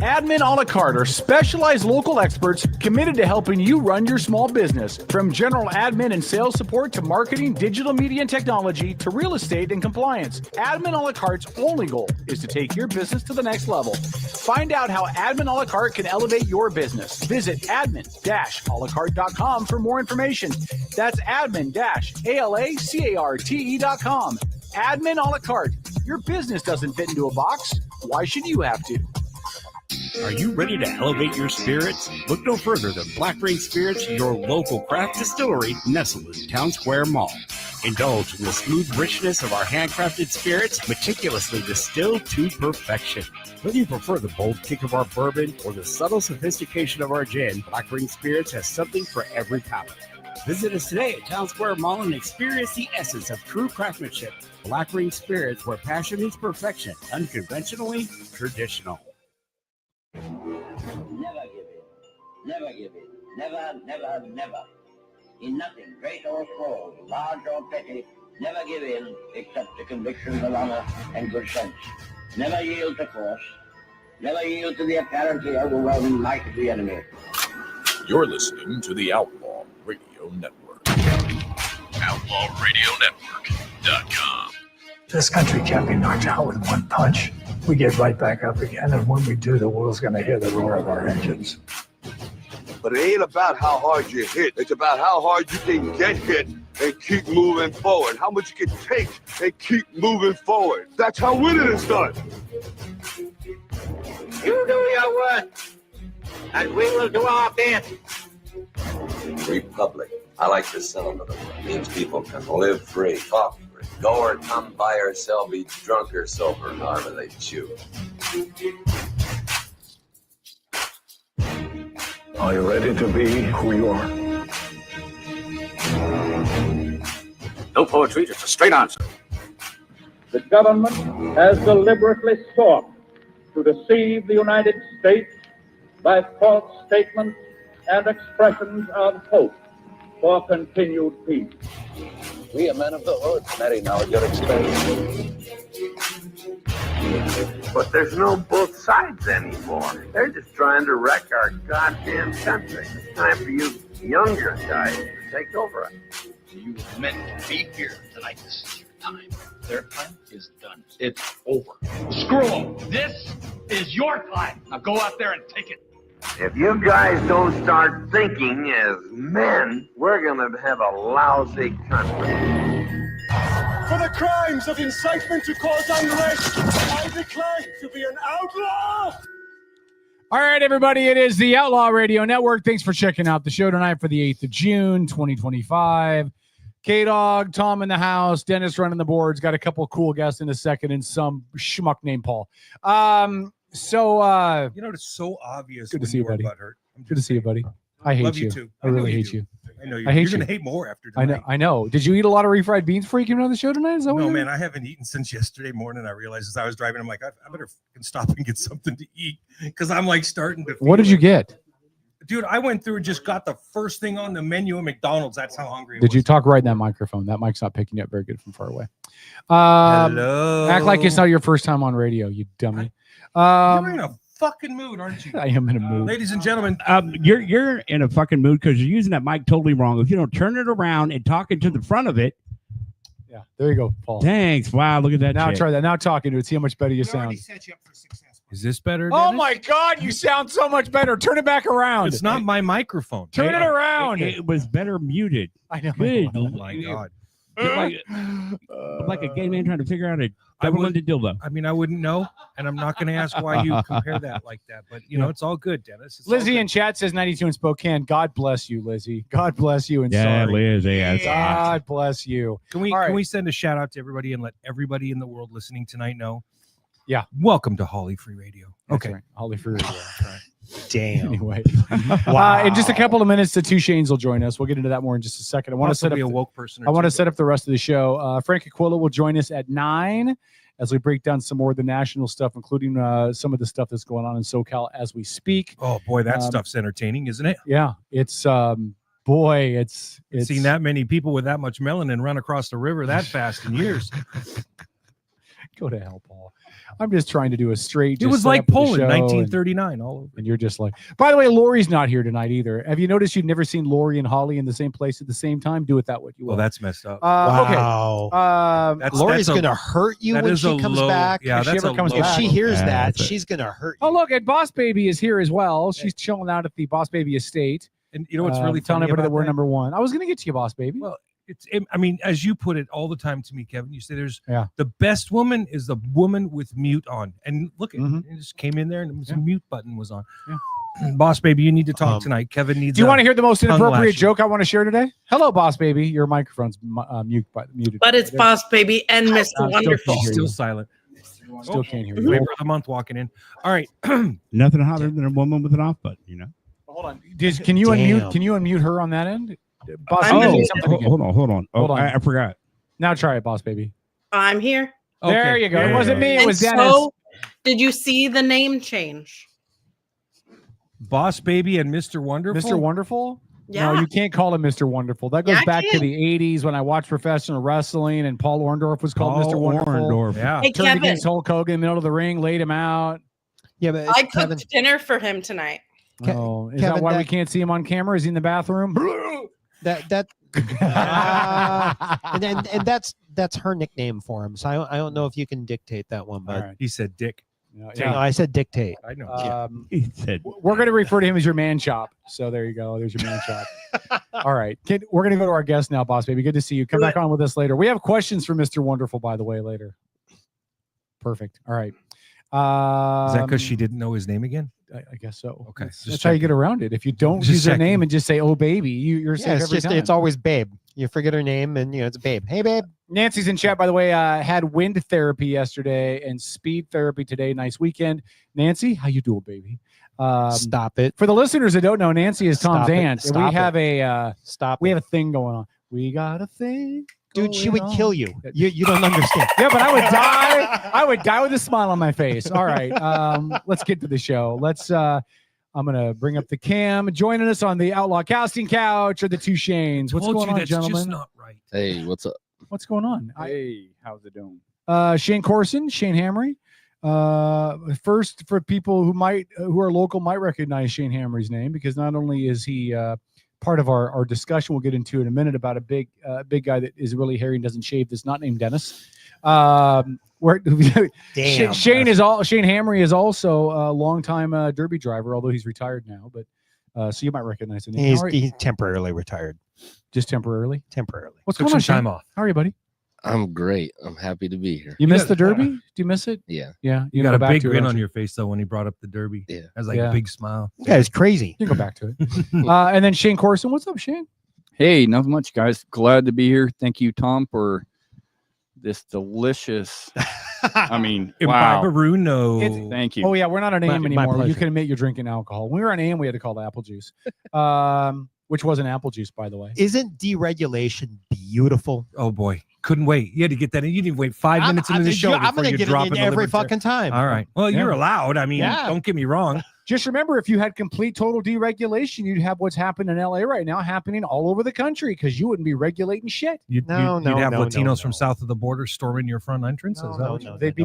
Admin a la carte are specialized local experts committed to helping you run your small business. From general admin and sales support to marketing, digital media and technology to real estate and compliance, Admin a la carte's only goal is to take your business to the next level. Find out how Admin a la carte can elevate your business. Visit admin-alacarte.com for more information. That's admin-alacarte.com. Admin a la carte. Your business doesn't fit into a box. Why should you have to? Are you ready to elevate your spirits? Look no further than Black Rain Spirits, your local craft distillery nestled in Town Square Mall. Indulge in the smooth richness of our handcrafted spirits, meticulously distilled to perfection. Whether you prefer the bold kick of our bourbon or the subtle sophistication of our gin, Black Rain Spirits has something for every palate. Visit us today at Town Square Mall and experience the essence of true craftsmanship. Black Rain Spirits, where passion meets perfection, unconventionally traditional. Never give in. Never give in. Never, never, never. In nothing, great or small, large or petty, never give in except to convictions of honor and good sense. Never yield to force. Never yield to the apparently overwhelming might of the enemy. You're listening to the Outlaw Radio Network. OutlawRadioNetwork.com. This country can't be knocked out with one punch. We get right back up again, and when we do, the world's going to hear the roar of our engines. But it ain't about how hard you hit. It's about how hard you can get hit and keep moving forward. How much you can take and keep moving forward. That's how winning is done. You do your work, and we will do our best. Republic. I like the sound of it. It means people can live free, talk free, go or come, buy or sell, be drunk or sober, however they choose. Are you ready to be who you are? No poetry, just a straight answer. The government has deliberately sought to deceive the United States by false statements and expressions of hope for continued peace. We are men of the hood, marry now at your expense. But there's no both sides anymore. They're just trying to wreck our goddamn country. It's time for you younger guys to take over. You were meant to be here tonight. This is your time. Their time is done. It's over. Screw them. This is your time. Now go out there and take it. If you guys don't start thinking as men, we're going to have a lousy country. For the crimes of incitement to cause unrest, I declare to be an outlaw! All right, everybody, it is the Outlaw Radio Network. Thanks for checking out the show tonight for the 8th of June, 2025. K-Dog, Tom in the house, Dennis running the boards, got a couple of cool guests in a second, and some schmuck named Paul. So you know, it's so obvious. Good to see you, buddy. Butthurt. Good to see you, buddy. I hate you. Too. I really hate you. I know I hate you're you. gonna hate more after tonight. I know. Did you eat a lot of refried beans before you came on the show tonight? Is that No, man, I haven't eaten since yesterday morning. I realized as I was driving, I'm like, I better fucking stop and get something to eat because I'm like starting to. What did you get? Dude, I went through and just got the first thing on the menu at McDonald's. That's how hungry I was. Did you talk right in that microphone? That mic's not picking you up very good from far away. Hello. Act like it's not your first time on radio, you dummy. You're in a fucking mood, aren't you? I am in a mood. Ladies and gentlemen, you're in a fucking mood because you're using that mic totally wrong. If you don't turn it around and talk into the front of it. Yeah, there you go, Paul. Thanks. Wow, look at that. Now chick. try that. Now talking to it. See how much better you sound. set you up for success. Is this better? Oh Dennis? my God, you sound so much better. Turn it back around. It's not my microphone. Turn it around. It was better muted. I know. Good. Oh my God. Like a gay man trying to figure out a double-ended dildo. I mean, I wouldn't know, and I'm not going to ask why you compare that like that. But you know, it's all good, Dennis. It's Lizzie all good. in chat says 92 in Spokane. God bless you, Lizzie. God bless you. And Yeah, sorry. Liz. Yeah, God bless you. Can we All right. can we send a shout out to everybody and let everybody in the world listening tonight know? Yeah. Welcome to Holly Free Radio. That's Okay. right. Holly for radio. Damn. Anyway, in just a couple of minutes, the two Shanes will join us. We'll get into that more in just a second. I want to set up a woke person. I want to set up the rest of the show. Frank Aquila will join us at 9 as we break down some more of the national stuff, including some of the stuff that's going on in SoCal as we speak. Oh boy, that stuff's entertaining, isn't it? Yeah, it's boy, it's seen that many people with that much melanin run across the river that fast in years. Go to hell, Paul. I'm just trying to do a straight. It was like Poland, 1939, all over. And you're just like, by the way, Lori's not here tonight either. Have you noticed you've never seen Lori and Holly in the same place at the same time? Do with that what you will. Well, that's messed up. Okay. Lori's going to hurt you when she comes back. Yeah, if she ever comes If back. she hears that, she's going to hurt you. Oh, look, and Boss Baby is here as well. She's chilling out at the Boss Baby estate. And you know what's really telling funny everybody about that we're that? number one. I was going to get to you, Boss Baby. Well, I mean, as you put it all the time to me, Kevin, you say there's Yeah. the best woman is the woman with mute on. And look, it just came in there and the mute button was on. Yeah. Boss Baby, you need to talk tonight. Kevin needs. Do you want to hear the most tongue inappropriate lashing. joke I want to share today? Hello, Boss Baby. Your microphone's muted. But it's Boss Baby and Mr. still Wonderful. can't hear Still you. silent. Still can't hear you. Flavor of the month walking in. All right. Nothing hotter than a woman with an off button, you know? Hold on. Can you unmute? Can you unmute her on that end? Boss I'm Baby, in. something again. Hold on. Oh, Hold on. I forgot. Now try it, Boss Baby. I'm here. There you go. It wasn't me. It And was Dennis. so, did you see the name change? Boss Baby and Mr. Wonderful. Mr. Wonderful? Yeah. No, you can't call him Mr. Wonderful. That goes Yeah, I back to can. the 80s when I watched professional wrestling and Paul Orndorff was called Mr. Wonderful. Yeah. Hey, Turned Kevin, against Hulk Hogan in the middle of the ring, laid him out. Yeah, but I cooked dinner for him tonight. Oh, is that Kevin, why we that- can't see him on camera? Is he in the bathroom? and that's her nickname for him. So I don't know if you can dictate that one, but right. He said Dick. Yeah, no, I said dictate. I know. He said, we're going to refer to him as your man chop. So there you go. There's your man chop. All right. We're going to go to our guest now, Boss Baby. Good to see you. Come back on with us later. We have questions for Mr. Wonderful, by the way, later. Perfect. All right. Is that because she didn't know his name again? I guess so. Okay. That's how you get around it. If you don't Just use their checking. name and just say, "Oh, baby," you're Yeah, safe it's every just time. it's always babe. You forget her name, and it's babe. Hey, babe. Nancy's in chat, by the way. Had wind therapy yesterday and speed therapy today. Nice weekend, Nancy. How you doing, baby? Stop it. For the listeners that don't know, Nancy is Tom's Stop it. aunt, and we Stop have a Stop. we have a thing going on. We got a thing. Dude, she going would on. kill you. You don't understand. Yeah, but I would die. I would die with a smile on my face. All right, let's get to the show. I'm gonna bring up the cam. Joining us on the Outlaw Casting Couch are the two Shanes. What's Told going you on, that's just gentlemen? not right. Hey, what's up? What's going on? Hey, how's it doing? Shane Corson, Shane Hamry. First, for people who are local might recognize Shane Hamry's name, because not only is he part of our discussion we'll get into in a minute about a big guy that is really hairy and doesn't shave, that's not named Dennis. Shane Hamry is also a longtime Derby driver, although he's retired now. But so you might recognize the name. He's temporarily retired. Just temporarily. Temporarily. What's Took going on? some Shane? time off. How are you, buddy? I'm great. I'm happy to be here. You missed the Derby? Do you miss it? Yeah. Yeah. You got go a back big to it, grin don't on you? your face though when he brought up the Derby. Yeah. Has like Yeah. a big smile. You guys crazy. You can go back to it. And then Shane Corson. What's up, Shane? Hey, nothing much, guys. Glad to be here. Thank you, Tom, for this delicious. I mean, wow. Imbiberuno. Thank you. Oh yeah, we're not on AIM My anymore. You pleasure. can admit you're drinking alcohol. When we were on AIM, we had to call it apple juice. which wasn't apple juice, by the way. Isn't deregulation beautiful? Oh boy, couldn't wait. You had to get that in. You didn't wait 5 minutes into the show I'm before gonna you get drop it in in every fucking time. All right. Well, you're allowed. I mean, don't get me wrong. Just remember, if you had complete total deregulation, you'd have what's happened in LA right now happening all over the country because you wouldn't be regulating shit. You'd have Latinos from south of the border storming your front entrance. They'd be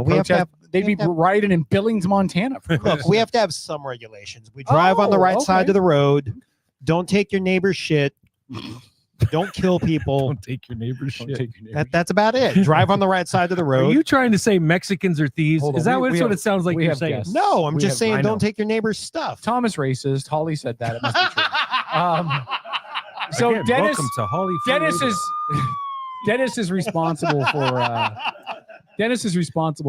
they'd be rioting in Billings, Montana. Look, we have to have some regulations. We drive on the right side of the road. Don't take your neighbor's shit. Don't kill people. Don't take your neighbor's shit. That's about it. Drive on the right side of the road. Are you trying to say Mexicans are thieves? Hold Is on, that we what have- it sounds like we you're have saying? guests. No, I'm We just have- saying I don't know. take your neighbor's stuff. Tom is racist. Holly said that. It must be true. So Again, Dennis, welcome to Holly. Dennis is responsible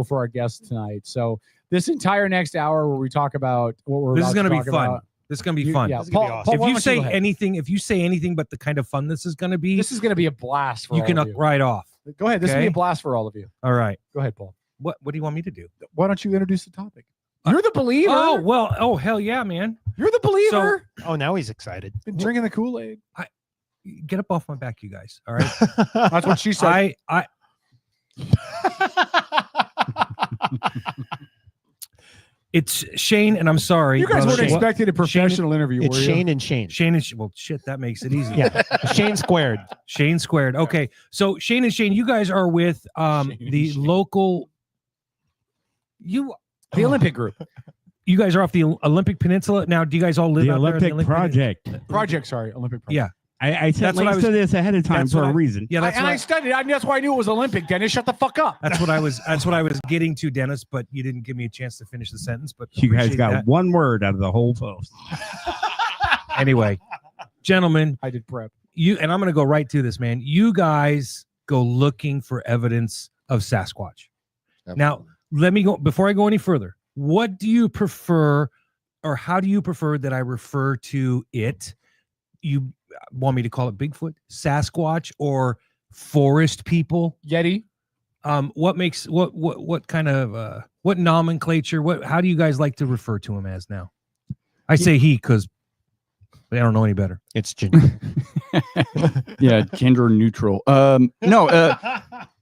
for our guests tonight. So this entire next hour where we talk about what we're This is going to be fun. This is going to be fun. Yeah, If Paul, why you don't say go ahead? anything but the kind of fun this is going to be, This is going to be a blast for you all can of you. right off. Go ahead. This will be Okay? a blast for all of you. All right. Go ahead, Paul. What do you want me to do? Why don't you introduce the topic? You're the believer. Oh, well, oh hell yeah, man. You're the believer. Oh, now he's excited. Been drinking the Kool-Aid. Get up off my back, you guys. All right. That's what she said. I It's Shane, and I'm sorry. You guys brother. weren't expecting a professional interview, It's were you? Shane and Shane. Shane and well, shit, that makes it easy. Yeah, Shane squared. Shane squared. Okay, so Shane and Shane, you guys are with the local. The Olympic group. You guys are off the Olympic Peninsula now. Do you guys all live The out there in Olympic Project. Olympic Project. Yeah, I sent That's what I links was- to this ahead of time that's for what a I- reason. yeah. That's and what I studied. That's why I knew it was Olympic. Dennis, shut the fuck up. That's what I was. That's what I was getting to, Dennis. But you didn't give me a chance to finish the sentence. But You guys appreciate got that. one word out of the whole post. Anyway, gentlemen, I did prep. you and I'm going to go right to this, man. You guys go looking for evidence of Sasquatch. Now, let me go before I go any further. What do you prefer, or how do you prefer that I refer to it? You want me to call it Bigfoot, Sasquatch, or forest people? Yeti. What makes what kind of what nomenclature? How do you guys like to refer to him as now? I say he because I don't know any better. It's gender. Yeah, gender neutral.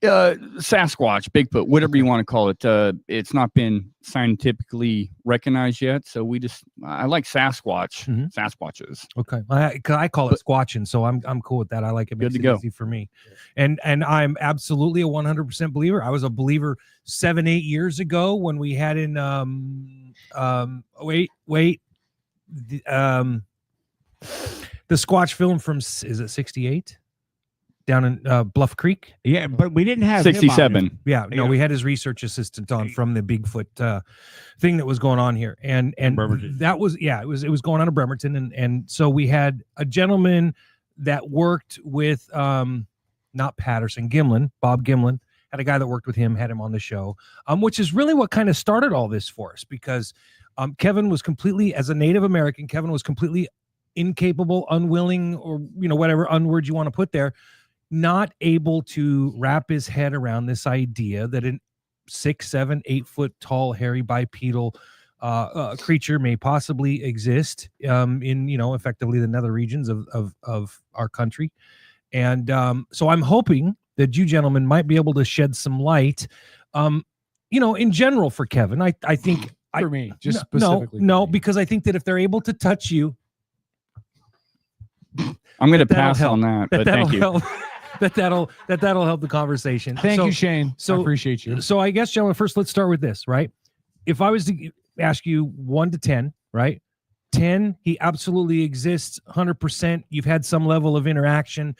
Sasquatch, Bigfoot, whatever you want to call it. It's not been scientifically recognized yet, so I like Sasquatch. Sasquatches. Okay, I call it squatching, so I'm cool with that. I like it. Makes Good it to go. easy for me, and I'm absolutely a 100% believer. I was a believer 7-8 years ago when we had in the Squatch film from is it 68 down in Bluff Creek? Yeah, but we didn't have him on 67. it. Yeah, no, we had his research assistant on from the Bigfoot thing that was going on here, and Bremerton. that was it was going on in Bremerton, and so we had a gentleman that worked with not Patterson, Bob Gimlin, had a guy that worked with him, had him on the show, which is really what kind of started all this for us, because Kevin was completely, as a Native American, Kevin was completely incapable, unwilling, or whatever unword you want to put there, not able to wrap his head around this idea that a 6, 7, 8 foot tall, hairy bipedal creature may possibly exist in effectively the nether regions of our country. And so I'm hoping that you gentlemen might be able to shed some light, in general for Kevin. I think For me, just no, specifically. no, because I think that if they're able to touch you, I'm going to that'll pass help. on that, but thank you. Help. that'll help the conversation. Thank you, Shane. I appreciate you. So I guess, gentlemen, first let's start with this, right? If I was to ask you 1 to 10, right? 10, he absolutely exists 100%. You've had some level of interaction.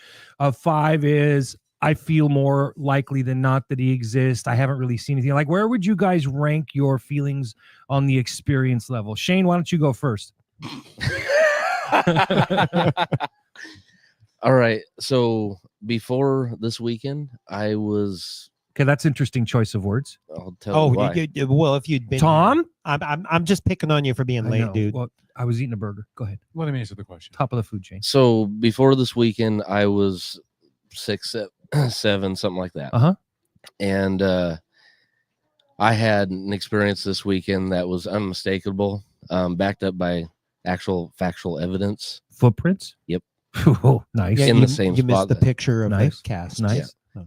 5 is I feel more likely than not that he exists. I haven't really seen anything. Like, where would you guys rank your feelings on the experience level? Shane, why don't you go first? All right. So before this weekend, I was. Okay, that's interesting choice of words. I'll tell you why. Well, if you'd been Tom, I'm just picking on you for being I late, know. dude. Well, I was eating a burger. Go ahead. Let me answer the question. Top of the food chain. So before this weekend, I was 6, 7, something like that. Uh-huh. And I had an experience this weekend that was unmistakable, backed up by actual factual evidence. Footprints? Yep. Oh, nice. Yeah, in you, the same you spot. missed the that- picture of Nice. the cast. Nice. Yeah.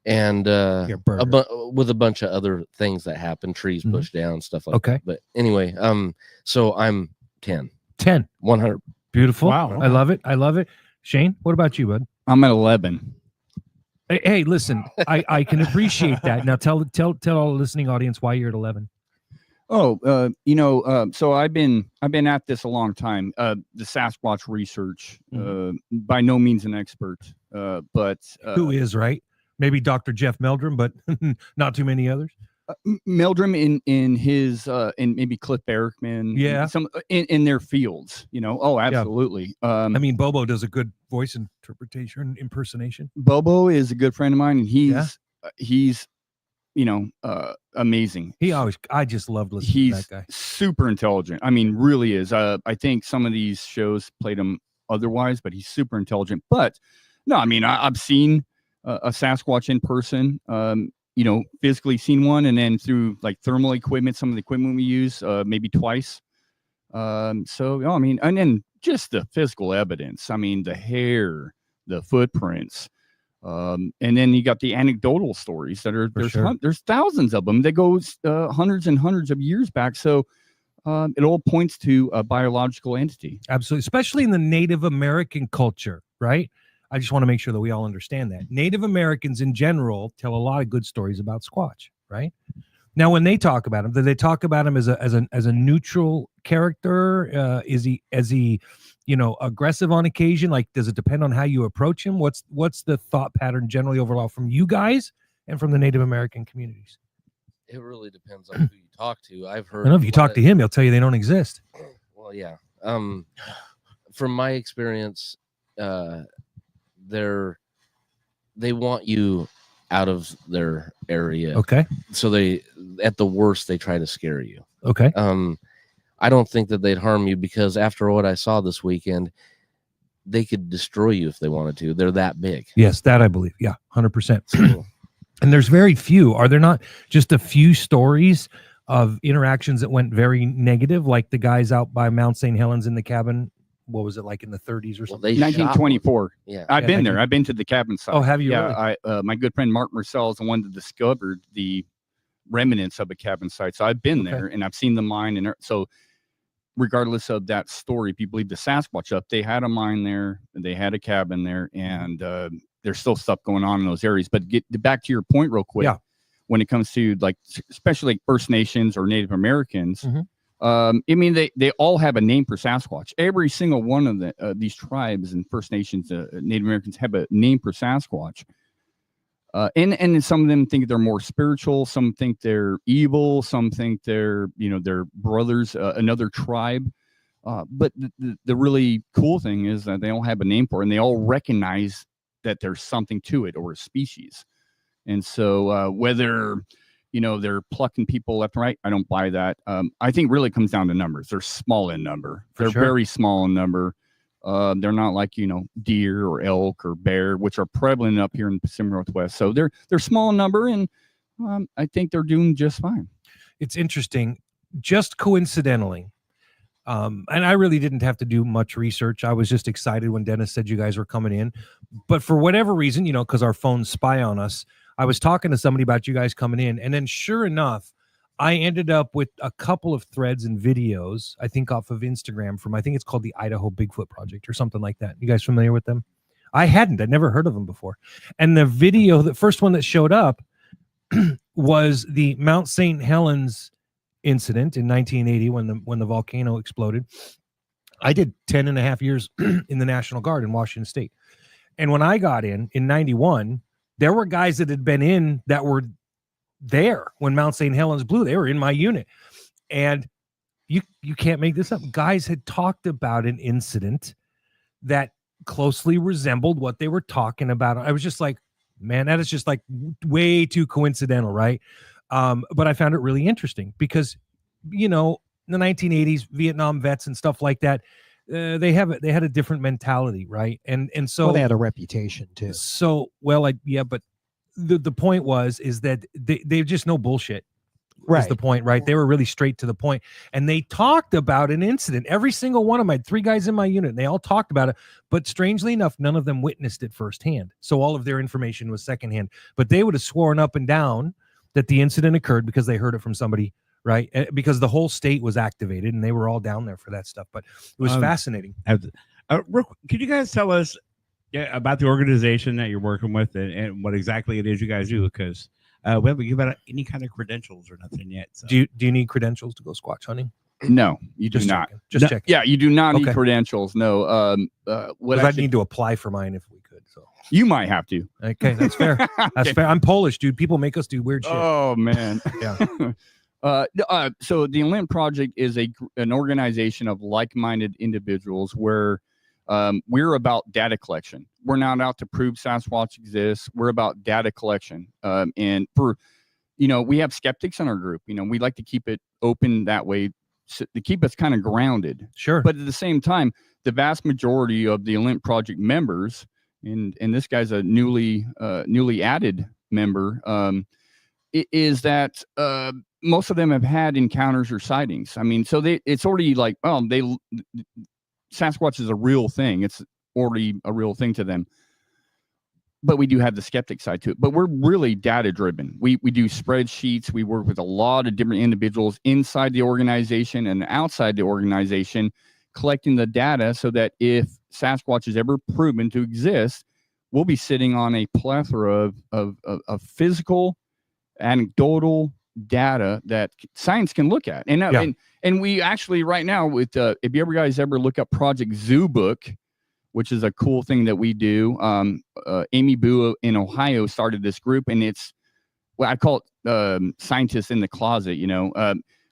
and Your burger. with a bunch of other things that happen, trees Mhm. pushed down, stuff like Okay. that. But anyway, so I'm 10, 10. 100. Beautiful. Wow. I love it. I love it. Shane, what about you, bud? I'm at 11. Hey, listen, I can appreciate that. Now tell all the listening audience why you're at 11. Oh, so I've been at this a long time. The Sasquatch research, by no means an expert, but Who is, right? Maybe Dr. Jeff Meldrum, but not too many others. Meldrum in his and maybe Cliff Barackman, Yeah. some in their fields, Oh, absolutely. I mean, Bobo does a good voice interpretation impersonation. Bobo is a good friend of mine, and he's amazing. I just loved listening to that guy. Super intelligent. I mean, really is. I think some of these shows played him otherwise, but he's super intelligent. But no, I mean, I've seen a Sasquatch in person. Physically seen one, and then through like thermal equipment, some of the equipment we use, maybe twice. And then just the physical evidence. I mean, the hair, the footprints. And then you got the anecdotal stories that are there's thousands of them that goes hundreds and hundreds of years back. So it all points to a biological entity. Absolutely, especially in the Native American culture, right? I just want to make sure that we all understand that Native Americans in general tell a lot of good stories about Squatch, right? Now, when they talk about him, do they talk about him as a neutral character? Is he aggressive on occasion? Like, does it depend on how you approach him? What's the thought pattern generally overall from you guys and from the Native American communities? It really depends on who you talk to. I've heard. I know if you talk to him, he'll tell you they don't exist. Well, yeah. From my experience, they want you out of their area. Okay. So at the worst, they try to scare you. Okay. I don't think that they'd harm you because after what I saw this weekend, they could destroy you if they wanted to. They're that big. Yes, that I believe. Yeah, 100%. And there's very few. Are there not just a few stories of interactions that went very negative, like the guys out by Mount St. Helens in the cabin? What was it like in the 30s or something? 1924. Yeah, I've been there. I've been to the cabin site. Oh, have you? Yeah, really? My good friend Mark Marcel is the one that discovered the remnants of a cabin site. So I've been there and I've seen the mine. And so, regardless of that story, if you believe the Sasquatch up, they had a mine there, they had a cabin there, and there's still stuff going on in those areas. But get back to your point real quick. Yeah. When it comes to like, especially like First Nations or Native Americans. I mean, they all have a name for Sasquatch. Every single one of these tribes and First Nations, Native Americans have a name for Sasquatch. And some of them think they're more spiritual. Some think they're evil. Some think they're brothers, another tribe. But the really cool thing is that they all have a name for it, and they all recognize that there's something to it or a species. And so whether they're plucking people left and right, I don't buy that. I think really comes down to numbers. They're small in number. They're very small in number. They're not like, deer or elk or bear, which are prevalent up here in the Pacific Northwest. So they're small in number, and I think they're doing just fine. It's interesting. Just coincidentally, and I really didn't have to do much research. I was just excited when Dennis said you guys were coming in. But for whatever reason, because our phones spy on us, I was talking to somebody about you guys coming in. And then sure enough, I ended up with a couple of threads and videos, I think off of Instagram I think it's called the Idaho Bigfoot Project or something like that. You guys familiar with them? I'd never heard of them before. And the video, the first one that showed up was the Mount St. Helens incident in 1980 when the volcano exploded. I did 10 and a half years in the National Guard in Washington State. And when I got in 91, there were guys that had been in that were there when Mount St. Helens blew. They were in my unit. And you can't make this up. Guys had talked about an incident that closely resembled what they were talking about. I was just like, man, that is just like way too coincidental, right? But I found it really interesting because, in the 1980s, Vietnam vets and stuff like that, they had a different mentality, right? And so they had a reputation too. So but the point is that they just no bullshit. Is the point, right? They were really straight to the point, and they talked about an incident. Every single one of them, I had 3 guys in my unit, and they all talked about it. But strangely enough, none of them witnessed it firsthand. So all of their information was secondhand. But they would have sworn up and down that the incident occurred because they heard it from somebody, right? Because the whole state was activated, and they were all down there for that stuff. But it was fascinating. Could you guys tell us about the organization that you're working with and what exactly it is you guys do? Because we haven't given out any kind of credentials or nothing yet. So. Do you need credentials to go squatch hunting? No, you do Just not. checking. Just checking. Yeah, you do not need Okay. credentials. No. I'd need to apply for mine if we could. So you might have to. Okay, that's fair. That's fair. I'm Polish, dude. People make us do weird shit. Oh man. Yeah. So the Enlint Project is an organization of like-minded individuals where we're about data collection. We're not out to prove Sasquatch exists. We're about data collection. And for, we have skeptics in our group. We like to keep it open that way to keep us kind of grounded. Sure. But at the same time, the vast majority of the Enlint Project members, and this guy's a newly added member, is that most of them have had encounters or sightings. I mean, so it's already like, Sasquatch is a real thing. It's already a real thing to them. But we do have the skeptic side to it. But we're really data driven. We do spreadsheets. We work with a lot of different individuals inside the organization and outside the organization, collecting the data so that if Sasquatch is ever proven to exist, we'll be sitting on a plethora of physical, anecdotal data that science can look at. And we actually right now with if you guys ever look up Project Zoo Book, which is a cool thing that we do. Amy Boo in Ohio started this group, and it's I call it scientists in the closet,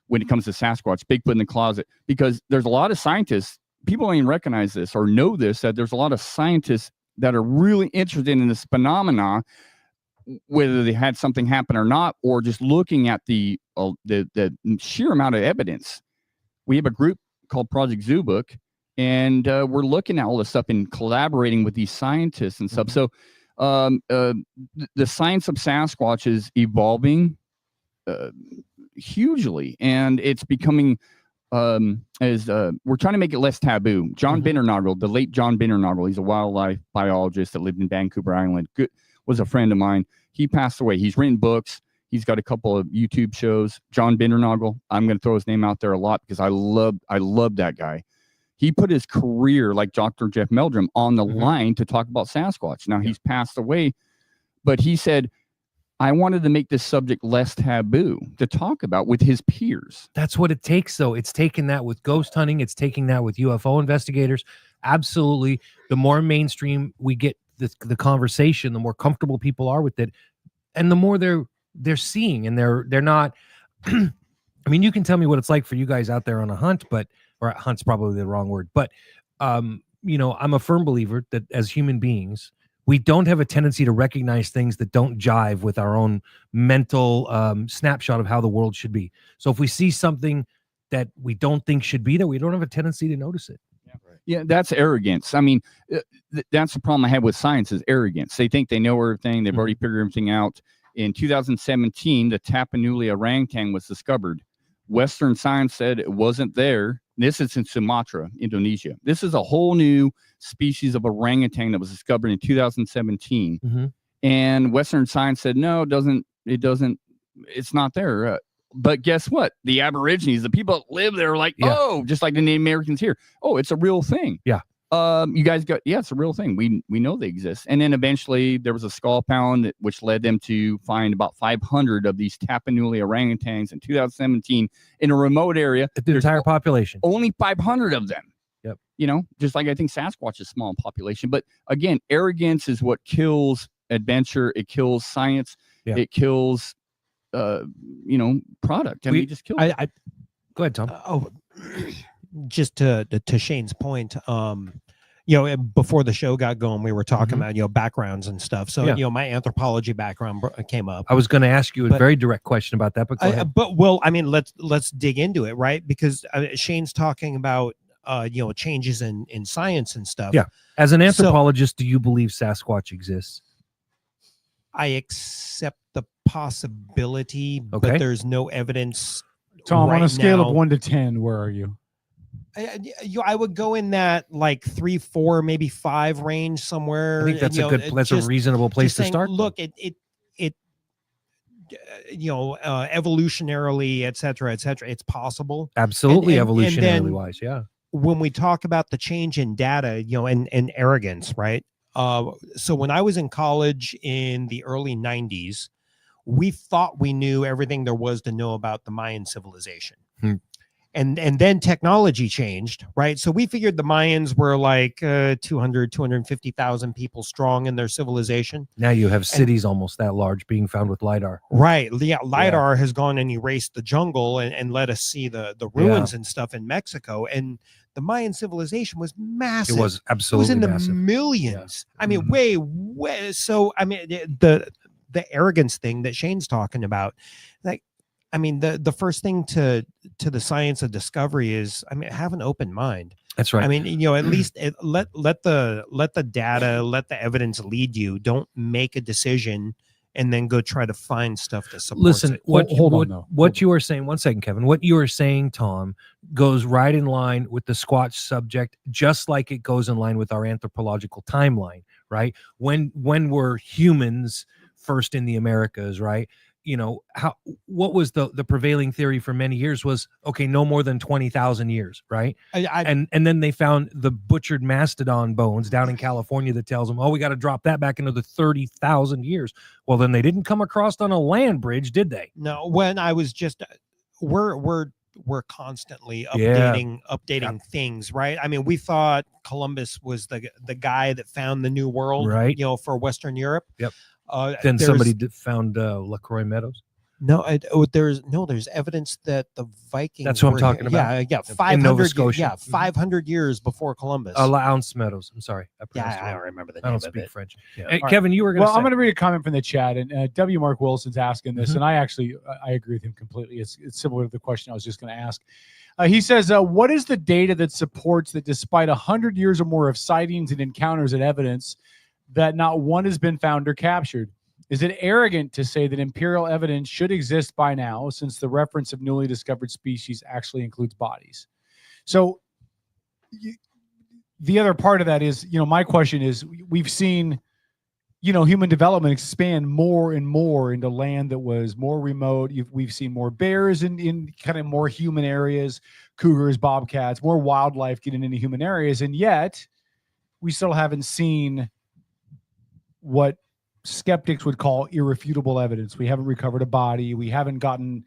when it comes to Sasquatch, Bigfoot in the closet, because there's a lot of scientists, people don't even recognize this or know this, that there's a lot of scientists that are really interested in this phenomena, whether they had something happen or not, or just looking at the sheer amount of evidence. We have a group called Project Zoo Book, and we're looking at all this stuff and collaborating with these scientists and stuff. So the science of Sasquatch is evolving hugely, and it's becoming we're trying to make it less taboo. John Binternagel, the late John Binternagel, he's a wildlife biologist that lived in Vancouver Island, was a friend of mine. He passed away. He's written books. He's got a couple of YouTube shows. John Binternagel, I'm going to throw his name out there a lot because I love that guy. He put his career, like Dr. Jeff Meldrum, on the line to talk about Sasquatch. Now, he's passed away, but he said, I wanted to make this subject less taboo to talk about with his peers. That's what it takes, though. It's taking that with ghost hunting. It's taking that with UFO investigators. Absolutely. The more mainstream we get the conversation, the more comfortable people are with it, and the more they're seeing, and they're not. I mean, you can tell me what it's like for you guys out there on a hunt, or hunt's probably the wrong word, but I'm a firm believer that as human beings, we don't have a tendency to recognize things that don't jive with our own mental snapshot of how the world should be. So if we see something that we don't think should be there, we don't have a tendency to notice it. Yeah, that's arrogance. I mean, that's the problem I have with science is arrogance. They think they know everything. They've already figured everything out. In 2017, the Tapanuli orangutan was discovered. Western science said it wasn't there. This is in Sumatra, Indonesia. This is a whole new species of orangutan that was discovered in 2017. And Western science said, no, it's not there. But guess what? The Aborigines, the people that live there are like, oh, just like the Native Americans here. Oh, it's a real thing. Yeah. You guys it's a real thing. We know they exist. And then eventually there was a skull found, which led them to find about 500 of these Tapanuli orangutans in 2017 in a remote area. The entire population. Only 500 of them. Yep. Just like I think Sasquatch is small in population. But again, arrogance is what kills adventure. It kills science. Yeah. It kills, product. And we just kill it. Go ahead, Tom. Just to Shane's point, before the show got going, we were talking about, backgrounds and stuff. So, my anthropology background came up. I was going to ask you a very direct question about that, but go ahead. Let's dig into it, right? Because Shane's talking about, changes in science and stuff. Yeah. As an anthropologist, do you believe Sasquatch exists? I accept the possibility, but there's no evidence. Tom, on a scale now. of 1 to 10, where are you? I would go in that like 3, 4, maybe 5 range somewhere. I think that's that's a reasonable place to start. Look, it evolutionarily, et cetera, it's possible. Absolutely, and evolutionarily then wise, yeah. When we talk about the change in data, and arrogance, right? So when I was in college in the early 90s, we thought we knew everything there was to know about the Mayan civilization. And then technology changed, right? So we figured the Mayans were like 250,000 people strong in their civilization. Now you have cities almost that large being found with LiDAR. Right. Yeah. LiDAR has gone and erased the jungle and let us see the ruins and stuff in Mexico. And the Mayan civilization was massive. It was absolutely in the massive. millions. Yeah. I mean, way. So, I mean, the arrogance thing that Shane's talking about, like, I mean, the first thing to the science of discovery is, I mean, have an open mind. That's right. I mean, at least let the data, let the evidence lead you. Don't make a decision and then go try to find stuff to support. Listen, it. What you are saying, one second, Kevin, what you are saying, Tom, goes right in line with the Squatch subject, just like it goes in line with our anthropological timeline, right? When were humans first in the Americas, right? What was the prevailing theory for many years was, okay, no more than 20,000 years, right? And then they found the butchered mastodon bones down in California that tells them, oh, we got to drop that back another 30,000 years. Well, then they didn't come across on a land bridge, did they? No, when I was just, we're constantly updating things, right? I mean, we thought Columbus was the guy that found the New World, right? For Western Europe. Yep. Then somebody found LaCroix Meadows. No, there's evidence that the Vikings. That's what I'm talking about. Yeah, 500 years before Columbus. Ounce Meadows. I'm sorry. I don't remember the name. I don't of speak it. French. Yeah. Hey, Kevin, you were going to. Well, I'm going to read a comment from the chat, and W. Mark Wilson's asking this, and I agree with him completely. It's similar to the question I was just going to ask. He says, "What is the data that supports that, despite 100 years or more of sightings and encounters and evidence, that not one has been found or captured? Is it arrogant to say that empirical evidence should exist by now, since the reference of newly discovered species actually includes bodies?" So the other part of that is, my question is, we've seen, human development expand more and more into land that was more remote. We've seen more bears in kind of more human areas, cougars, bobcats, more wildlife getting into human areas. And yet we still haven't seen what skeptics would call irrefutable evidence. We haven't recovered a body. We haven't gotten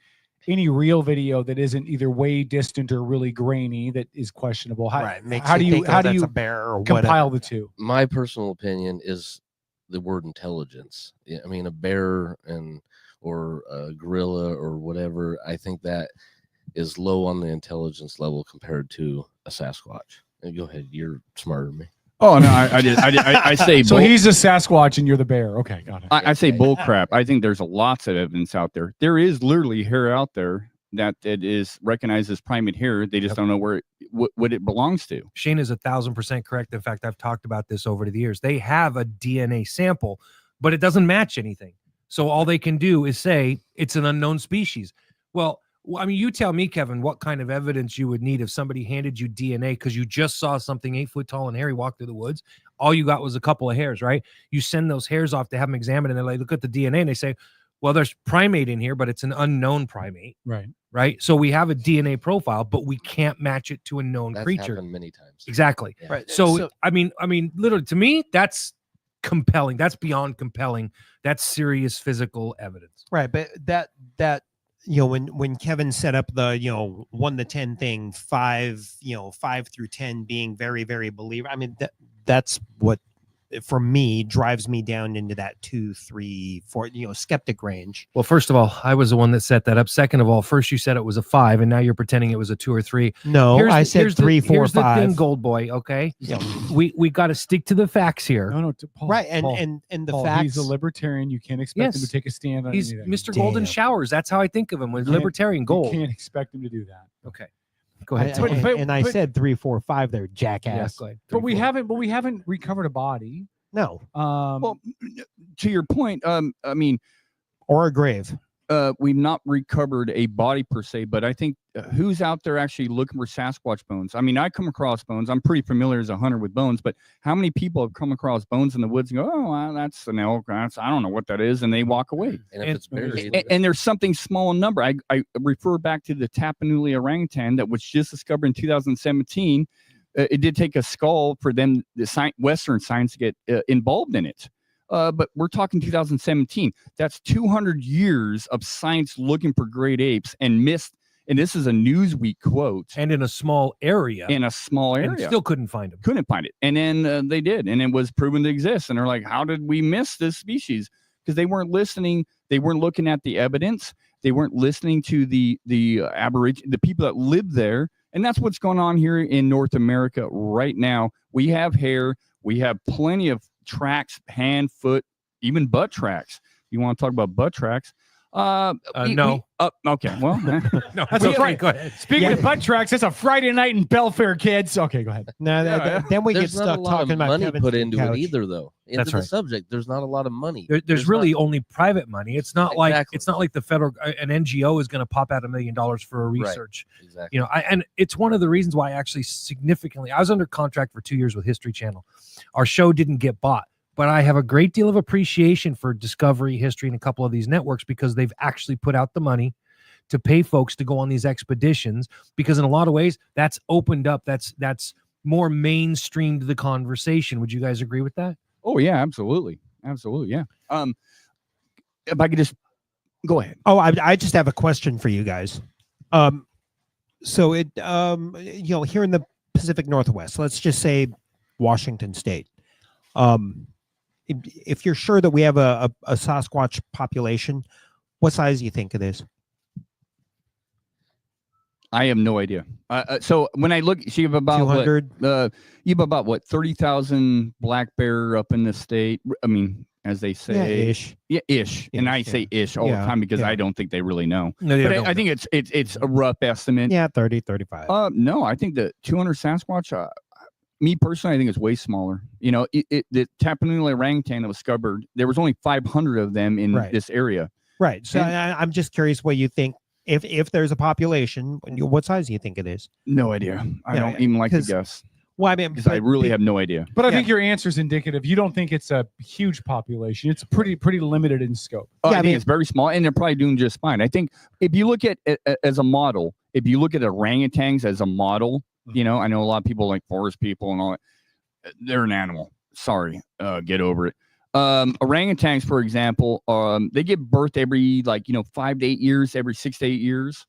any real video that isn't either way distant or really grainy that is questionable. How do you a bear or compile whatever. the two? My personal opinion is the word intelligence. I mean, a bear or a gorilla or whatever, I think that is low on the intelligence level compared to a Sasquatch. Go ahead, you're smarter than me. Oh no, I say so. He's a Sasquatch and you're the bear. Okay, got it. I say bull crap. I think there's lots of evidence out there. There is literally hair out there that it is recognized as primate hair. They just don't know where what it belongs to. Shane is 1,000% correct. In fact, I've talked about this over the years. They have a DNA sample, but it doesn't match anything. So all they can do is say it's an unknown species. Well, I mean, you tell me, Kevin, what kind of evidence you would need if somebody handed you DNA because you just saw something 8 foot tall and hairy walk through the woods. All you got was a couple of hairs, right? You send those hairs off to have them examined, and they look at the DNA and they say, well, there's primate in here, but it's an unknown primate. Right. So we have a DNA profile, but we can't match it to a known That's creature. happened many times. Exactly. Yeah. Right. So I mean, literally, to me, that's compelling. That's beyond compelling. That's serious physical evidence. Right. But that when Kevin set up the 1 to 10 thing, 5 through 10 being very, very believer. I mean, that's what for me drives me down into that 2, 3, 4 skeptic range. Well, first of all, I was the one that set that up. Second of all, first you said it was a 5, and now you're pretending it was a 2 or 3. No, I said 3, 4, here's 5. The thing, Gold Boy. Okay, we got to stick to the facts here. No, Paul, right, Paul, and the Paul, facts. He's a libertarian. You can't expect him to take a stand on He's anything. Mr. Golden Showers. That's how I think of him. With libertarian gold. You can't expect him to do that. Okay. Go ahead. I said 3, 4, 5 there, jackass. But we haven't recovered a body. No. Well, to your point, I mean, or a grave. We've not recovered a body per se, but I think who's out there actually looking for Sasquatch bones? I mean, I come across bones. I'm pretty familiar as a hunter with bones, but how many people have come across bones in the woods and go, "Oh, well, that's an elk. I don't know what that is," and they walk away. And if it's buried, and there's something small in number. I refer back to the Tapanuli orangutan that was just discovered in 2017. It did take a skull for them, Western science, to get involved in it. But we're talking 2017. That's 200 years of science looking for great apes and missed. And this is a Newsweek quote. And in a small area. And still couldn't find them. Couldn't find it. And then they did. And it was proven to exist. And they're like, how did we miss this species? Because they weren't listening. They weren't looking at the evidence. They weren't listening to the Aboriginal, the people that live there. And that's what's going on here in North America right now. We have hair. We have plenty of tracks, hand, foot, even butt tracks. You want to talk about butt tracks? No. Okay. Well, no. That's okay. Go ahead. Speaking of butt tracks, it's a Friday night in Belfair, kids. Okay, go ahead. No, then we there's get not stuck a lot talking of about money Kevin's put into couch. it either, though. Into That's the right. subject, there's not a lot of money. There's really only private money. It's not like Exactly. it's not like the federal an NGO is going to pop out $1 million for a research. Right. Exactly. You know, and it's one of the reasons why I actually I was under contract for 2 years with History Channel. Our show didn't get bought. But I have a great deal of appreciation for Discovery, History, and a couple of these networks because they've actually put out the money to pay folks to go on these expeditions, because in a lot of ways that's opened up, that's more mainstreamed the conversation. Would you guys agree with that? Oh yeah, absolutely. Yeah. If I could just go ahead. Oh, I just have a question for you guys. So it here in the Pacific Northwest, let's just say Washington State. If you're sure that we have a Sasquatch population, what size do you think it is? I have no idea. So when I look, so you have about 200? You have about what 30,000 black bear up in the state. I mean, as they say, ish. Yeah, ish. And I say ish all the time because I don't think they really know. No, they but don't I think it's a rough estimate. Yeah, 30, 35. No, I think the 200 Sasquatch. Me personally, I think it's way smaller. You know, the Tapanuli orangutan that was discovered, there was only 500 of them in this area. Right. So I'm just curious what you think. If there's a population, what size do you think it is? No idea. I don't even like to guess. Well, I mean, because I really have no idea. But I think your answer is indicative. You don't think it's a huge population. It's pretty limited in scope. I think it's very small, and they're probably doing just fine. I think if you look at it as a model, if you look at orangutans as a model, you know, I know a lot of people like forest people and all that. They're an animal. Sorry, get over it. Orangutans, for example, they give birth every 5 to 8 years, every 6 to 8 years,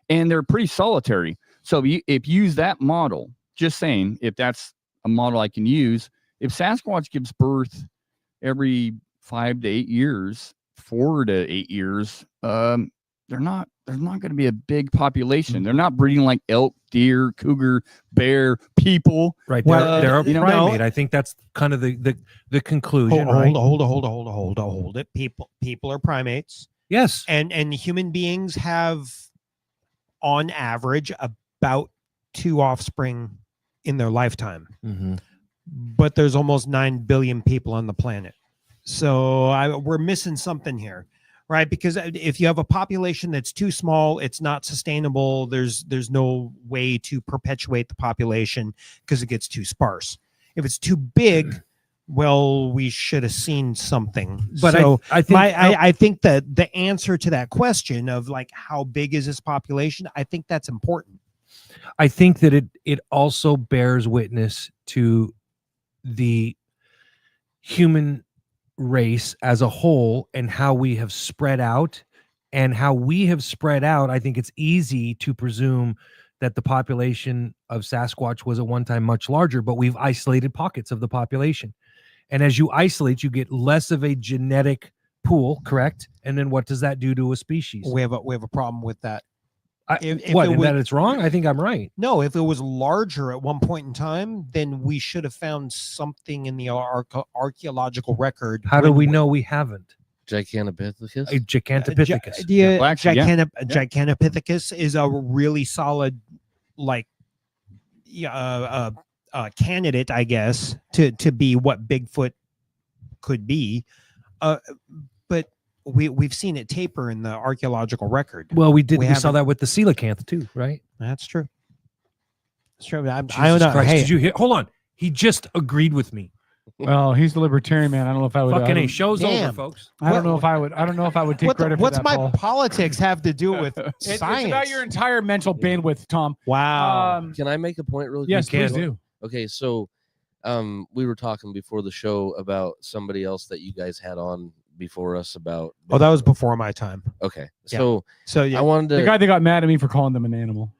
and they're pretty solitary. So if you use that model, just saying, if that's a model I can use, if Sasquatch gives birth every 5 to 8 years, 4 to 8 years, they're not going to be a big population. They're not breeding like elk, deer, cougar, bear, people. Right. They're a primate. I think that's kind of the conclusion. Hold it. People are primates. Yes. And human beings have, on average, about 2 offspring in their lifetime. Mm-hmm. But there's almost 9 billion people on the planet. So we're missing something here. Right, because if you have a population that's too small, it's not sustainable. There's no way to perpetuate the population because it gets too sparse. If it's too big, well, we should have seen something. But so I think that the answer to that question of like how big is this population, I think that's important. I think that it also bears witness to the human race as a whole and how we have spread out. And how we have spread out, I think it's easy to presume that the population of Sasquatch was at one time much larger, but we've isolated pockets of the population. And as you isolate, you get less of a genetic pool, correct? And then what does that do to a species? We have a problem with that. That it's wrong? I think I'm right. No, if it was larger at one point in time, then we should have found something in the archaeological record. How do we know we haven't? Gigantopithecus? Gigantopithecus. Gigantopithecus is a really solid, candidate, I guess, to be what Bigfoot could be. But we've seen it taper in the archaeological record. Well, we saw haven't- that with the coelacanth too, right? That's true. That's true. I don't Jesus know. Christ, Hey, did you hear? Hold on. He just agreed with me. Well, he's the libertarian man. I don't know if I would. Fucking I A. don't- Show's Damn. over, folks. I don't know if I would. I don't know if I would take credit for what's that. my Paul. politics have to do with It's science? about your entire mental bandwidth, Tom. Wow. Can I make a point really quick? Yes, please do. Okay, so we were talking before the show about somebody else that you guys had on before us about. Oh, that was before my time. Okay, Yeah. So yeah, I wanted to. The guy that got mad at me for calling them an animal.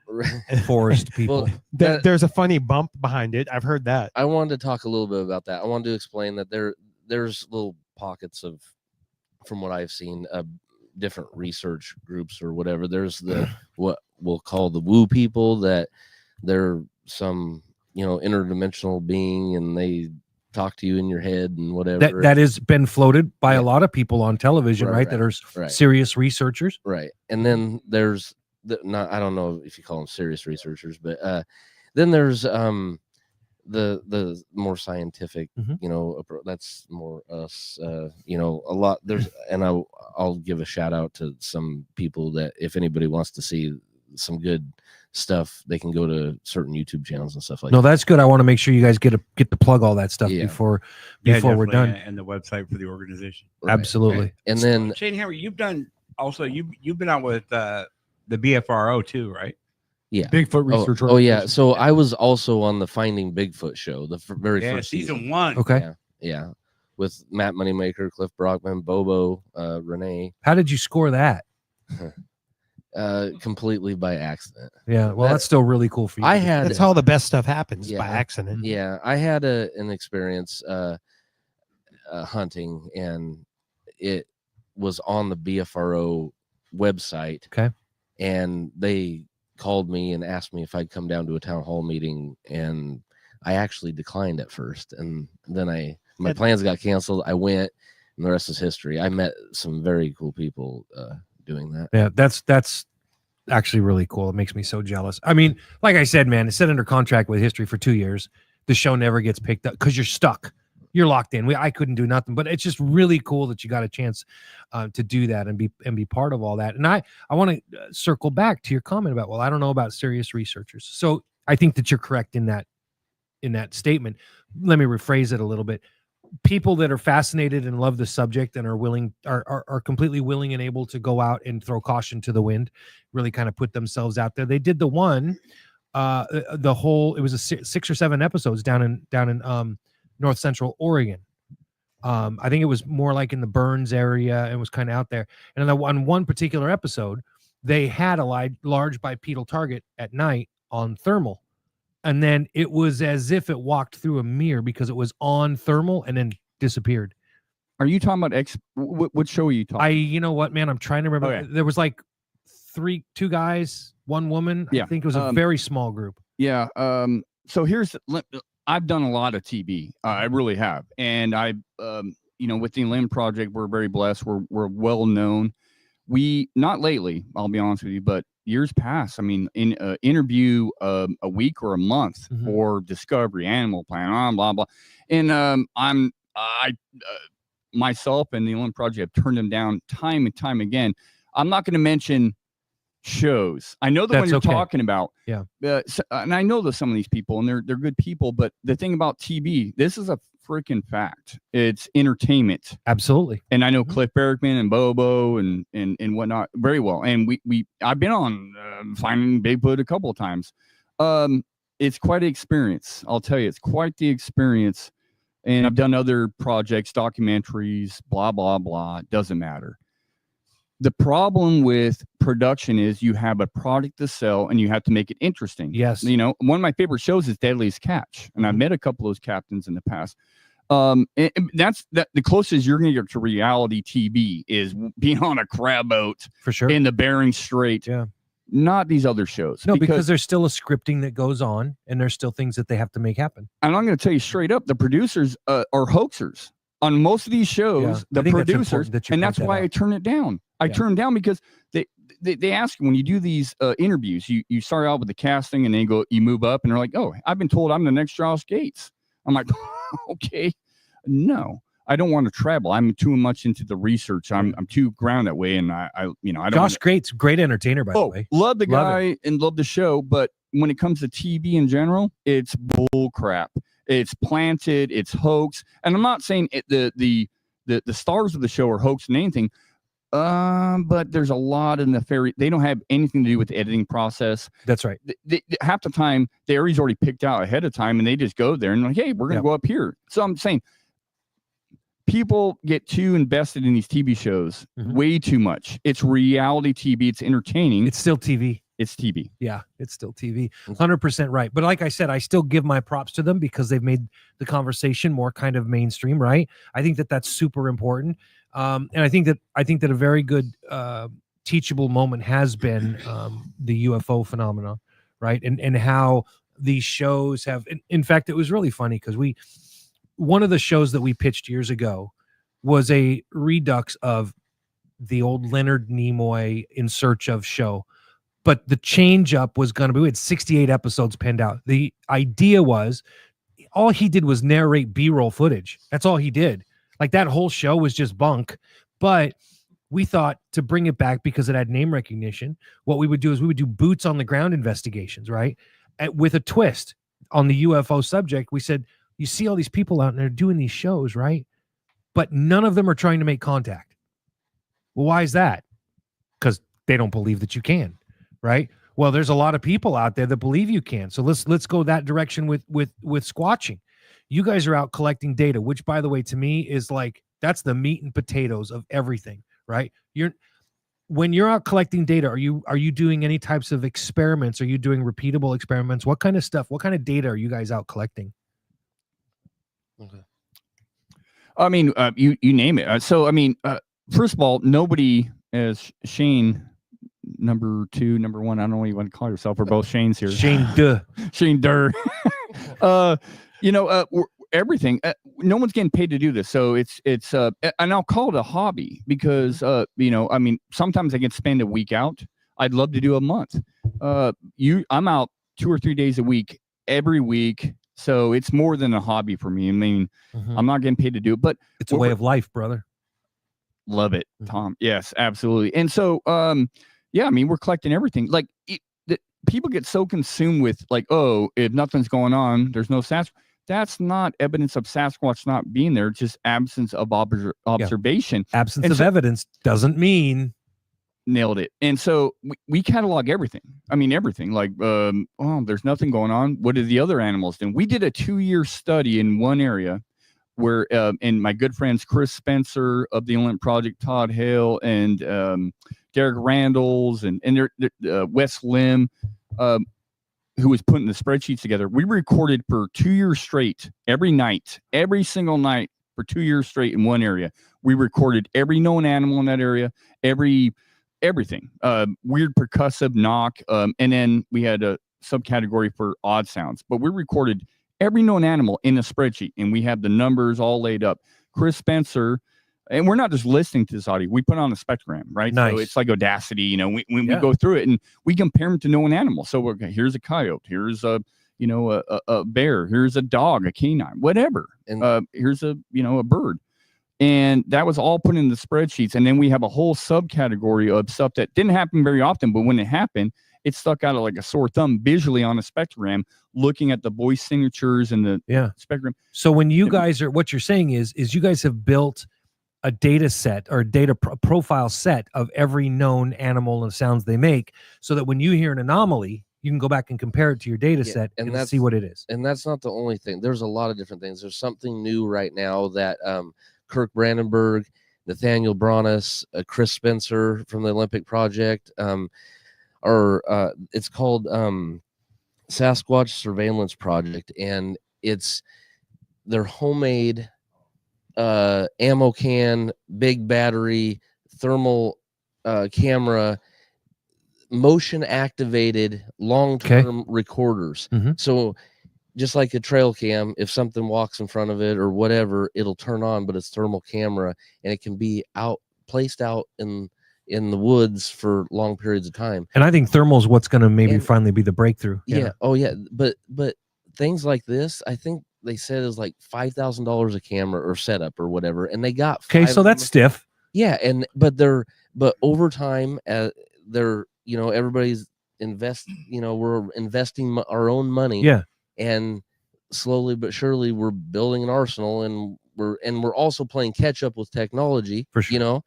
Forest people. Well, there's a funny bump behind it. I've heard that. I wanted to talk a little bit about that. I wanted to explain that there's little pockets of, from what I've seen, different research groups or whatever. There's the what we'll call the woo people, that they're some interdimensional being and they talk to you in your head and whatever. That has been floated by a lot of people on television, right? That are serious researchers. Right. And then there's I don't know if you call them serious researchers, but then there's the more scientific, that's more us, a lot there's, and I'll give a shout out to some people that if anybody wants to see some good stuff, they can go to certain YouTube channels and stuff like that. No, that's good. I want to make sure you guys get to plug all that stuff before we're done. And the website for the organization. Right. Absolutely. And then Shane Hammer, you've been out with the BFRO too, right? Yeah, Bigfoot research. Oh yeah, so I was also on the Finding Bigfoot show, the very first season 1. Okay. Yeah, with Matt Moneymaker, Cliff Brockman, Bobo, Renee. How did you score that? Completely by accident. Yeah, well, that's still really cool for you. That's how the best stuff happens, by accident. Yeah, I had an experience hunting, and it was on the BFRO website. Okay. And they called me and asked me if I'd come down to a town hall meeting, and I actually declined at first, and then my plans got canceled. I went, and the rest is history. I met some very cool people doing that. Yeah, that's actually really cool. It makes me so jealous. I mean, like I said, man, it's set under contract with History for 2 years. The show never gets picked up because you're stuck. You're locked in. I couldn't do nothing, but it's just really cool that you got a chance to do that and be part of all that. And I want to circle back to your comment about, well, I don't know about serious researchers. So I think that you're correct in that statement. Let me rephrase it a little bit. People that are fascinated and love the subject and are completely willing and able to go out and throw caution to the wind, really kind of put themselves out there. They did the one, it was a 6 or 7 episodes down in North Central Oregon. I think it was more like in the Burns area and was kind of out there. And on one particular episode, they had a large bipedal target at night on thermal. And then it was as if it walked through a mirror because it was on thermal and then disappeared. Are you talking about what show are you talking? You know what, man? I'm trying to remember. Okay. There was like 2 guys, 1 woman. Yeah. I think it was a very small group. Yeah. So I've done a lot of TV. I really have. And with the Limb Project, we're very blessed. We're well known. Not lately, I'll be honest with you, but years past, I mean, in interview a week or a month for Discovery, Animal Planet, blah, blah. And I myself and the Limb Project have turned them down time and time again. I'm not going to mention shows. I know the one you're talking about. Yeah. And I know that some of these people, and they're good people, but the thing about TV, this is a freaking fact. It's entertainment. Absolutely. And I know Cliff Bergman and Bobo and whatnot very well. And I've been on Finding Bigfoot a couple of times. It's quite an experience. I'll tell you, it's quite the experience. And I've done other projects, documentaries, blah, blah, blah. It doesn't matter. The problem with production is you have a product to sell and you have to make it interesting. Yes. One of my favorite shows is Deadliest Catch. And I've met a couple of those captains in the past. And that's the closest you're going to get to reality TV is being on a crab boat for sure in the Bering Strait. Yeah. Not these other shows. No, because there's still a scripting that goes on and there's still things that they have to make happen. And I'm going to tell you straight up, the producers are hoaxers on most of these shows. The producers, and that's why I turn it down. I turn them down because they ask when you do these interviews, you start out with the casting and then you move up and they're like, oh, I've been told I'm the next Josh Gates. I'm like, okay, no. I don't want to travel. I'm too much into the research. I'm too ground that way, and I don't. Josh Great's great entertainer, by the way. Love the Love guy and love the show, but when it comes to TV in general, it's bull crap. It's planted. It's hoax. And I'm not saying the stars of the show are hoax and anything. But there's a lot of nefarious. They don't have anything to do with the editing process. That's right. Half the time, the area's already picked out ahead of time, and they just go there and like, hey, we're gonna go up here. So I'm saying, people get too invested in these TV shows, way too much. It's reality TV. It's entertaining. It's still TV. It's TV. Yeah, it's still TV. 100% right. But like I said, I still give my props to them because they've made the conversation more kind of mainstream, right? I think that that's super important. And I think that a very good teachable moment has been the UFO phenomena, right? And how these shows have. In fact, it was really funny because one of the shows that we pitched years ago was a redux of the old Leonard Nimoy In Search of show. But the change up was going to be, we had 68 episodes penned out. The idea was all he did was narrate B-roll footage. That's all he did. Like that whole show was just bunk. But we thought to bring it back because it had name recognition, what we would do is we would do boots on the ground investigations, right? With a twist on the UFO subject. We said, you see all these people out there doing these shows, right? But none of them are trying to make contact. Well, why is that? Because they don't believe that you can. Right. Well, there's a lot of people out there that believe you can. So let's go that direction with squatching. You guys are out collecting data, which, by the way, to me is like that's the meat and potatoes of everything. Right. When you're out collecting data, are you doing any types of experiments? Are you doing repeatable experiments? What kind of stuff? What kind of data are you guys out collecting? Okay. I mean, you name it. So I mean, first of all, nobody, as Shane. Number 2, number 1. I don't know what you want to call yourself. We're both Shanes here. Shane Durr. Shane Durr. Everything. No one's getting paid to do this, so it's and I'll call it a hobby because I mean, sometimes I can spend a week out. I'd love to do a month. I'm out 2 or 3 days a week every week, so it's more than a hobby for me. I mean, I'm not getting paid to do it, but it's a way of life, brother. Love it, Tom. Yes, absolutely. And so, yeah, I mean, we're collecting everything. Like, people get so consumed with, like, oh, if nothing's going on, there's no Sasquatch. That's not evidence of Sasquatch not being there. It's just absence of observation. Yeah. Absence of evidence doesn't mean. Nailed it. And so we catalog everything. I mean, everything. Like, there's nothing going on. What are the other animals doing? We did a 2-year study in one area where, and my good friends Chris Spencer of the Olymp Project, Todd Hale, and Derek Randalls, and Wes Lim, who was putting the spreadsheets together. We recorded for 2 years straight, every single night for 2 years straight in one area. We recorded every known animal in that area, everything, weird percussive knock, and then we had a subcategory for odd sounds. But we recorded every known animal in a spreadsheet, and we have the numbers all laid up. Chris Spencer. And we're not just listening to this audio. We put on a spectrogram, right? Nice. So it's like Audacity. We go through it and we compare them to known animals. So here's a coyote. Here's a bear. Here's a dog, a canine, whatever. And here's a bird. And that was all put in the spreadsheets. And then we have a whole subcategory of stuff that didn't happen very often, but when it happened, it stuck out like a sore thumb visually on a spectrogram, looking at the voice signatures and the spectrum. So when you guys are, what you're saying is you guys have built a data set or data profile set of every known animal and sounds they make, so that when you hear an anomaly, you can go back and compare it to your data set and see what it is. And that's not the only thing. There's a lot of different things. There's something new right now that Kirk Brandenburg, Nathaniel Bronis, Chris Spencer from the Olympic Project, it's called Sasquatch Surveillance Project, and it's their homemade ammo can, big battery, thermal camera, motion activated long-term recorders. So just like a trail cam, if something walks in front of it or whatever, it'll turn on, but it's thermal camera, and it can be placed out in the woods for long periods of time. And I think thermal is what's going to maybe finally be the breakthrough. Yeah. Oh yeah. But things like this, I think they said it was like $5,000 a camera or setup or whatever, and they got Okay, 5 so of that's them. stiff. Yeah, but over time, they're everybody's we're investing our own money. Yeah. And slowly but surely we're building an arsenal, and we're also playing catch up with technology. For sure.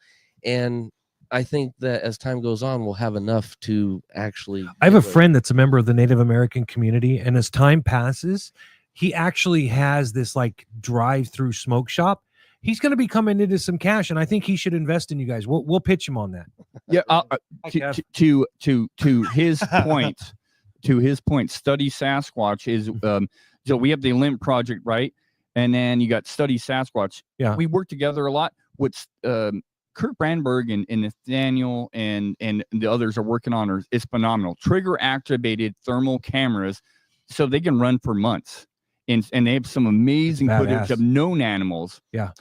And I think that as time goes on, we'll have enough to actually. I have a get what- friend that's a member of the Native American community, and as time passes, he actually has this like drive-through smoke shop. He's going to be coming into some cash, and I think he should invest in you guys. We'll pitch him on that. Yeah. To his point, Study Sasquatch is so we have the Olymp project, right? And then you got Study Sasquatch. Yeah. We work together a lot. What's Kurt Brandberg and Nathaniel and the others are working on is phenomenal. Trigger activated thermal cameras, so they can run for months, and they have some amazing footage of known animals. Yeah.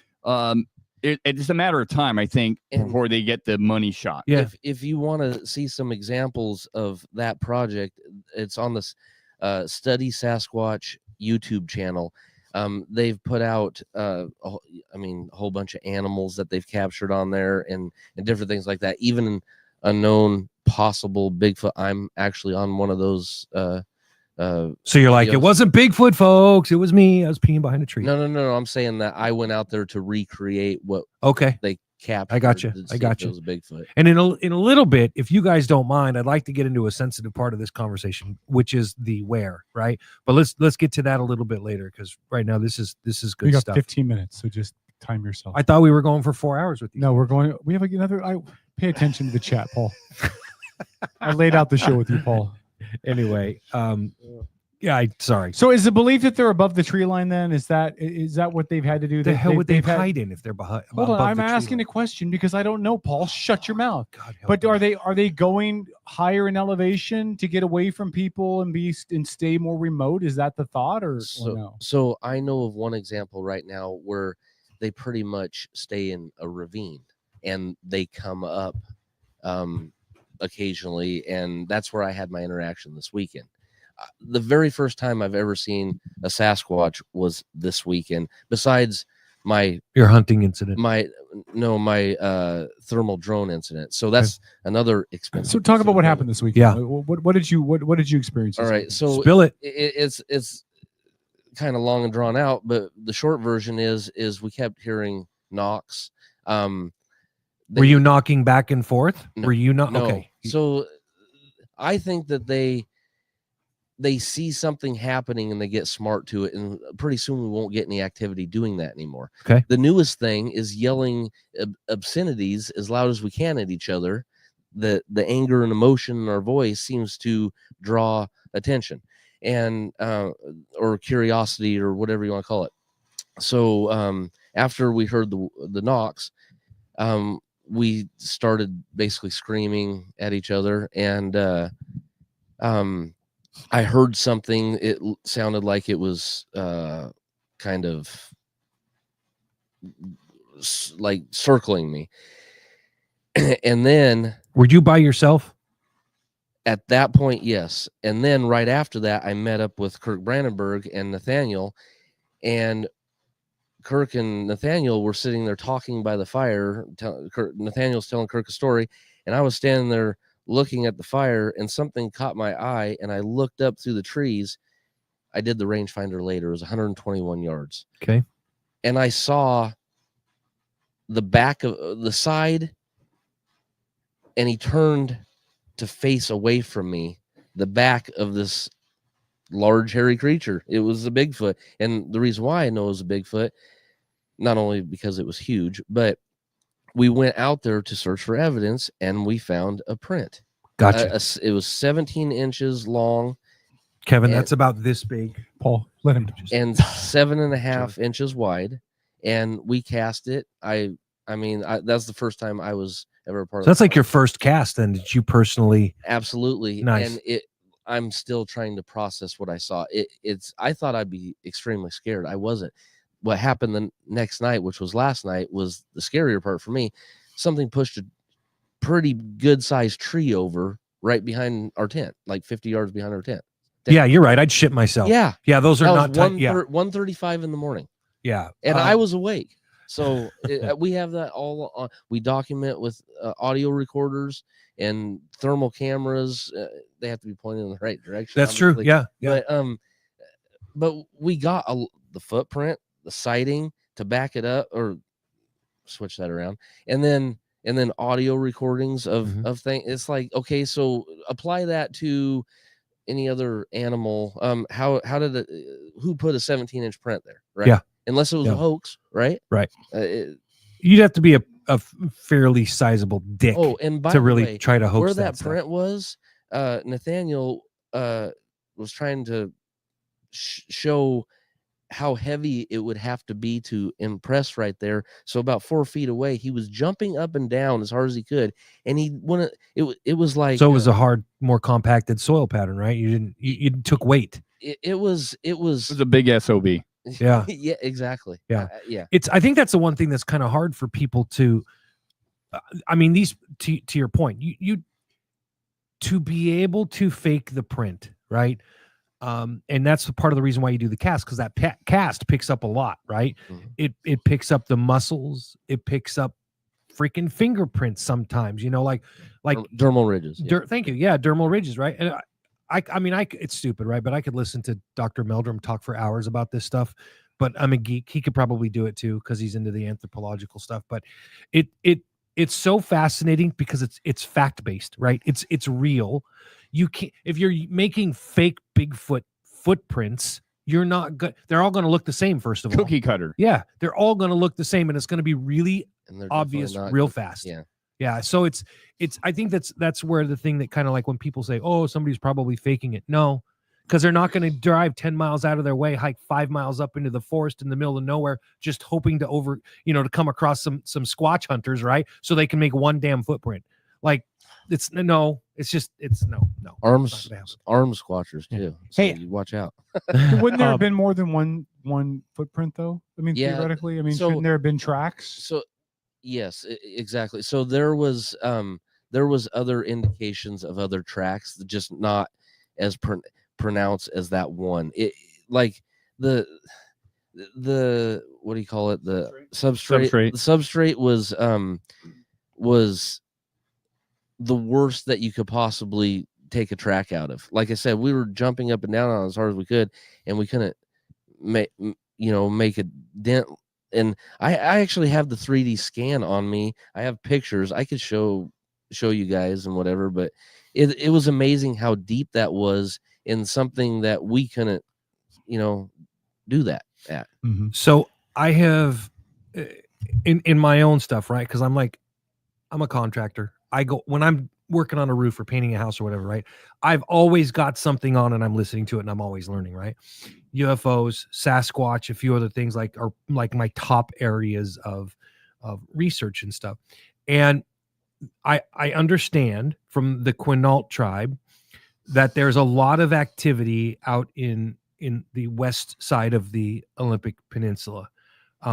It's a matter of time, I think, before they get the money shot. Yeah. If you want to see some examples of that project, it's on this Study Sasquatch YouTube channel. They've put out a whole bunch of animals that they've captured on there and different things like that, even unknown possible Bigfoot. I'm actually on one of those So you're like, videos. it wasn't Bigfoot, folks. It was me. I was peeing behind a tree. No. I'm saying that I went out there to recreate what Okay. they captured. I got you. to I see if got it you. was a Bigfoot. And in a little bit, if you guys don't mind, I'd like to get into a sensitive part of this conversation, which is the where, right? But let's get to that a little bit later, because right now this is good We got stuff. 15 minutes, so just time yourself. I thought we were going for 4 hours with you. No, we have another. Pay attention to the chat, Paul. I laid out the show with you, Paul. Anyway, sorry. So is the belief that they're above the tree line? Then is that what they've had to do? The hell would they they've had- hide in if they're behind? Hold on, above I'm the tree asking line? a question because I don't know, Paul. Shut your mouth. God help But me. are they going higher in elevation to get away from people and stay more remote? Is that the thought, or no? So I know of one example right now where they pretty much stay in a ravine and they come up occasionally, and that's where I had my interaction this weekend. The very first time I've ever seen a Sasquatch was this weekend, besides your hunting incident. my thermal drone incident. So that's another expense. So talk about what happened this weekend. Yeah. What did you experience? All this right, weekend? so Spill it. It's kind of long and drawn out, but the short version is we kept hearing knocks. Were you knocking back and forth? Were you not? No. Okay. So I think that they see something happening and they get smart to it, and pretty soon we won't get any activity doing that anymore. Okay. The newest thing is yelling obscenities as loud as we can at each other. The anger and emotion in our voice seems to draw attention and or curiosity or whatever you want to call it. So after we heard the knocks, we started basically screaming at each other, and I heard something. It sounded like it was kind of like circling me. And then Were you by yourself? at that point, yes. And then right after that, I met up with Kirk Brandenburg and Nathaniel, and Kirk and Nathaniel were sitting there talking by the fire. Nathaniel's telling Kirk a story, and I was standing there looking at the fire, and something caught my eye, and I looked up through the trees. I did the rangefinder later. It was 121 yards. Okay. And I saw the back of the side, and he turned to face away from me, the back of this large hairy creature. It was a Bigfoot. And the reason why I know it was a Bigfoot, not only because it was huge, but we went out there to search for evidence, and we found a print. Gotcha. It was 17 inches long. Kevin, and- that's about this big. Paul, let him. and 7.5 inches wide, and we cast it. I mean, that's the first time I was ever a part So of that's like your first cast, then? Did you personally? absolutely Nice. And I'm still trying to process what I saw. I thought I'd be extremely scared. I wasn't. What happened the next night, which was last night, was the scarier part for me. Something pushed a pretty good sized tree over right behind our tent, like 50 yards behind our tent. Yeah, you're right. I'd shit myself. Yeah. Yeah, those are That not was tight. Yeah. 1:35 in the morning. Yeah. And I was awake. So we have that all on. We document with audio recorders and thermal cameras. They have to be pointing in the right direction. That's true. Yeah. Yeah. But we got the footprint, the sighting to back it up, or switch that around, and then audio recordings of things. It's like, okay, so apply that to any other animal. How did it? Who put a 17-inch print there? Right. Yeah. Unless it was a hoax, right? Right. You'd have to be a fairly sizable dick and by to the really way, try to hoax where that that print was. Nathaniel was trying to show how heavy it would have to be to impress right there. So about 4 feet away, he was jumping up and down as hard as he could, and he wouldn't. It was like, so it was a hard, more compacted soil pattern, right? You took weight. It was It was a big SOB. Yeah. Yeah, exactly. Yeah. Yeah. I think that's the one thing that's kind of hard for people to, I mean, these, to your point, you to be able to fake the print, right? And that's part of the reason why you do the cast, because that cast picks up a lot, right? It picks up the muscles, it picks up freaking fingerprints sometimes, like dermal ridges. Thank you. Yeah, dermal ridges, right? And I mean, it's stupid, right? But I could listen to Dr. Meldrum talk for hours about this stuff. But I'm a geek. He could probably do it too because he's into the anthropological stuff. But it's so fascinating because it's fact based, right? It's real. You can't, if you're making fake Bigfoot footprints, you're not good. They're all going to look the same. First of all, cookie cutter. Yeah, they're all going to look the same, and it's going to be really obvious real fast. Yeah. So it's I think that's where the thing that kind of like when people say, oh, somebody's probably faking it. No, because they're not going to drive 10 miles out of their way, hike 5 miles up into the forest in the middle of nowhere, just hoping to to come across some Squatch hunters, right? So they can make one damn footprint. Like it's no. Arm squatchers too. So you watch out. Wouldn't there have been more than one footprint though? I mean, theoretically, shouldn't there have been tracks? So yes, exactly. So there was other indications of other tracks, just not as pronounced as that one. It like the what do you call it? The substrate. The substrate was the worst that you could possibly take a track out of. Like I said, we were jumping up and down on it as hard as we could, and we couldn't make a dent. And I actually have the 3D scan on me. I have pictures I could show you guys and whatever, but it was amazing how deep that was in something that we couldn't, do that at. So I have in my own stuff, right? Because I'm a contractor. I go when I'm working on a roof or painting a house or whatever, right? I've always got something on and I'm listening to it and I'm always learning, right? UFOs, Sasquatch, a few other things are like my top areas of research and stuff. And I understand from the Quinault tribe that there's a lot of activity out in the west side of the Olympic Peninsula.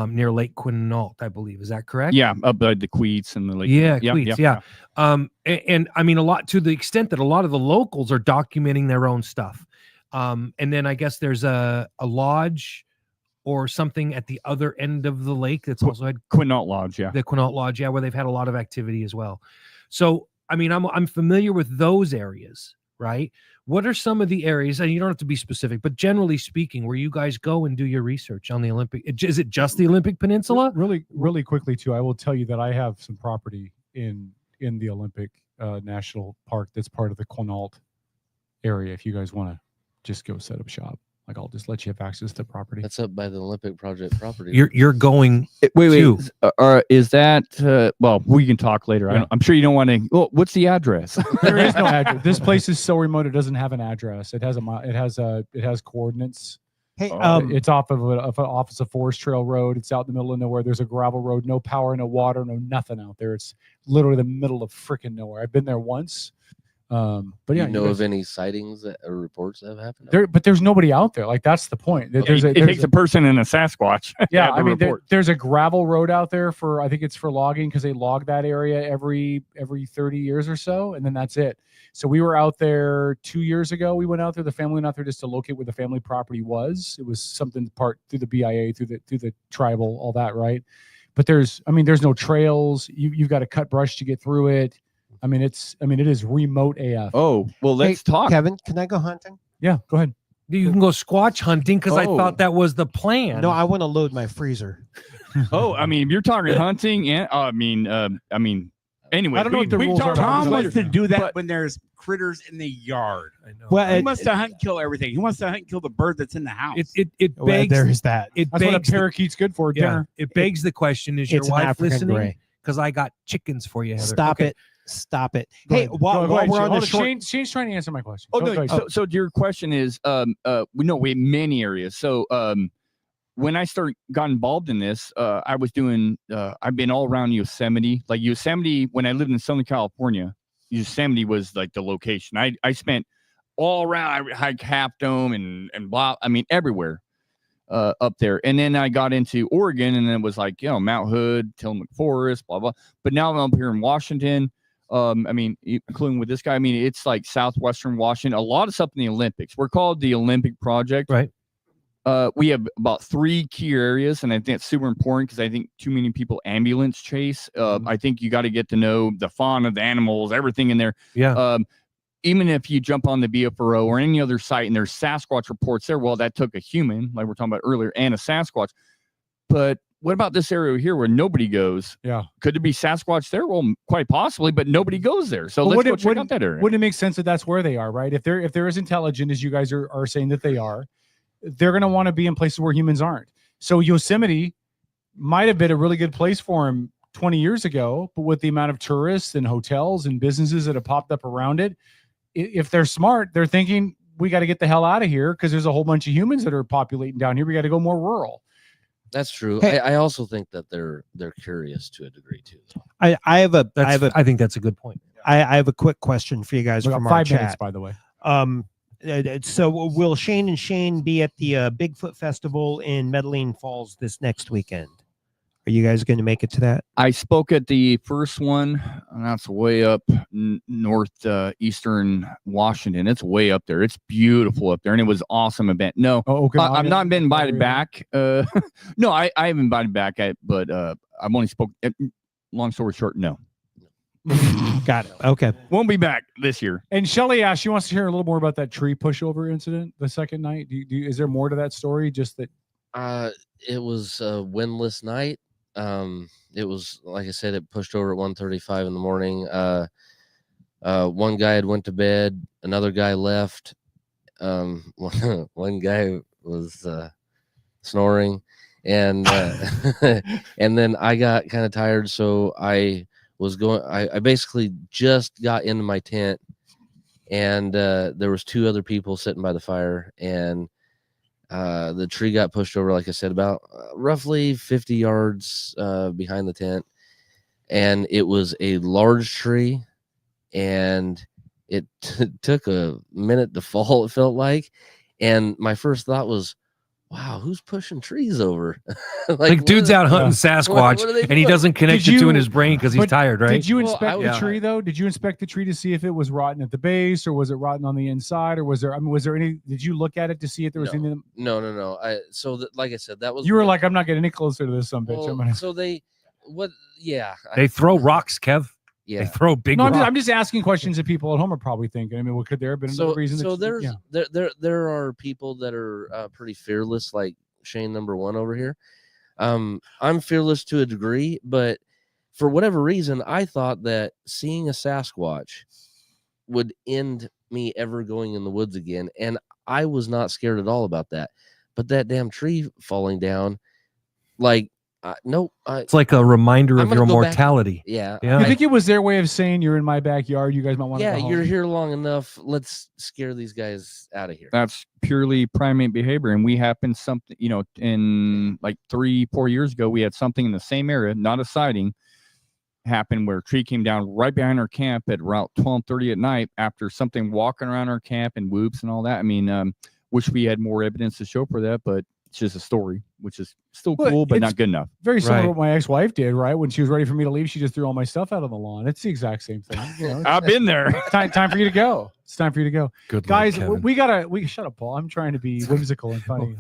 Near Lake Quinault, I believe. Is that correct? Yeah, up by the Queets and the lake. Yeah, Queets, yeah. And I mean, a lot to the extent that a lot of the locals are documenting their own stuff. And then I guess there's a lodge or something at the other end of the lake that's also had Quinault Lodge, yeah. The Quinault Lodge, yeah, where they've had a lot of activity as well. So, I mean, I'm familiar with those areas, right? What are some of the areas, and you don't have to be specific, but generally speaking, where you guys go and do your research on the Olympic? Is it just the Olympic Peninsula? Really quickly too, I will tell you that I have some property in the Olympic National Park that's part of the Quinault area. If you guys want to just go set up shop, like I'll just let you have access to property. That's up by the Olympic Project property. You're going. Wait. Is that? Well, we can talk later. Yeah. I'm sure you don't want to. Well, what's the address? There is no address. This place is so remote; it doesn't have an address. It has coordinates. Hey, it's off of a forest trail road. It's out in the middle of nowhere. There's a gravel road, no power, no water, no nothing out there. It's literally the middle of freaking nowhere. I've been there once. But Do yeah, you know of any sightings or reports that have happened? but there's nobody out there. Like that's the point. Okay. There's It there's takes a person and a Sasquatch. Yeah, I mean there's a gravel road out there for I think it's for logging because they log that area every 30 years or so, and then that's it. So we were out there 2 years ago. We went out there. The family went out there just to locate where the family property was. It was something part through the BIA, through the tribal, all that, right? But there's no trails. You've got to cut brush to get through it. It is remote AF. Oh, well, let's talk. Kevin, can I go hunting? Yeah, go ahead. You can go squatch hunting because I Oh. thought that was the plan. No, I want to load my freezer. Oh, I mean, if you're talking hunting, and anyway, I don't know what the rules are. Tom later. wants to do that when there's critters in the yard. I know. Well, He wants to hunt and kill everything. He wants to hunt and kill the bird that's in the house. It Well, begs. there's that. It That's what a begs. parakeet's good for. Dinner. It begs the question: is your It's an wife African listening? gray. Because I got chickens for you. Heather. Stop Okay. it. Stop it. Go Hey, ahead. while Go ahead, we're on Shane. the short, Shane's trying to answer my question. Oh, Go no, ahead. so your question is, we have many areas. So, when I got involved in this, I've been all around Yosemite. Like Yosemite, when I lived in Southern California, Yosemite was like the location. I spent all around. I hiked Half Dome and blah. Everywhere up there. And then I got into Oregon, and then it was like Mount Hood, Tillamook Forest, blah blah. But now I'm up here in Washington. Including with this guy. It's like southwestern Washington. A lot of stuff in the Olympics. We're called the Olympic Project. Right. We have about 3 key areas, and I think it's super important because I think too many people ambulance chase. I think you got to get to know the fauna, the animals, everything in there. Yeah. Even if you jump on the BFRO or any other site and there's Sasquatch reports there, well, that took a human, like we're talking about earlier, and a Sasquatch. But what about this area here where nobody goes? Yeah. Could there be Sasquatch there? Well, quite possibly, but nobody goes there. So let's go check out that area. Wouldn't it make sense that that's where they are, right? If they're as intelligent as you guys are saying that they are, they're going to want to be in places where humans aren't. So Yosemite might have been a really good place for them 20 years ago, but with the amount of tourists and hotels and businesses that have popped up around it, if they're smart, they're thinking we got to get the hell out of here because there's a whole bunch of humans that are populating down here. We got to go more rural. That's true. Hey. I also think that they're curious to a degree too. I think that's a good point. I have a quick question for you guys We got from 5 our minutes, chat. by the way. So will Shane and Shane be at the Bigfoot Festival in Medellin Falls this next weekend? Are you guys going to make it to that? I spoke at the first one, and that's way up eastern Washington. It's way up there. It's beautiful up there, and it was an awesome event. No, I've not been invited back. No, I haven't been invited back, but I've only spoke. Long story short, no. Got it. Okay. Won't be back this year. And Shelly asked, she wants to hear a little more about that tree pushover incident the second night. Is there more to that story? Just that It was a windless night. It was, like I said, it pushed over at 1:35 in the morning. One guy had went to bed, another guy left. One guy was snoring, and and then I got kind of tired, so I basically just got into my tent, and there was 2 other people sitting by the fire, and the tree got pushed over, like I said, about roughly 50 yards behind the tent, and it was a large tree, and it took a minute to fall, it felt like. And my first thought was, wow, who's pushing trees over? Like dude's out hunting Sasquatch, and he doesn't connect the two in his brain because he's tired, right? Did you inspect the tree though? Did you inspect the tree to see if it was rotten at the base, or was it rotten on the inside, or was there any? Did you look at it to see if there was anything? No. Like I said, that was. You were like, I'm not getting any closer to this, bitch. I'm gonna. So They throw rocks, Kev. Yeah. They throw big No, rocks. I'm just asking questions that people at home are probably thinking. Well, could there have been another reason? So that, there are people that are pretty fearless, like Shane number 1 over here. I'm fearless to a degree, but for whatever reason, I thought that seeing a Sasquatch would end me ever going in the woods again, and I was not scared at all about that. But that damn tree falling down, like. Nope. It's like a reminder of your mortality. Yeah. You think it was their way of saying you're in my backyard? You guys might want to. Yeah, go home? you're here long enough. Let's scare these guys out of here. That's purely primate behavior, and we happened something. In like 3-4 years ago, we had something in the same area, not a sighting. happened where a tree came down right behind our camp at around 12:30 at night after something walking around our camp and whoops and all that. I mean, wish we had more evidence to show for that, but it's just a story, which is still cool, but not good enough. Very similar to what my ex-wife did, right? When she was ready for me to leave, she just threw all my stuff out on the lawn. It's the exact same thing. You know, I've been there. Time for you to go. It's time for you to go. Good guys. Lord, We shut up, Paul. I'm trying to be whimsical and funny.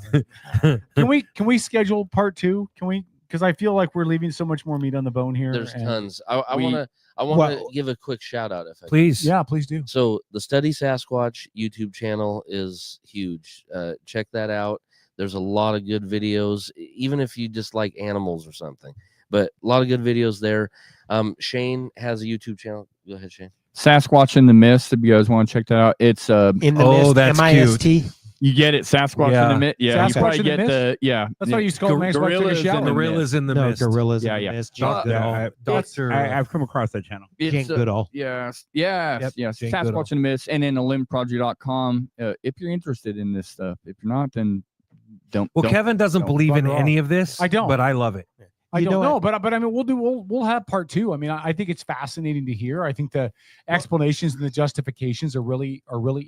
Can we schedule part 2? Can we? Because I feel like we're leaving so much more meat on the bone here. There's and tons. I want to give a quick shout out if I Please. Yeah, please do. So the Study Sasquatch YouTube channel is huge. Check that out. There's a lot of good videos, even if you just like animals or something. But a lot of good videos there. Shane has a YouTube channel. Go ahead, Shane. Sasquatch in the Mist. If you guys want to check that out, it's In the Mist, that's M-I-S-T. cute. You get it, Sasquatch in the Mist. Yeah, you Sasquatch probably in the get Mist? the That's why you used to call it Gorillas in the Mist. Gorillas Yeah, in the yeah. Mist. Jane Goodall. Doctor. I've come across that channel. Jane Goodall. Yes, Yep, Jane Sasquatch Goodall. in the Mist, and then limbproject.com. If you're interested in this stuff, if you're not, then don't. Well, Kevin doesn't believe in bugger off. any of this. I don't. but I love it. I You don't know know, but I mean, we'll have part 2. I mean, I think it's fascinating to hear. I think the explanations and the justifications are really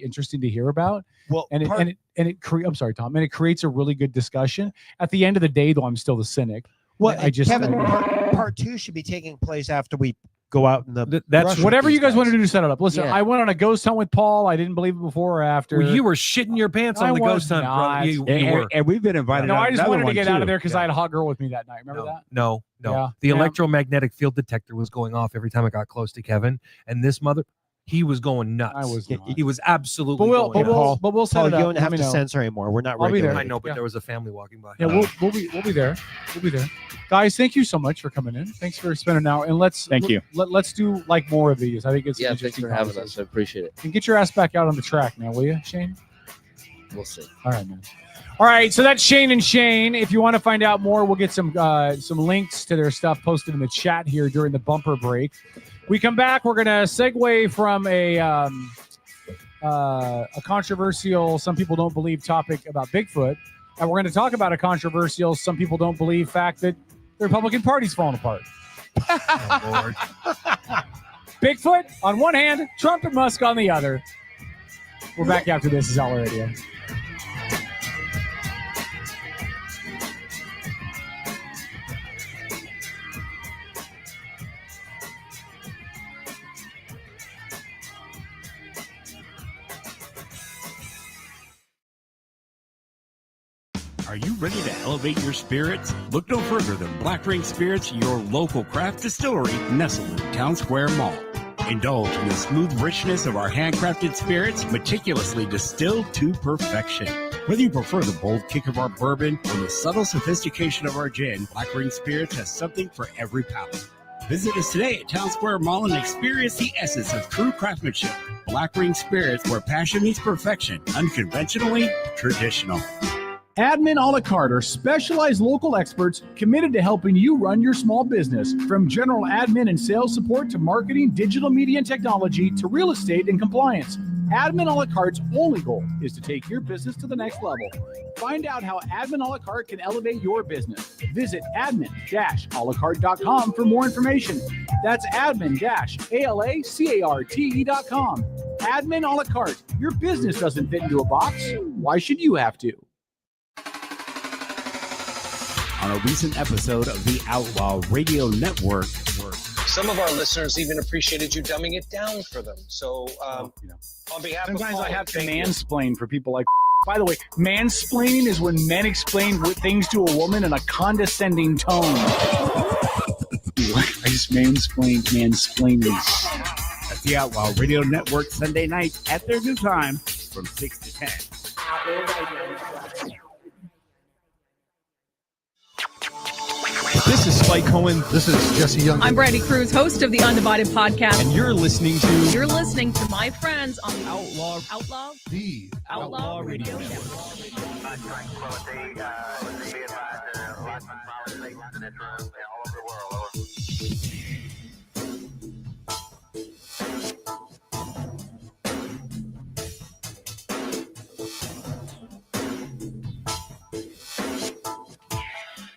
interesting to hear about. Well, And I'm sorry, Tom. And it creates a really good discussion. At the end of the day, though, I'm still the cynic. Well, I just Kevin, part 2 should be taking place after we go out in the. That's brush with whatever these you guys want to do to set it up. Listen, Yeah. I went on a ghost hunt with Paul. I didn't believe it before or after. Well, you were shitting your pants on I the was ghost hunt, not. brother. You And, were. and we've been invited. No, on I just another wanted to one, get out of too. there because I had a hot girl with me that night. Remember that? No. Yeah. The Yeah. electromagnetic field detector was going off every time I got close to Kevin, and this he was going nuts. I was not. He was absolutely. But we'll going nuts. we'll set Paul, it you up. don't Let have me to know. censor anymore. We're not I'll be there. regulating. I know, but Yeah. there was a family walking by. Yeah, we'll be there. We'll be there. Guys, thank you so much for coming in. Thanks for spending an hour. And let's let's do like more of these. I think it's an Yeah, thanks interesting for having us. conversation. I appreciate it. And get your ass back out on the track now, will you, Shane? We'll see. All right, man. All right, so that's Shane and Shane. If you want to find out more, we'll get some links to their stuff posted in the chat here during the bumper break. We come back, we're gonna segue from a controversial, some people don't believe topic about Bigfoot, and we're going to talk about a controversial, some people don't believe fact that the Republican Party's falling apart. Oh, Lord. Bigfoot on one hand, Trump and Musk on the other. We're back after this. This is Outlaw Radio. Are you ready to elevate your spirits? Look no further than Black Rain Spirits, your local craft distillery nestled in Town Square Mall. Indulge in the smooth richness of our handcrafted spirits, meticulously distilled to perfection. Whether you prefer the bold kick of our bourbon or the subtle sophistication of our gin, Black Rain Spirits has something for every palate. Visit us today at Town Square Mall and experience the essence of true craftsmanship. Black Rain Spirits, where passion meets perfection, unconventionally traditional. Admin a la carte are specialized local experts committed to helping you run your small business. From general admin and sales support to marketing, digital media and technology to real estate and compliance. Admin a la carte's only goal is to take your business to the next level. Find out how Admin a la carte can elevate your business. Visit admin-alacarte.com for more information. That's admin-alacarte.com. Admin a la carte. Your business doesn't fit into a box. Why should you have to? On a recent episode of the Outlaw Radio Network. Some of our listeners even appreciated you dumbing it down for them. So, on behalf Sometimes of Paul, I have to thank you. mansplain for people like. By the way, mansplaining is when men explain things to a woman in a condescending tone. I just mansplaining. That's the Outlaw Radio Network Sunday nights at their new time from 6 to 10. This is Spike Cohen. This is Jesse Young. I'm Brandy Cruz, host of the Undivided Podcast. And you're listening to my friends on the Outlaw Radio Network.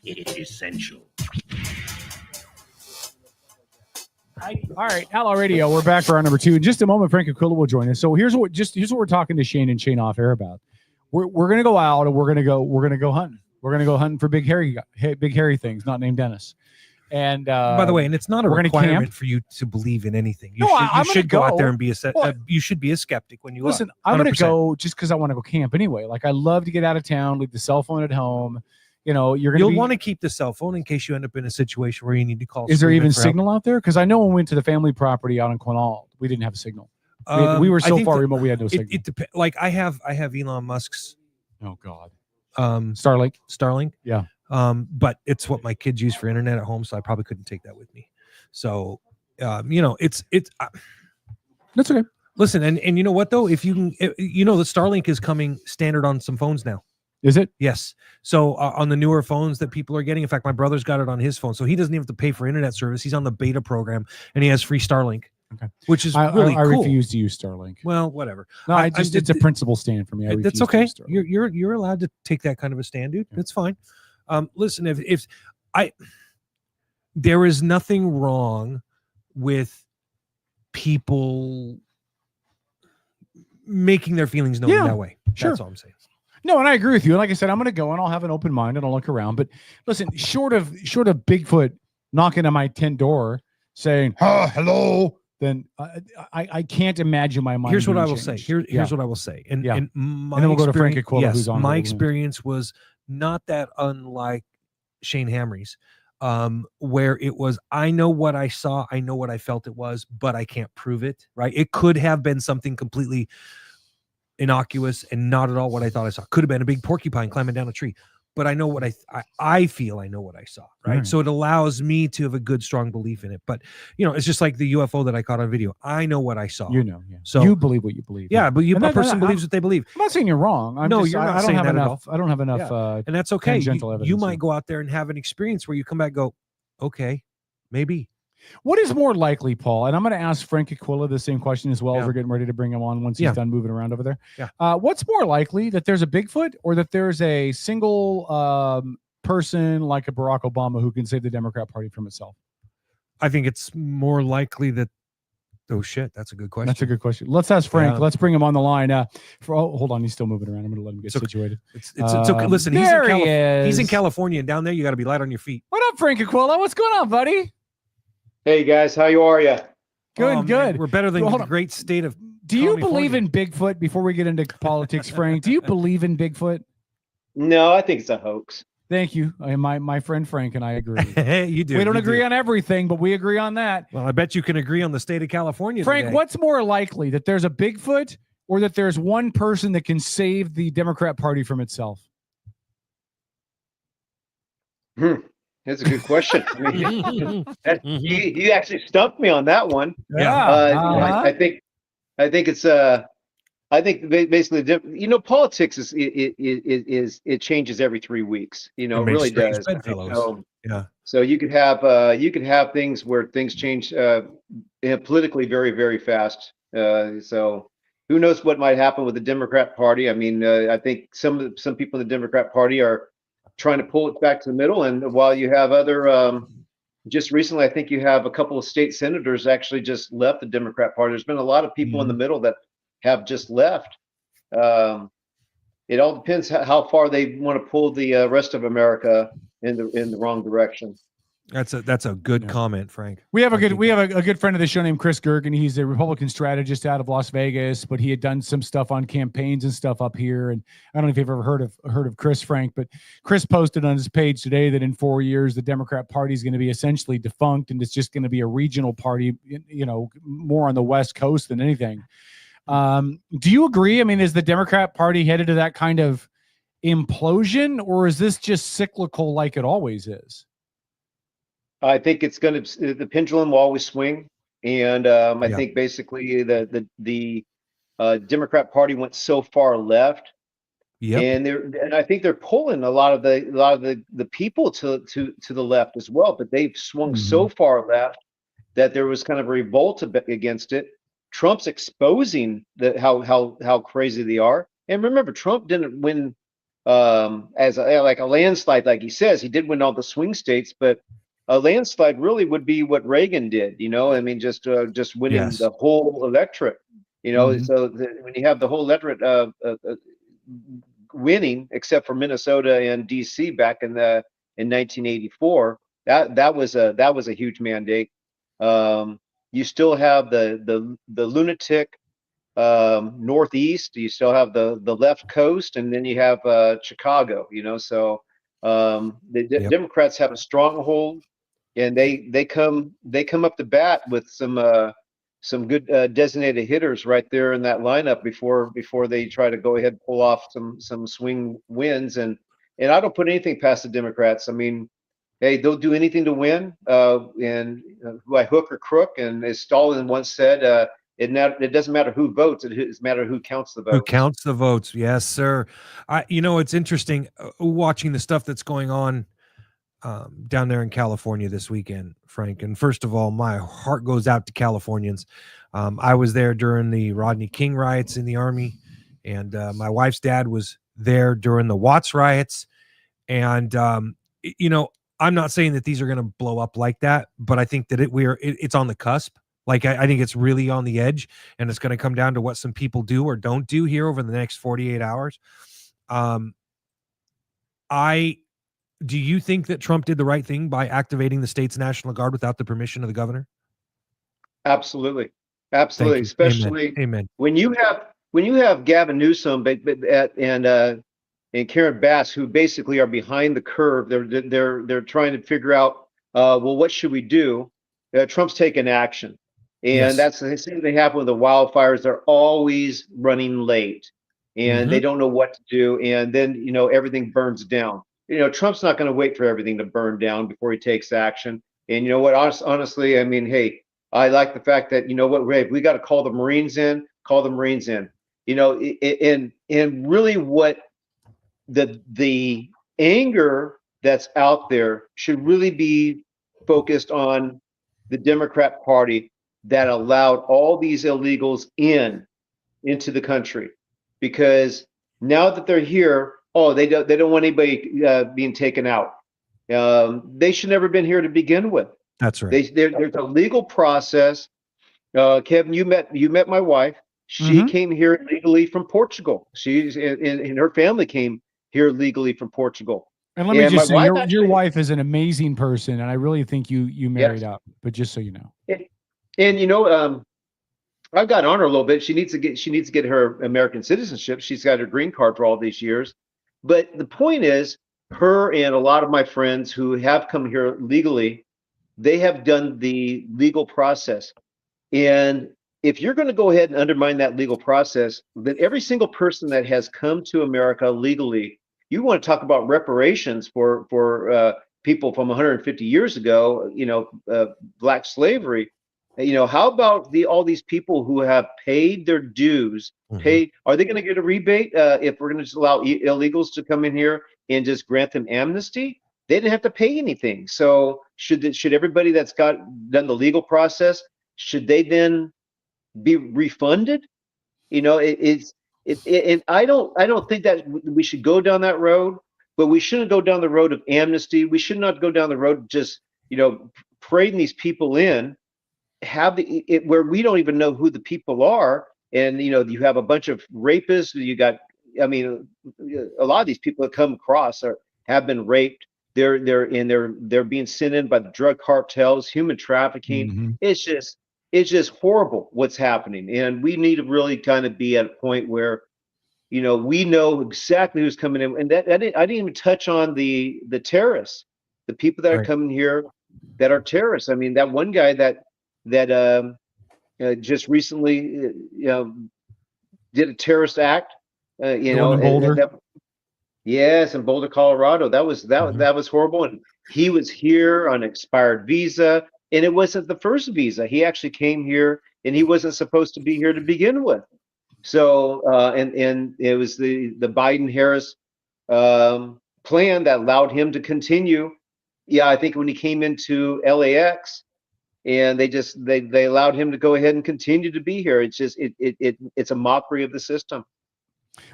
Essential. All right, Outlaw Radio. We're back for our number 2. In just a moment, Frank Aquila will join us. So here's what we're talking to Shane and Shane off air about. We're gonna go out and we're gonna go hunting. We're gonna go hunting for big hairy things, not named Dennis. And by the way, and it's not a we're gonna requirement camp. for you to believe in anything. You No, should, I'm you should go gonna out there go. and be you should be a skeptic when you Listen, are. I'm going to 100%. go just because I want to go camp anyway. Like I love to get out of town, leave the cell phone at home. You know, You'll want to keep the cell phone in case you end up in a situation where you need to call. Is there screaming even for help. signal out there? Because I know when we went to the family property out in Quinault, we didn't have a signal. We were I so think far that remote, we had no signal. It depends. Like I have Elon Musk's. Oh God. Starlink. Yeah. But it's what my kids use for internet at home, so I probably couldn't take that with me. So, it's that's okay. Listen, and you know what though? If you can, the Starlink is coming standard on some phones now. Is it? Yes. So on the newer phones that people are getting, in fact, my brother's got it on his phone, so he doesn't even have to pay for internet service. He's on the beta program, and he has free Starlink. Okay. Which is I really cool. refuse to use Starlink. Well, whatever. No, it's a principle stand for me. That's okay. You're allowed to take that kind of a stand, dude. That's fine. Listen, if there is nothing wrong with people making their feelings known in that way. Sure. That's all I'm saying. No, and I agree with you. And like I said, I'm going to go and I'll have an open mind and I'll look around. But listen, short of Bigfoot knocking on my tent door saying, hello, then I can't imagine my mind. Here's what being I will say. changed. Here's what I will say. And Yeah. and And my then we'll go to Frank experience- Aquila, yes, who's on my the- experience was not that unlike Shane Hamry's, where it was, I know what I saw, I know what I felt it was, but I can't prove it. Right? It could have been something completely innocuous and not at all what I thought I saw. Could have been a big porcupine climbing down a tree, but I know what I feel I know what I saw. Right? Right. So it allows me to have a good, strong belief in it. But it's just like the UFO that I caught on video. I know what I saw. Yeah. So you believe what you believe. yeah, but And a that- person that- believes what they believe. I'm not saying you're wrong. You're not I don't saying have that at enough. all. I don't have enough. Yeah. And that's okay. Tangential evidence. You might go out there and have an experience where you come back and go, okay, maybe. What is more likely, Paul? And I'm going to ask Frank Aquila the same question as well. Yeah. We're getting ready to bring him on once he's Yeah. done moving around over there. Yeah. What's more likely, that there's a Bigfoot or that there's a single person like a Barack Obama who can save the Democrat Party from itself? I think it's more likely that. Oh shit, that's a good question. That's a good question. Let's ask Frank. Yeah. Let's bring him on the line. Hold on, he's still moving around. I'm going to let him get It's okay. situated. It's okay. Listen, he's there in, he is. he's in California, and down there you got to be light on your feet. What up, Frank Aquila? What's going on, buddy? Hey guys, how are you? Good, Oh, good. man, we're better than Hold the on. great state of. Do you California. believe in Bigfoot? Before we get into politics, Frank, do you believe in Bigfoot? No, I think it's a hoax. Thank you. My friend Frank and I agree. Hey, you do. We don't you agree do. on everything, but we agree on that. Well, I bet you can agree on the state of California. Frank, today. what's more likely, that there's a Bigfoot or that there's one person that can save the Democrat Party from itself? That's a good question. I mean, you actually stumped me on that one. Yeah. I think it's I think basically politics is it changes every 3 weeks. It makes really strange does. bedfellows. Yeah. So you could have things where things change politically very, very fast. So who knows what might happen with the Democrat Party? I mean, I think some people in the Democrat Party are trying to pull it back to the middle, and while you have other just recently, I think you have a couple of state senators actually just left the Democrat Party. There's been a lot of people in the middle that have just left. It all depends how far they want to pull the rest of America in the wrong direction. That's a good comment, Frank. We have a good friend of the show named Chris Gergen. He's a Republican strategist out of Las Vegas, but he had done some stuff on campaigns and stuff up here. And I don't know if you've ever heard of Chris, Frank, but Chris posted on his page today that in 4 years the Democrat Party is going to be essentially defunct, and it's just going to be a regional party, more on the West Coast than anything. Do you agree? I mean, is the Democrat Party headed to that kind of implosion, or is this just cyclical like it always is? I think the pendulum will always swing, and I think basically the Democrat Party went so far left, and I think they're pulling a lot of the people to the left as well, but they've swung so far left that there was kind of a revolt against it. Trump's exposing how crazy they are, and remember, Trump didn't win as a landslide like he says. He did win all the swing states, but a landslide really would be what Reagan did. I mean, just winning Yes. the whole electorate. Mhm. So when you have the whole electorate winning, except for Minnesota and D.C. back in 1984, that was a huge mandate. You still have the lunatic Northeast. You still have the left coast, and then you have Chicago. So the Democrats have a stronghold, and they come up to bat with some good designated hitters right there in that lineup before they try to go ahead and pull off some swing wins. And I don't put anything past the Democrats. I mean, hey, they'll do anything to win, and by hook or crook. And as Stalin once said, it doesn't matter who votes; it matters who counts the votes. Who counts the votes? Yes, sir. It's interesting watching the stuff that's going on down there in California this weekend, Frank. And first of all, my heart goes out to Californians. I was there during the Rodney King riots in the Army, and my wife's dad was there during the Watts riots. And I'm not saying that these are going to blow up like that, but I think that it's on the cusp. Like I think it's really on the edge, and it's going to come down to what some people do or don't do here over the next 48 hours. Do you think that Trump did the right thing by activating the state's National Guard without the permission of the governor? Absolutely. Especially Amen. When you have Gavin Newsom and Karen Bass, who basically are behind the curve. They're trying to figure out, well, what should we do? Trump's taking action, and Yes. that's the same thing happened with the wildfires. They're always running late, and they don't know what to do, and then everything burns down. Trump's not going to wait for everything to burn down before he takes action. And you know what? Honestly, I mean, hey, I like the fact that Ray, we got to call the Marines in. Call the Marines in. And really, what the anger that's out there should really be focused on the Democrat Party that allowed all these illegals into the country, because now that they're here, they don't want anybody being taken out. They should never been here to begin with. That's right. There's a legal process. Kevin, you met my wife. She came here legally from Portugal. She's and her family came here legally from Portugal. And let me just say, your wife is an amazing person, and I really think you married up. But just so you know, and I've got on her a little bit. She needs to get her American citizenship. She's got her green card for all these years. But the point is, her and a lot of my friends who have come here legally, they have done the legal process. And if you're going to go ahead and undermine that legal process, then every single person that has come to America legally, you want to talk about reparations for people from 150 years ago, black slavery. How about all these people who have paid their dues? Are they going to get a rebate if we're going to just allow illegals to come in here and just grant them amnesty? They didn't have to pay anything. So should everybody that's done the legal process, should they then be refunded? And I don't think that we should go down that road, but we shouldn't go down the road of amnesty. We should not go down the road of just parading these people in, have where we don't even know who the people are, and you have a bunch of rapists. A lot of these people that come across have been raped. They're being sent in by the drug cartels, human trafficking. It's just horrible what's happening, and we need to really kind of be at a point where we know exactly who's coming in. And I didn't even touch on the terrorists, the people that are coming here that are terrorists. I mean, that one guy that just recently did a terrorist act, in Boulder. Yes, in Boulder, Colorado. That was horrible. And he was here on expired visa, and it wasn't the first visa. He actually came here, and he wasn't supposed to be here to begin with. So, and it was the Biden-Harris plan that allowed him to continue. Yeah, I think when he came into LAX, and they allowed him to go ahead and continue to be here. It's just it's a mockery of the system.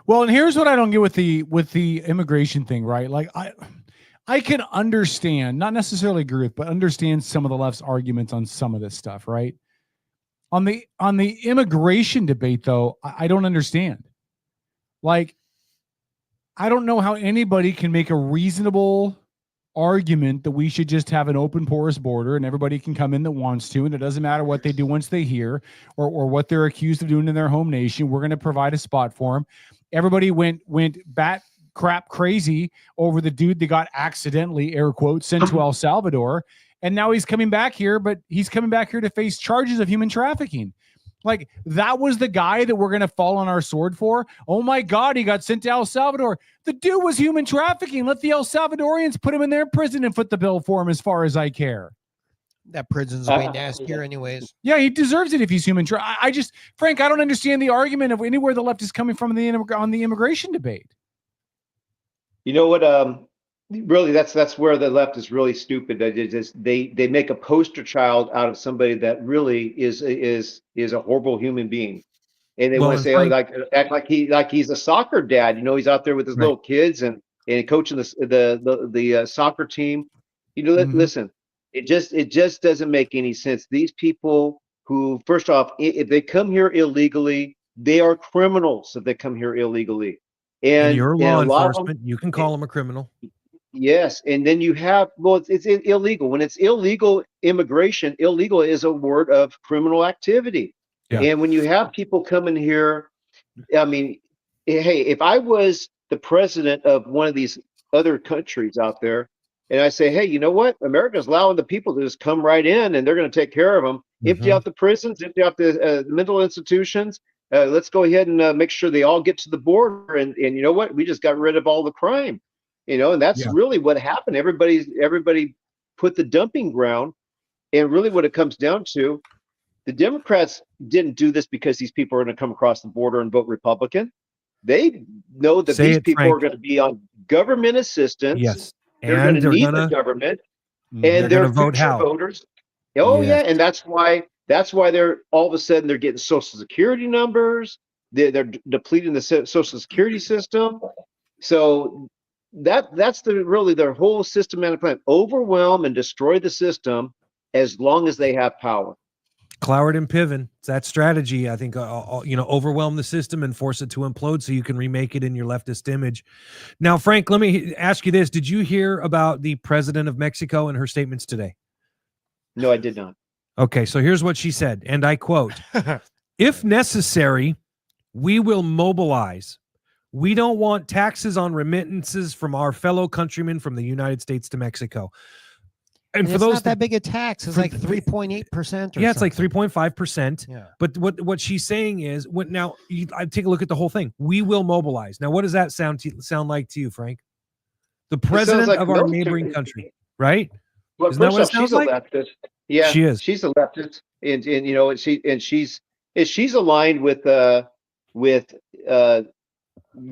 Well, and here's what I don't get with the immigration thing, right? Like I I can understand, not necessarily agree with, but understand some of the left's arguments on some of this stuff, right? On the immigration debate, though, I don't understand. Like, I don't know how anybody can make a reasonable argument that we should just have an open, porous border and everybody can come in that wants to, and it doesn't matter what they do once they hear or what they're accused of doing in their home nation. We're going to provide a spot for them. Everybody went bat crap crazy over the dude that got accidentally, air quotes, sent to El Salvador, and now he's coming back here, but he's coming back here to face charges of human trafficking. Like, that was the guy that we're going to fall on our sword for. Oh my God, he got sent to El Salvador. The dude was human trafficking. Let the El Salvadorians put him in their prison and foot the bill for him, as far as I care. That prison's way nastier anyways. Yeah, he deserves it if he's human. I just, Frank, I don't understand the argument of anywhere the left is coming from on the immigration debate. You know what? Really, that's where the left is really stupid. They make a poster child out of somebody that really is a horrible human being, and they want to say, act like he's a soccer dad. You know, he's out there with his little kids and coaching the soccer team. You know, listen, it just doesn't make any sense. These people who, first off, if they come here illegally, they are criminals. If they come here illegally, and you're law enforcement, you can call them a criminal. Yes, and then you have, well, it's illegal. When it's illegal immigration, illegal is a word of criminal activity. Yeah. And when you have people coming here, I mean, hey, if I was the president of one of these other countries out there, and I say, hey, you know what? America's allowing the people to just come right in, and they're going to take care of them. Empty out the prisons, empty out the mental institutions. Let's go ahead and make sure they all get to the border. And you know what? We just got rid of all the crime. You know, and that's really what happened. Everybody put the dumping ground, and really what it comes down to, the Democrats didn't do this because these people are going to come across the border and vote Republican. They know that these people are going to be on government assistance. Yes, they're going to need the government, and they're future voters. Oh yeah, and that's why they're all of a sudden they're getting Social Security numbers. They're depleting the Social Security system. So that's really their whole systematic plan: overwhelm and destroy the system as long as they have power. Cloward and Piven, it's that strategy. I think overwhelm the system and force it to implode so you can remake it in your leftist image. Now, Frank, let me ask you this: did you hear about the president of Mexico and her statements today? No, I did not. Okay, so here's what she said, and I quote: "If necessary, we will mobilize. We don't want taxes on remittances from our fellow countrymen from the United States to Mexico." And for those, not that big a tax. It's like 3.8%. Yeah, it's like 3.5%. Yeah. But what she's saying is, I take a look at the whole thing. We will mobilize. Now, what does that sound like to you, Frank? The president of our neighboring country, right? Well, Isn't that what it sounds like? A leftist. Yeah, she is. She's a leftist, and you know, she's aligned with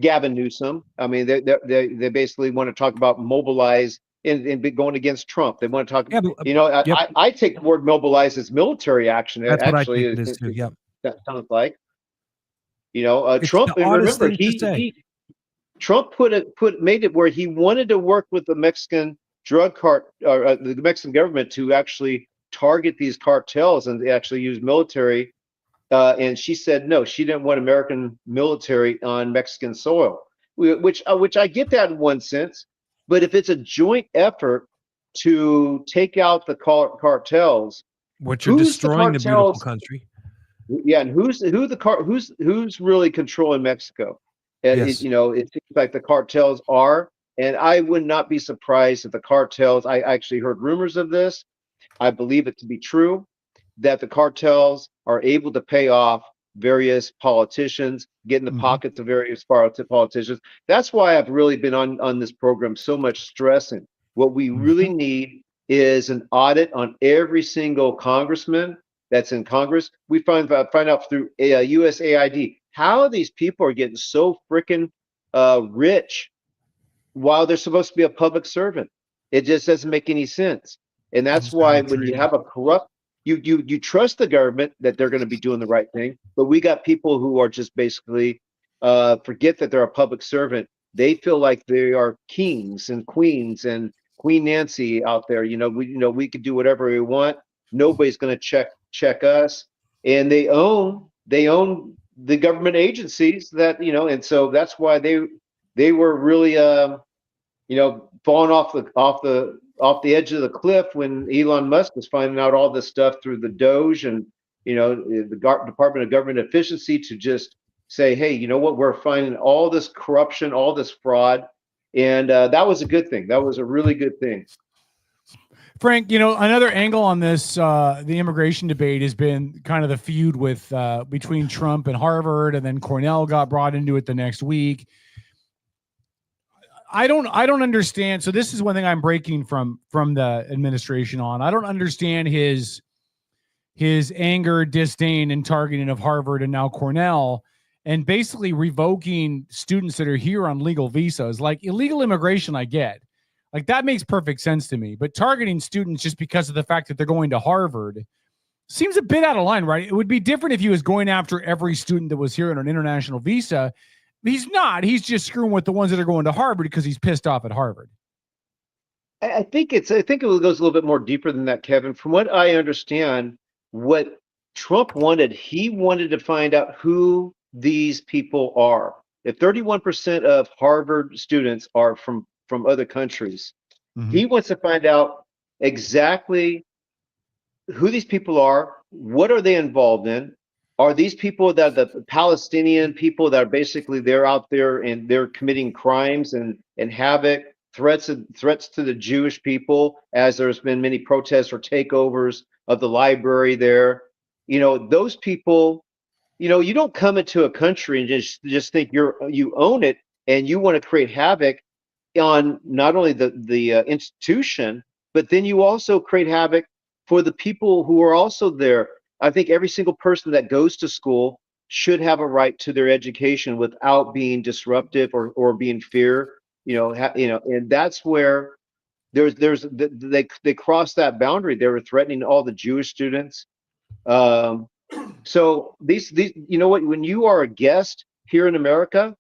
Gavin Newsom. I mean, they basically want to talk about mobilize and be going against Trump. They want to talk. Yeah, I take the word mobilize as military action. That's what I think it is too. Yep. That sounds like. Trump. And remember, Trump made it where he wanted to work with the Mexican drug the Mexican government to actually target these cartels and actually use military. And she said no, she didn't want American military on Mexican soil, which I get that in one sense. But if it's a joint effort to take out the cartels, what you're destroying the beautiful country. Yeah, and who's really controlling Mexico? And yes. It seems like the cartels are, and I would not be surprised if the cartels. I actually heard rumors of this. I believe it to be true, that the cartels are able to pay off various politicians, get in the pockets of various politicians. That's why I've really been on this program so much stressing. What we really need is an audit on every single congressman that's in Congress. We find out through USAID how these people are getting so freaking rich while they're supposed to be a public servant. It just doesn't make any sense. And that's why when you have a corrupt, you trust the government that they're going to be doing the right thing, but we got people who are just basically forget that they're a public servant. They feel like they are kings and queens and Queen Nancy out there. We could do whatever we want. Nobody's going to check us, and they own the government agencies that and so that's why they were really falling off the edge of the cliff when Elon Musk was finding out all this stuff through the Doge and the Department of Government Efficiency to just say, hey, you know what, we're finding all this corruption, all this fraud, and that was a good thing. That was a really good thing. Frank, another angle on this, the immigration debate has been kind of the feud with between Trump and Harvard, and then Cornell got brought into it the next week. I don't understand. So this is one thing I'm breaking from the administration on. I don't understand his anger, disdain, and targeting of Harvard and now Cornell, and basically revoking students that are here on legal visas. Like illegal immigration, I get. Like that makes perfect sense to me. But targeting students just because of the fact that they're going to Harvard seems a bit out of line, right? It would be different if he was going after every student that was here on an international visa. He's not. He's just screwing with the ones that are going to Harvard because he's pissed off at Harvard. I think it goes a little bit more deeper than that, Kevin. From what I understand, what Trump wanted, he wanted to find out who these people are. If 31% of Harvard students are from other countries, he wants to find out exactly who these people are. What are they involved in? Are these people that the Palestinian people that are basically they're out there and they're committing crimes and havoc, threats to the Jewish people, as there's been many protests or takeovers of the library there. Those people, you don't come into a country and just think you own it and you want to create havoc on not only the institution, but then you also create havoc for the people who are also there. I think every single person that goes to school should have a right to their education without being disruptive or being fear. And that's where they crossed that boundary. They were threatening all the Jewish students. So these when you are a guest here in America,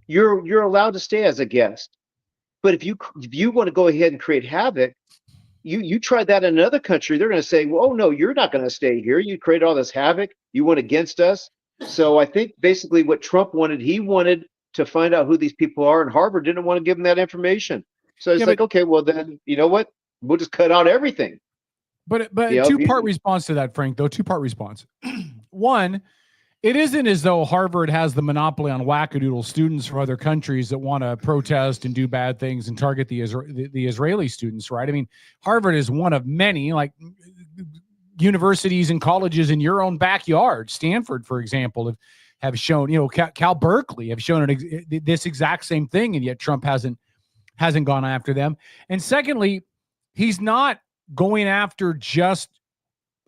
you're allowed to stay as a guest. But if you want to go ahead and create havoc, you try that in another country, they're going to say, well, oh no, you're not going to stay here. You create all this havoc. You went against us. So I think basically what Trump wanted, he wanted to find out who these people are, and Harvard didn't want to give him that information. So it's okay, well then, you know what? We'll just cut out everything. But two-part response to that, Frank, though. Two-part response. One, it isn't as though Harvard has the monopoly on wackadoodle students from other countries that want to protest and do bad things and target the Israeli students, right? I mean, Harvard is one of many, like, universities and colleges in your own backyard. Stanford, for example, have shown, Cal Berkeley have shown this exact same thing, and yet Trump hasn't gone after them. And secondly, he's not going after just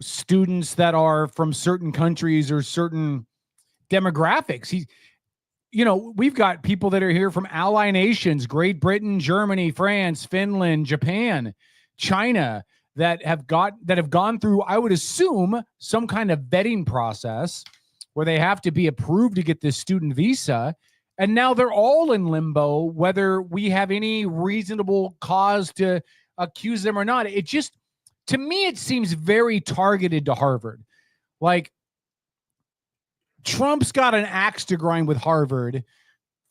students that are from certain countries or certain demographics. We've got people that are here from ally nations, Great Britain, Germany, France, Finland, Japan, China, that have gone through, I would assume, some kind of vetting process where they have to be approved to get this student visa. And now they're all in limbo, whether we have any reasonable cause to accuse them or not. It just, to me, it seems very targeted to Harvard. Like, Trump's got an axe to grind with Harvard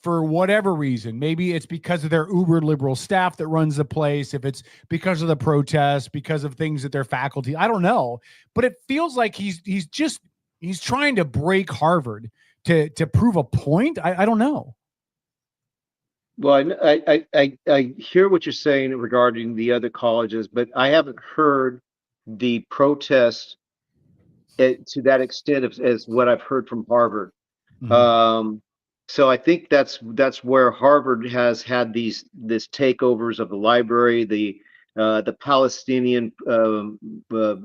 for whatever reason. Maybe it's because of their uber liberal staff that runs the place. If it's because of the protests, because of things at their faculty, I don't know. But it feels like he's trying to break Harvard to prove a point. I don't know. Well, I hear what you're saying regarding the other colleges, but I haven't heard the protest to that extent as what I've heard from Harvard. Mm-hmm. So I think that's where Harvard has had this takeovers of the library, the Palestinian where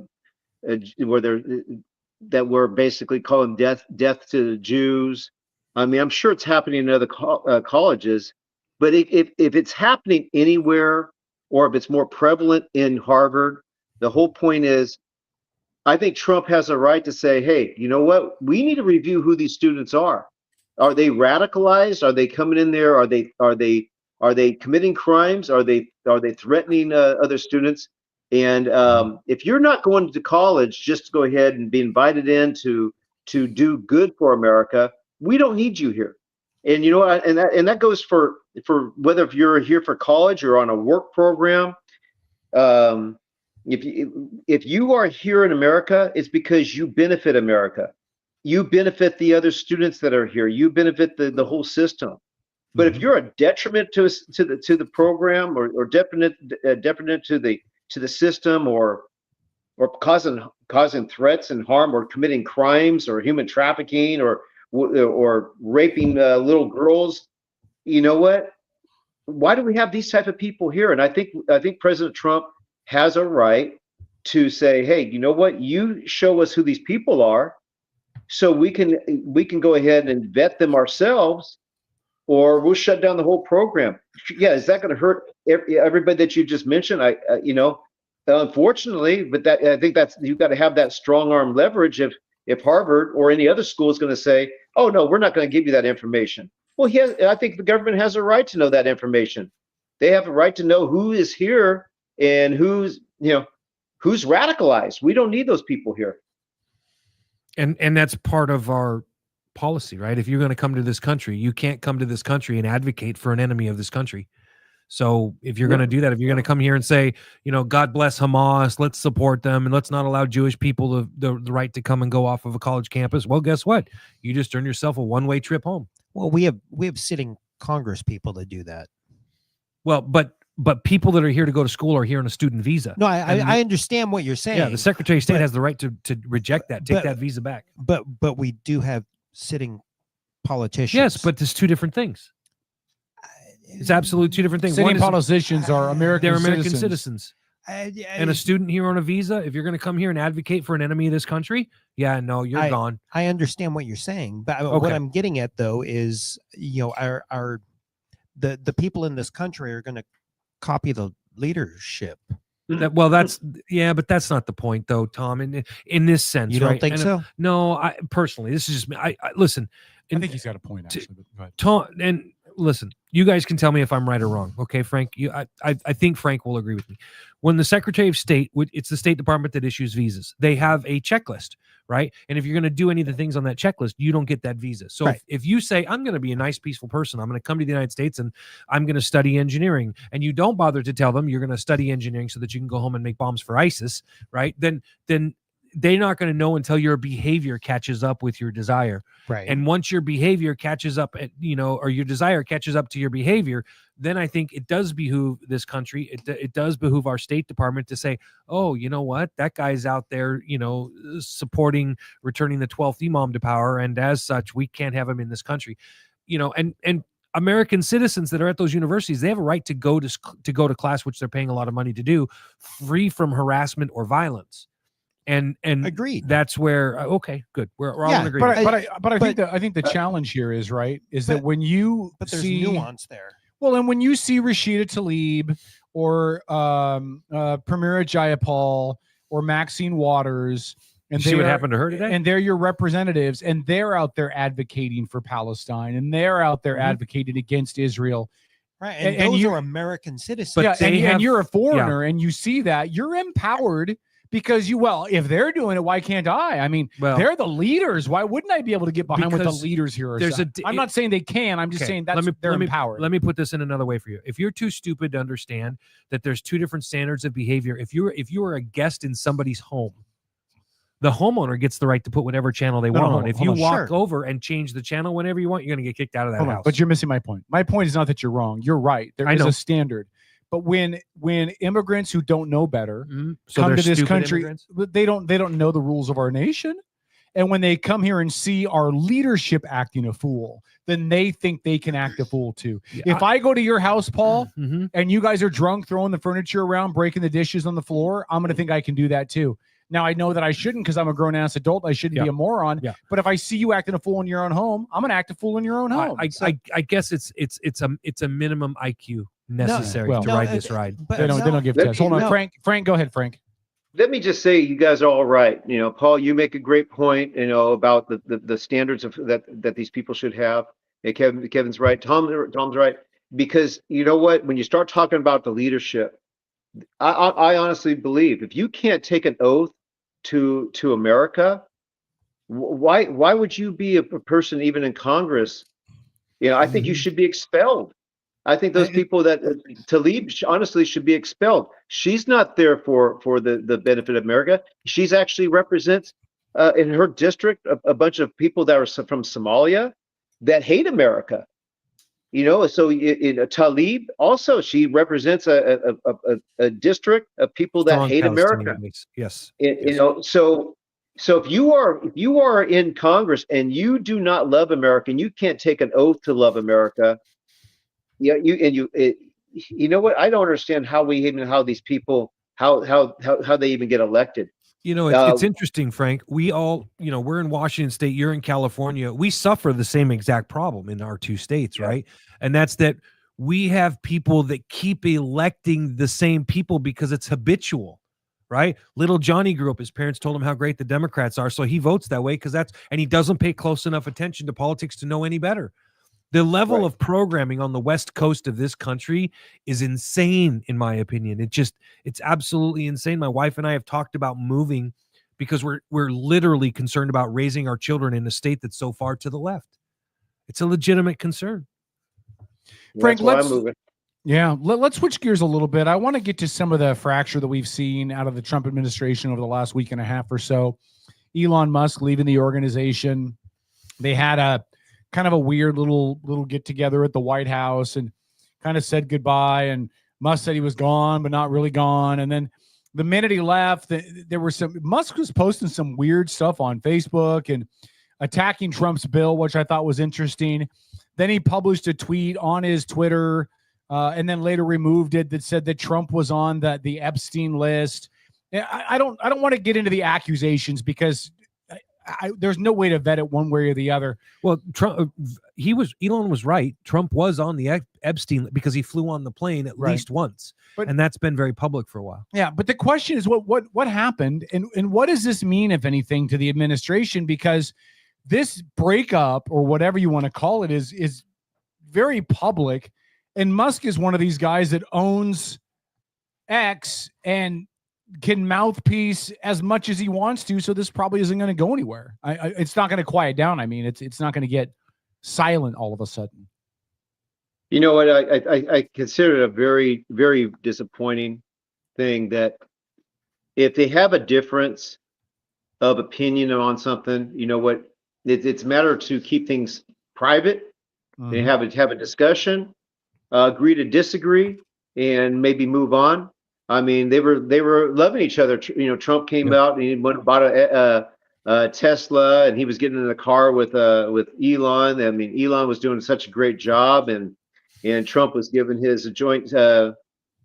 that were basically calling death to the Jews. I mean, I'm sure it's happening in other colleges, but if it's happening anywhere, or if it's more prevalent in Harvard, the whole point is, I think Trump has a right to say, hey, you know what? We need to review who these students are. Are they radicalized? Are they coming in there? Are they Are they committing crimes? Are they threatening other students? And if you're not going to college just to go ahead and be invited in to do good for America, we don't need you here. And you know, and that goes for whether if you're here for college or on a work program. If you are here in America, it's because you benefit America. You benefit the other students that are here. You benefit the whole system. But if you're a detriment to the program or detriment to the system or causing threats and harm or committing crimes or human trafficking or raping little girls, you know what? Why do we have these type of people here? And I think President Trump has a right to say, hey, you know what? You show us who these people are, so we can go ahead and vet them ourselves, or we'll shut down the whole program. Yeah, is that going to hurt everybody that you just mentioned? Unfortunately, but I think that's, you've got to have that strong arm leverage. If Harvard or any other school is going to say, oh no, we're not going to give you that information. Well, I think the government has a right to know that information. They have a right to know who is here and who's radicalized. We don't need those people here. And that's part of our policy, right? If you're going to come to this country, you can't come to this country and advocate for an enemy of this country. So if you're going to do that, if you're going to come here and say, God bless Hamas, let's support them, and let's not allow Jewish people the right to come and go off of a college campus, well, guess what? You just earn yourself a one-way trip home. Well, we have sitting Congress people that do that. Well, but people that are here to go to school are here on a student visa. No, I understand what you're saying. Yeah, the Secretary of State has the right to reject that, take that visa back. But we do have sitting politicians. Yes, but there's two different things. It's absolutely two different things. Sitting politicians are American they're citizens. American citizens. And a student here on a visa, if you're going to come here and advocate for an enemy of this country, you're gone. I understand what you're saying, but Okay. what I'm getting at though is, the people in this country are going to copy the leadership. But that's not the point though, Tom. In this sense, You don't right? think so? No, I personally, this is just me. I listen. I think he's got a point actually. But go ahead. Tom, and listen, you guys can tell me if I'm right or wrong. Okay, Frank, I think Frank will agree with me. When the Secretary of State, it's the State Department that issues visas. They have a checklist, right? And if you're going to do any of the things on that checklist, you don't get that visa. So Right. if you say, I'm going to be a nice, peaceful person, I'm going to come to the United States and I'm going to study engineering, and you don't bother to tell them you're going to study engineering so that you can go home and make bombs for ISIS, right? Then they're not going to know until your behavior catches up with your desire. Right. And once your behavior catches up or your desire catches up to your behavior, then I think it does behoove this country. It does behoove our State Department to say, oh, you know what? That guy's out there, supporting returning the 12th imam to power. And as such, we can't have him in this country, and American citizens that are at those universities, they have a right to go to class, which they're paying a lot of money to do, free from harassment or violence. And agreed. That's where okay, good. We're all in agreement. But I think the challenge here is that when you there's see nuance there. Well, and when you see Rashida Tlaib or Pramila Jayapal or Maxine Waters, and you see what happened to her today, and they're your representatives, and they're out there advocating for Palestine, and they're out there advocating against Israel. Right, and those are American citizens. But and you're a foreigner, and you see that, you're empowered. Because if they're doing it, why can't I? I mean, they're the leaders. Why wouldn't I be able to get behind what the leaders here are saying? I'm not saying they can. I'm just saying they're empowered. Let me put this in another way for you. If you're too stupid to understand that there's two different standards of behavior, if you are a guest in somebody's home, the homeowner gets the right to put whatever channel they want on. If you walk over and change the channel whenever you want, you're going to get kicked out of that house. But you're missing my point. My point is not that you're wrong. You're right. There is a standard. But when immigrants who don't know better come to this country, they don't know the rules of our nation. And when they come here and see our leadership acting a fool, then they think they can act a fool too. Yeah, if I go to your house, Paul, and you guys are drunk, throwing the furniture around, breaking the dishes on the floor, I'm going to think I can do that too. Now, I know that I shouldn't because I'm a grown-ass adult. I shouldn't be a moron. Yeah. But if I see you acting a fool in your own home, I'm going to act a fool in your own home. I guess it's a minimum IQ necessary to ride this ride. But they don't give tests. Hold on, Frank, go ahead, Frank. Let me just say, you guys are all right. Paul, you make a great point, about the standards that these people should have. Kevin's right. Tom's right. because you know what? When you start talking about the leadership, I honestly believe if you can't take an oath to America, why would you be a person even in Congress? You know, I think you should be expelled. I think those people that Tlaib honestly should be expelled. She's not there for the benefit of America. She's actually represents in her district a bunch of people that are from Somalia that hate America. You know, so in Tlaib also she represents a district of people that Strong hate America. Palestinian base. Yes. You know, so if you are in Congress and you do not love America and you can't take an oath to love America, yeah, you know what? I don't understand how these people how they even get elected. You know, it's interesting, Frank. We all, you know, we're in Washington State, you're in California. We suffer the same exact problem in our two states, right? And that's that we have people that keep electing the same people because it's habitual, right? Little Johnny grew up, his parents told him how great the Democrats are, so he votes that way because and he doesn't pay close enough attention to politics to know any better. The level of programming on the West Coast of this country is insane, in my opinion. It's absolutely insane. My wife and I have talked about moving because we're literally concerned about raising our children in a state that's so far to the left. It's a legitimate concern. Frank, let's switch gears a little bit. I want to get to some of the fracture that we've seen out of the Trump administration over the last week and a half or so. Elon Musk leaving the organization. They had a kind of a weird little get together at the White House and kind of said goodbye. And Musk said he was gone, but not really gone. And then the minute he left, there were Musk was posting some weird stuff on Facebook and attacking Trump's bill, which I thought was interesting. Then he published a tweet on his Twitter and then later removed it that said that Trump was on the Epstein list. I don't want to get into the accusations because there's no way to vet it one way or the other. Well, Elon was right. Trump was on the Epstein because he flew on the plane at least once, and that's been very public for a while. Yeah, but the question is what happened and what does this mean, if anything, to the administration? Because this breakup or whatever you want to call it is very public, and Musk is one of these guys that owns X and can mouthpiece as much as he wants to, so this probably isn't going to go anywhere. It's not going to quiet down. I mean, it's not going to get silent all of a sudden. You know what? I consider it a very, very disappointing thing that if they have a difference of opinion on something, you know what? It's a matter to keep things private. They have a discussion, agree to disagree, and maybe move on. I mean, they were loving each other. You know, Trump came out and he went and bought a Tesla, and he was getting in the car with Elon. I mean, Elon was doing such a great job, and Trump was giving his joint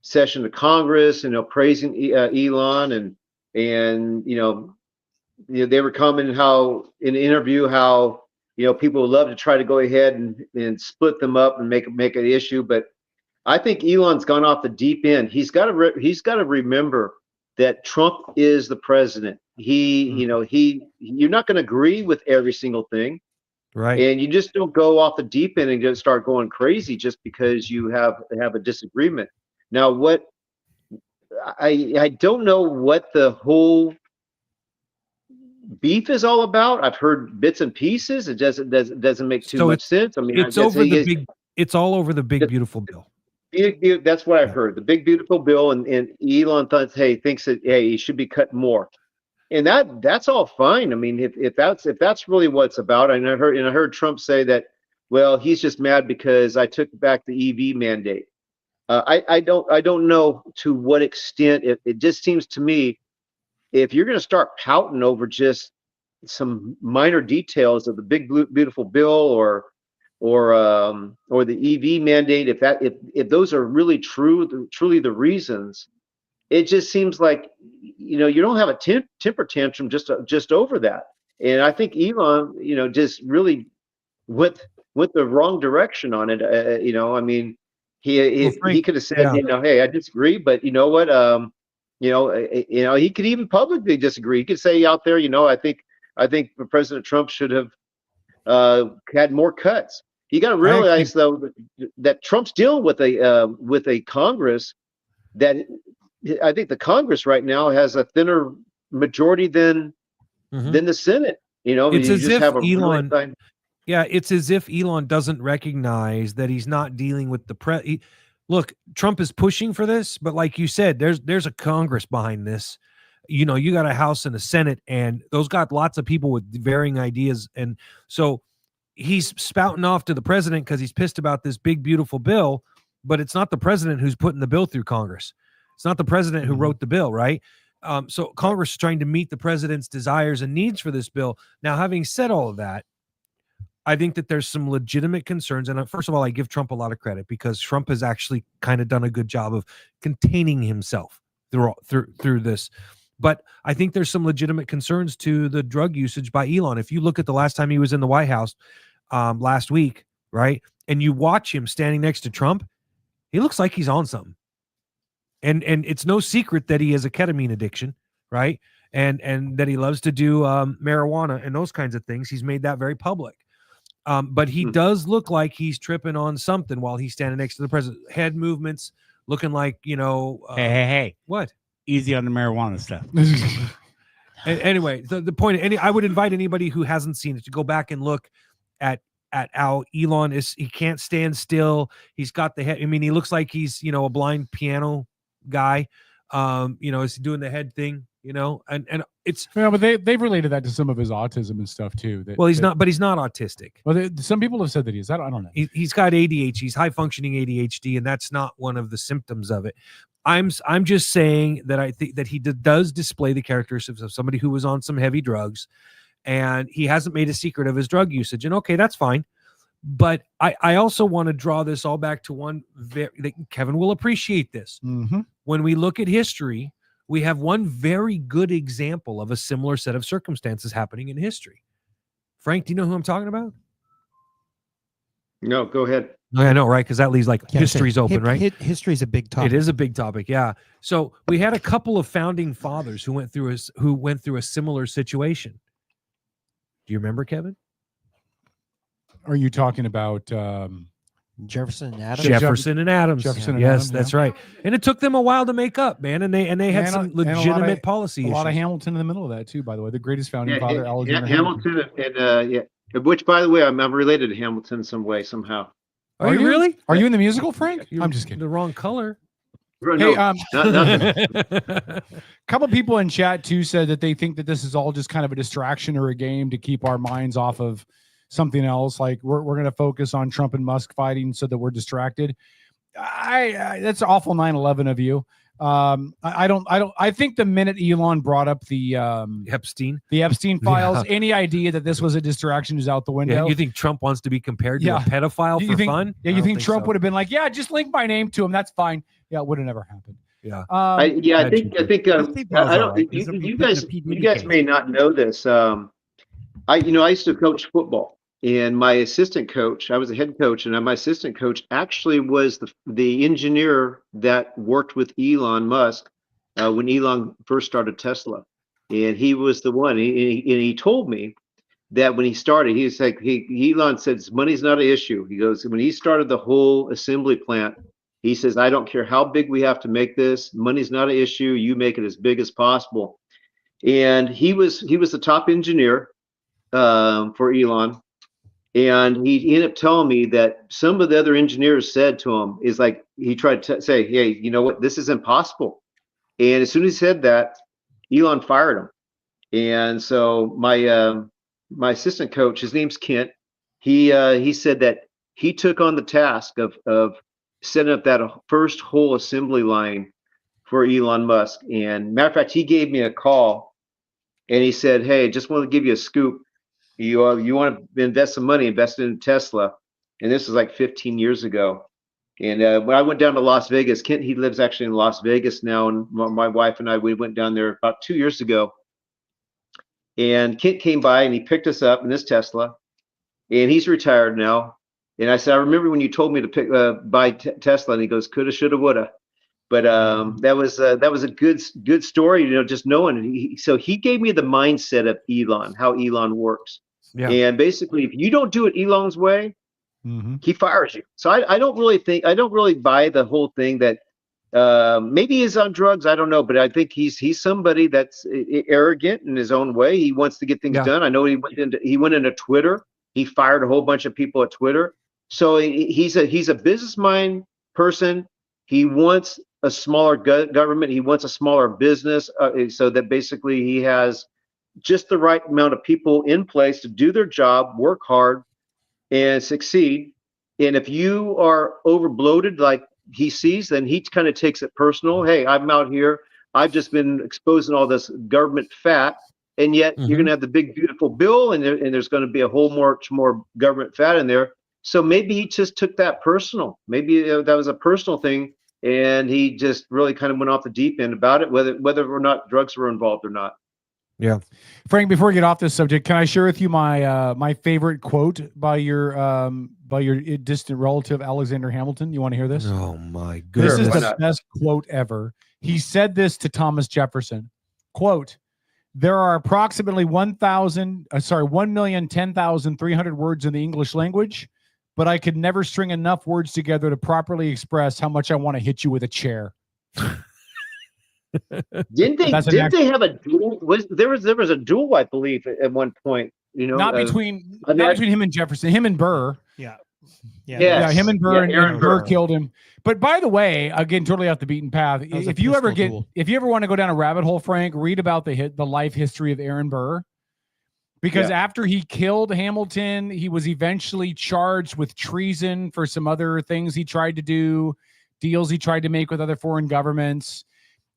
session to Congress, you know, praising Elon, and you know, they were commenting how in an interview how, you know, people would love to try to go ahead and split them up and make an issue, but I think Elon's gone off the deep end. He's got to remember that Trump is the president. You know, you're not going to agree with every single thing, right? And you just don't go off the deep end and just start going crazy just because you have a disagreement. Now, what I don't know what the whole beef is all about. I've heard bits and pieces. It doesn't make too much sense. I mean, it's all over the big beautiful bill. That's what I've heard. The big beautiful bill, and Elon thinks that he should be cut more, and that's all fine. I mean, if that's really what it's about, and I heard Trump say that, well, he's just mad because I took back the EV mandate. I don't know to what extent. It just seems to me, if you're going to start pouting over just some minor details of the big beautiful bill or the EV mandate, if those are really truly the reasons, it just seems like, you know, you don't have a temper tantrum just over that. And I think Elon, you know, just really went the wrong direction on it. You know, I mean, he could have said, you know, hey, I disagree, but you know what? You know, he could even publicly disagree. He could say out there, you know, I think President Trump should have had more cuts. You got to realize though that Trump's dealing with a Congress that I think the Congress right now has a thinner majority than the Senate. You know, It's you as just if have a Elon. really Yeah, it's as if Elon doesn't recognize that he's not dealing with the Look, Trump is pushing for this, but like you said, there's a Congress behind this. You know, you got a House and a Senate, and those got lots of people with varying ideas, and so he's spouting off to the president because he's pissed about this big, beautiful bill, but it's not the president who's putting the bill through Congress. It's not the president who wrote the bill, right? So Congress is trying to meet the president's desires and needs for this bill. Now, having said all of that, I think that there's some legitimate concerns. And first of all, I give Trump a lot of credit because Trump has actually kind of done a good job of containing himself through this. But I think there's some legitimate concerns to the drug usage by Elon. If you look at the last time he was in the White House last week, right, and you watch him standing next to Trump, he looks like he's on something. And it's no secret that he has a ketamine addiction, right? And that he loves to do marijuana and those kinds of things. He's made that very public. But he does look like he's tripping on something while he's standing next to the president. Head movements, looking like, Hey. What? Easy on the marijuana stuff. Anyway, the point, I would invite anybody who hasn't seen it to go back and look at how Elon is. He can't stand still. He's got the head. I mean, he looks like he's, a blind piano guy. Is doing the head thing, and it's but they've related that to some of his autism and stuff too. He's not autistic. Well, some people have said that he is. I don't know. He's got ADHD. He's high functioning ADHD, and that's not one of the symptoms of it. I'm just saying that I think that he does display the characteristics of somebody who was on some heavy drugs, and he hasn't made a secret of his drug usage. And okay, that's fine. But I also want to draw this all back to one Kevin will appreciate this. Mm-hmm. When we look at history, we have one very good example of a similar set of circumstances happening in history. Frank, do you know who I'm talking about? No, go ahead. No, I know, right? Because that leaves history's open, right? History's a big topic. It is a big topic, yeah. So we had a couple of founding fathers who went through a similar situation. Do you remember, Kevin? Are you talking about Jefferson and Adams? Jefferson and Adams. Yes, that's yeah. right. And it took them a while to make up, man. And they had some legitimate policy issues. A lot of Hamilton in the middle of that too, by the way. The greatest founding father, Alexander Hamilton. And which, by the way, I'm related to Hamilton some way, somehow. Are you really? Are you in the musical, Frank? I'm just kidding. The wrong color. No, A couple people in chat too said that they think that this is all just kind of a distraction or a game to keep our minds off of something else. Like we're going to focus on Trump and Musk fighting so that we're distracted. That's awful 9/11 of you. I think the minute Elon brought up the Epstein files, any idea that this was a distraction is out the window. Yeah, you think Trump wants to be compared to a pedophile for fun? Yeah, you think Trump would have been like, yeah, just link my name to him. That's fine. Yeah, it would have never happened. Yeah. I think you guys may not know this. I used to coach football, and my assistant coach, I was a head coach, and my assistant coach actually was the engineer that worked with Elon Musk when Elon first started Tesla, and he was the one. And he told me that when he started, he was like, Elon said, money's not an issue. He goes, when he started the whole assembly plant, he says, I don't care how big we have to make this. Money's not an issue. You make it as big as possible. And he was the top engineer for Elon. And he ended up telling me that some of the other engineers said to him is like, he tried to say, hey, you know what? This is impossible. And as soon as he said that, Elon fired him. And so my assistant coach, his name's Kent. He said that he took on the task of setting up that first whole assembly line for Elon Musk. And matter of fact, he gave me a call and he said, hey, just want to give you a scoop. You want to invest some money, invest in Tesla. And this was like 15 years ago. And when I went down to Las Vegas, Kent, he lives actually in Las Vegas now. And my wife and I, we went down there about 2 years ago. And Kent came by and he picked us up in this Tesla. And he's retired now. And I said, I remember when you told me to buy Tesla, and he goes, coulda, shoulda, woulda. But that was a good story, just knowing it. So he gave me the mindset of Elon, how Elon works. Yeah. And basically, if you don't do it Elon's way, he fires you. So I don't really buy the whole thing that maybe he's on drugs. I don't know, but I think he's somebody that's arrogant in his own way. He wants to get things done. I know he went into Twitter. He fired a whole bunch of people at Twitter. So he's a business mind person. He wants a smaller government. He wants a smaller business, so that basically he has just the right amount of people in place to do their job, work hard, and succeed. And if you are overbloated like he sees, then he kind of takes it personal. Hey, I'm out here. I've just been exposing all this government fat, and yet you're going to have the big beautiful bill, and there's going to be a whole much more government fat in there. So maybe he just took that personal. Maybe that was a personal thing, and he just really kind of went off the deep end about it, whether or not drugs were involved or not. Yeah, Frank. Before we get off this subject, can I share with you my my favorite quote by your distant relative Alexander Hamilton? You want to hear this? Oh my goodness! This is the best quote ever. He said this to Thomas Jefferson. Quote: "There are approximately 1,010,300 words in the English language, but I could never string enough words together to properly express how much I want to hit you with a chair." Didn't they have a duel? There was a duel, I believe, at one point. Not between him and Jefferson, him and Burr. Yeah, him and Burr, and Burr Burr killed him. But by the way, again, totally off the beaten path. If you ever want to go down a rabbit hole, Frank, read about the life history of Aaron Burr. Because after he killed Hamilton, he was eventually charged with treason for some other things he tried to do, deals he tried to make with other foreign governments.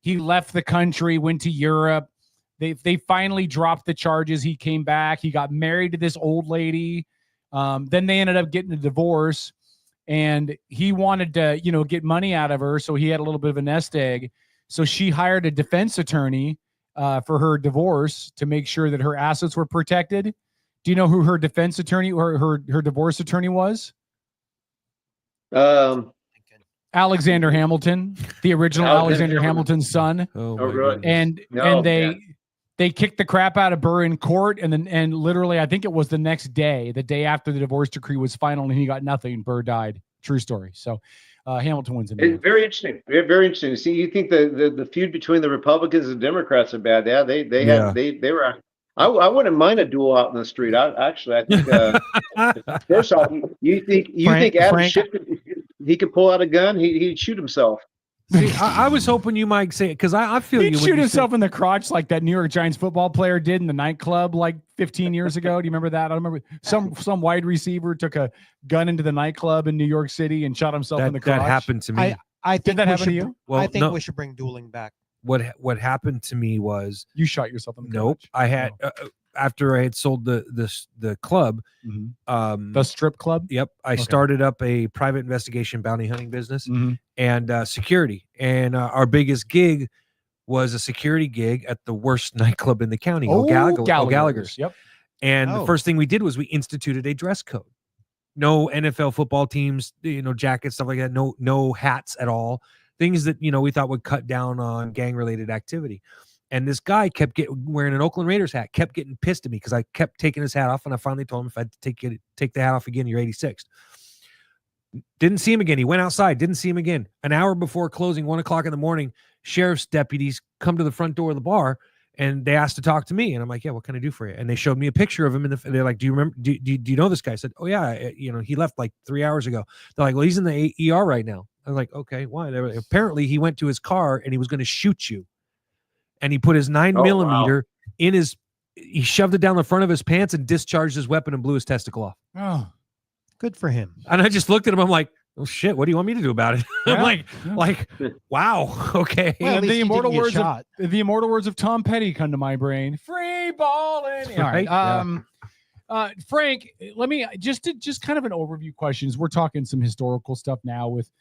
He left the country, went to Europe. They finally dropped the charges. He came back. He got married to this old lady. Then they ended up getting a divorce, and he wanted to, get money out of her. So he had a little bit of a nest egg. So she hired a defense attorney for her divorce to make sure that her assets were protected. Do you know who her defense attorney or her divorce attorney was? Alexander Hamilton, the original Alexander Hamilton's son. Oh, really? And they kicked the crap out of Burr in court, and literally, I think it was the next day, the day after the divorce decree was final, and he got nothing. Burr died. True story. So Hamilton wins. It's very interesting. Very interesting. See, you think the feud between the Republicans and Democrats are bad? Yeah, they were. I wouldn't mind a duel out in the street. I think first off, you think Adam Schiff, he could pull out a gun? He'd shoot himself. See, I was hoping you might say it because I feel he'd you shoot himself in the crotch like that New York Giants football player did in the nightclub like 15 years ago. Do you remember that? I remember some wide receiver took a gun into the nightclub in New York City and shot himself in the crotch. That happened to me. I think that happen to you? Well, I think no. we should bring dueling back. What happened to me was you shot yourself in the nope. crotch. I had after I had sold the club, the strip club. Yep, I started up a private investigation bounty hunting business and security. And our biggest gig was a security gig at the worst nightclub in the county, O'Gallagher's. Yep. And the first thing we did was we instituted a dress code. No NFL football teams, jackets, stuff like that. No hats at all. Things that we thought would cut down on gang-related activity. And this guy kept wearing an Oakland Raiders hat, kept getting pissed at me because I kept taking his hat off, and I finally told him if I take the hat off again, you're 86th. Didn't see him again. He went outside, didn't see him again. An hour before closing, 1 o'clock in the morning, sheriff's deputies come to the front door of the bar, and they asked to talk to me. And I'm like, yeah, what can I do for you? And they showed me a picture of him, and they're like, do you remember? Do you know this guy? I said, oh yeah, he left like 3 hours ago. They're like, well, he's in the ER right now. I'm like, okay, why? Apparently, he went to his car and he was going to shoot you. And he put his 9mm in he shoved it down the front of his pants and discharged his weapon and blew his testicle off. Oh, good for him. And I just looked at him. I'm like, oh shit, what do you want me to do about it? Yeah. I'm like, wow, okay. Well, the immortal words of Tom Petty come to my brain. Free balling. All right. Frank, let me just kind of an overview questions. We're talking some historical stuff now with,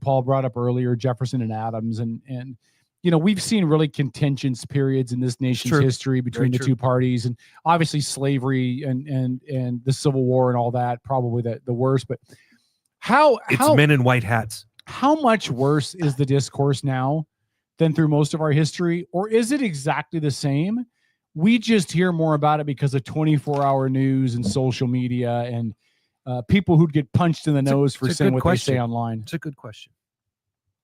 Paul brought up earlier Jefferson and Adams and we've seen really contentious periods in this nation's history between the two parties, and obviously slavery and the Civil War and all that, probably the worst. But how men in white hats. How much worse is the discourse now than through most of our history, or is it exactly the same? We just hear more about it because of 24-hour news and social media people who'd get punched in the nose for it's a saying good what question. they say online? It's a good question.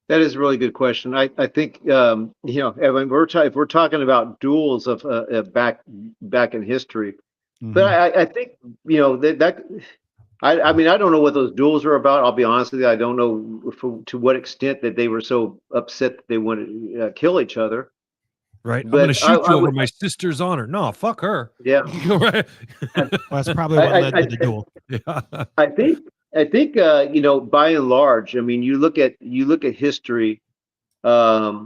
That is a really good question. I think Evan, if we're talking about duels of back in history, but I think I mean I don't know what those duels are about. I'll be honest with you. I don't know to what extent that they were so upset that they wanted to kill each other. Right. But I'm going to shoot you over would, my sister's honor. No, fuck her. Yeah. Right. Well, that's probably what led to the duel. Yeah. I think by and large, I mean, you look at history. As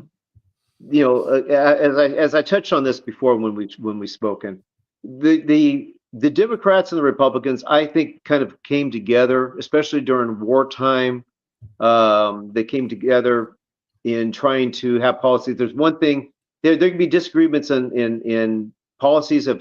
I touched on this before when we spoken, the Democrats and the Republicans, I think, kind of came together, especially during wartime. They came together in trying to have policies. There's one thing there can be disagreements in policies of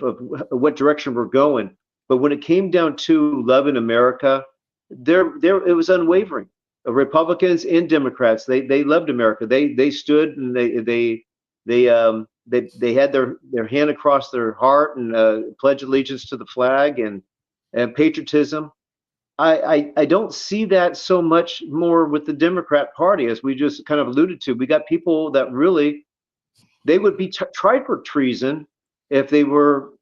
what direction we're going, but when it came down to loving America, there it was unwavering. Republicans and Democrats, they loved America. They stood and they had their hand across their heart and pledged allegiance to the flag and patriotism. I don't see that so much more with the Democrat Party, as we just kind of alluded to. We got people that really they would be tried for treason if they were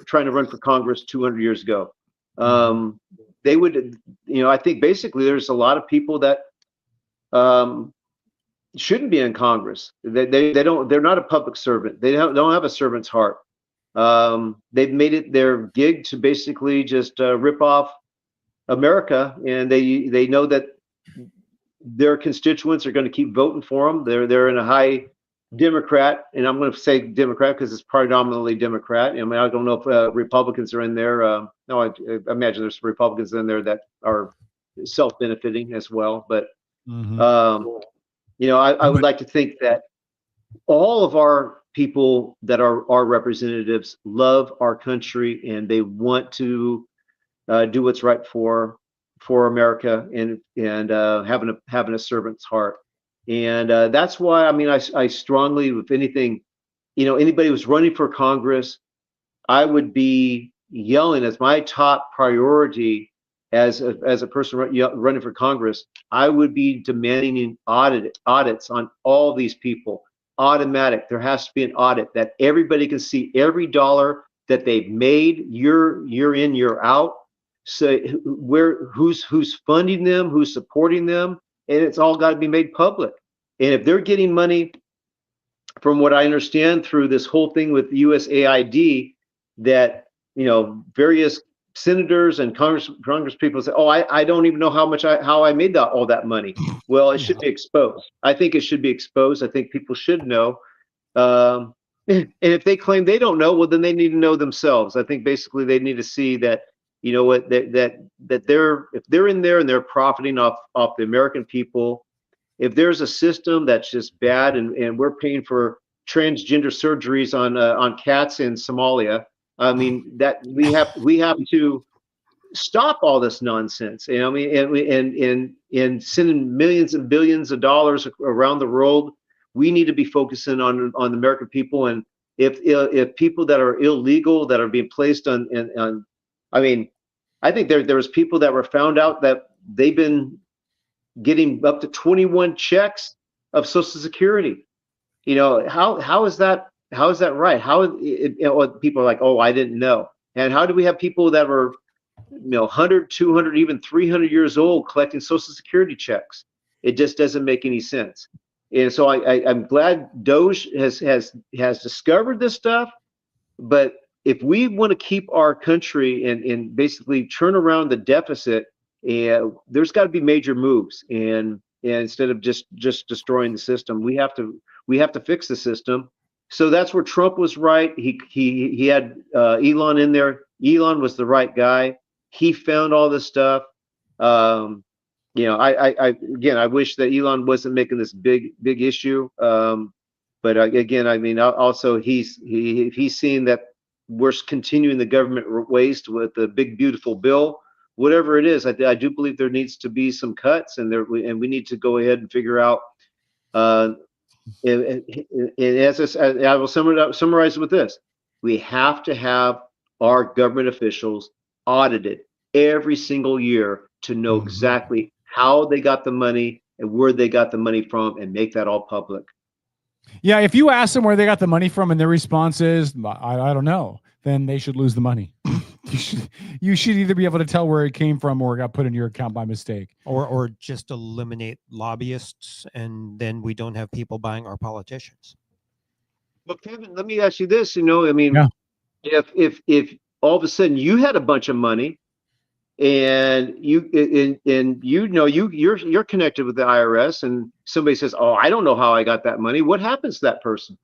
trying to run for Congress 200 years ago. They would, I think basically there's a lot of people that shouldn't be in Congress. They're not a public servant. They don't have a servant's heart. They've made it their gig to basically just rip off America, and they know that their constituents are going to keep voting for them. They're in a high Democrat, and I'm going to say Democrat because it's predominantly Democrat. I mean, I don't know if Republicans are in there. No, I imagine there's Republicans in there that are self-benefiting as well. But I would like to think that all of our people that are our representatives love our country and they want to do what's right for America and having a servant's heart. And that's why, I mean, I strongly, if anything, anybody who's running for Congress, I would be yelling as my top priority as a person running for Congress. I would be demanding audits on all these people. Automatic. There has to be an audit that everybody can see every dollar that they've made year in, year out. So who's funding them, who's supporting them, and it's all got to be made public. And if they're getting money, from what I understand through this whole thing with USAID, that various senators and Congress people say, "Oh, I don't even know how I made all that money." Well, it should be exposed. I think it should be exposed. I think people should know. And if they claim they don't know, well, then they need to know themselves. I think basically they need to see that. You know what? That if they're in there and they're profiting off the American people, if there's a system that's just bad and we're paying for transgender surgeries on cats in Somalia, I mean that we have to stop all this nonsense. I mean, and sending millions and billions of dollars around the world, we need to be focusing on the American people. And if people that are illegal that are being placed on I mean, I think there was people that were found out that they've been getting up to 21 checks of Social Security. How is that right? People are like, oh, I didn't know. And how do we have people that were 100, 200, even 300 years old collecting Social Security checks? It just doesn't make any sense. And so I'm glad Doge has discovered this stuff, but if we want to keep our country and basically turn around the deficit, there's got to be major moves. And instead of just destroying the system, we have to fix the system. So that's where Trump was right. He had Elon in there. Elon was the right guy. He found all this stuff. I wish that Elon wasn't making this big issue. But again, I mean, also he's seen that we're continuing the government waste with the big beautiful bill, whatever it is. I do believe there needs to be some cuts, and we need to go ahead and figure out. And I will summarize it with this: we have to have our government officials audited. every single year to know exactly how they got the money and where they got the money from and make that all public. Yeah, if you ask them where they got the money from and their response is, I don't know, then they should lose the money. You should either be able to tell where it came from or it got put in your account by mistake. Or just eliminate lobbyists, and then we don't have people buying our politicians. But Kevin, let me ask you this, I mean, if all of a sudden you had a bunch of money and you're connected with the IRS and somebody says, "Oh, I don't know how I got that money." What happens to that person?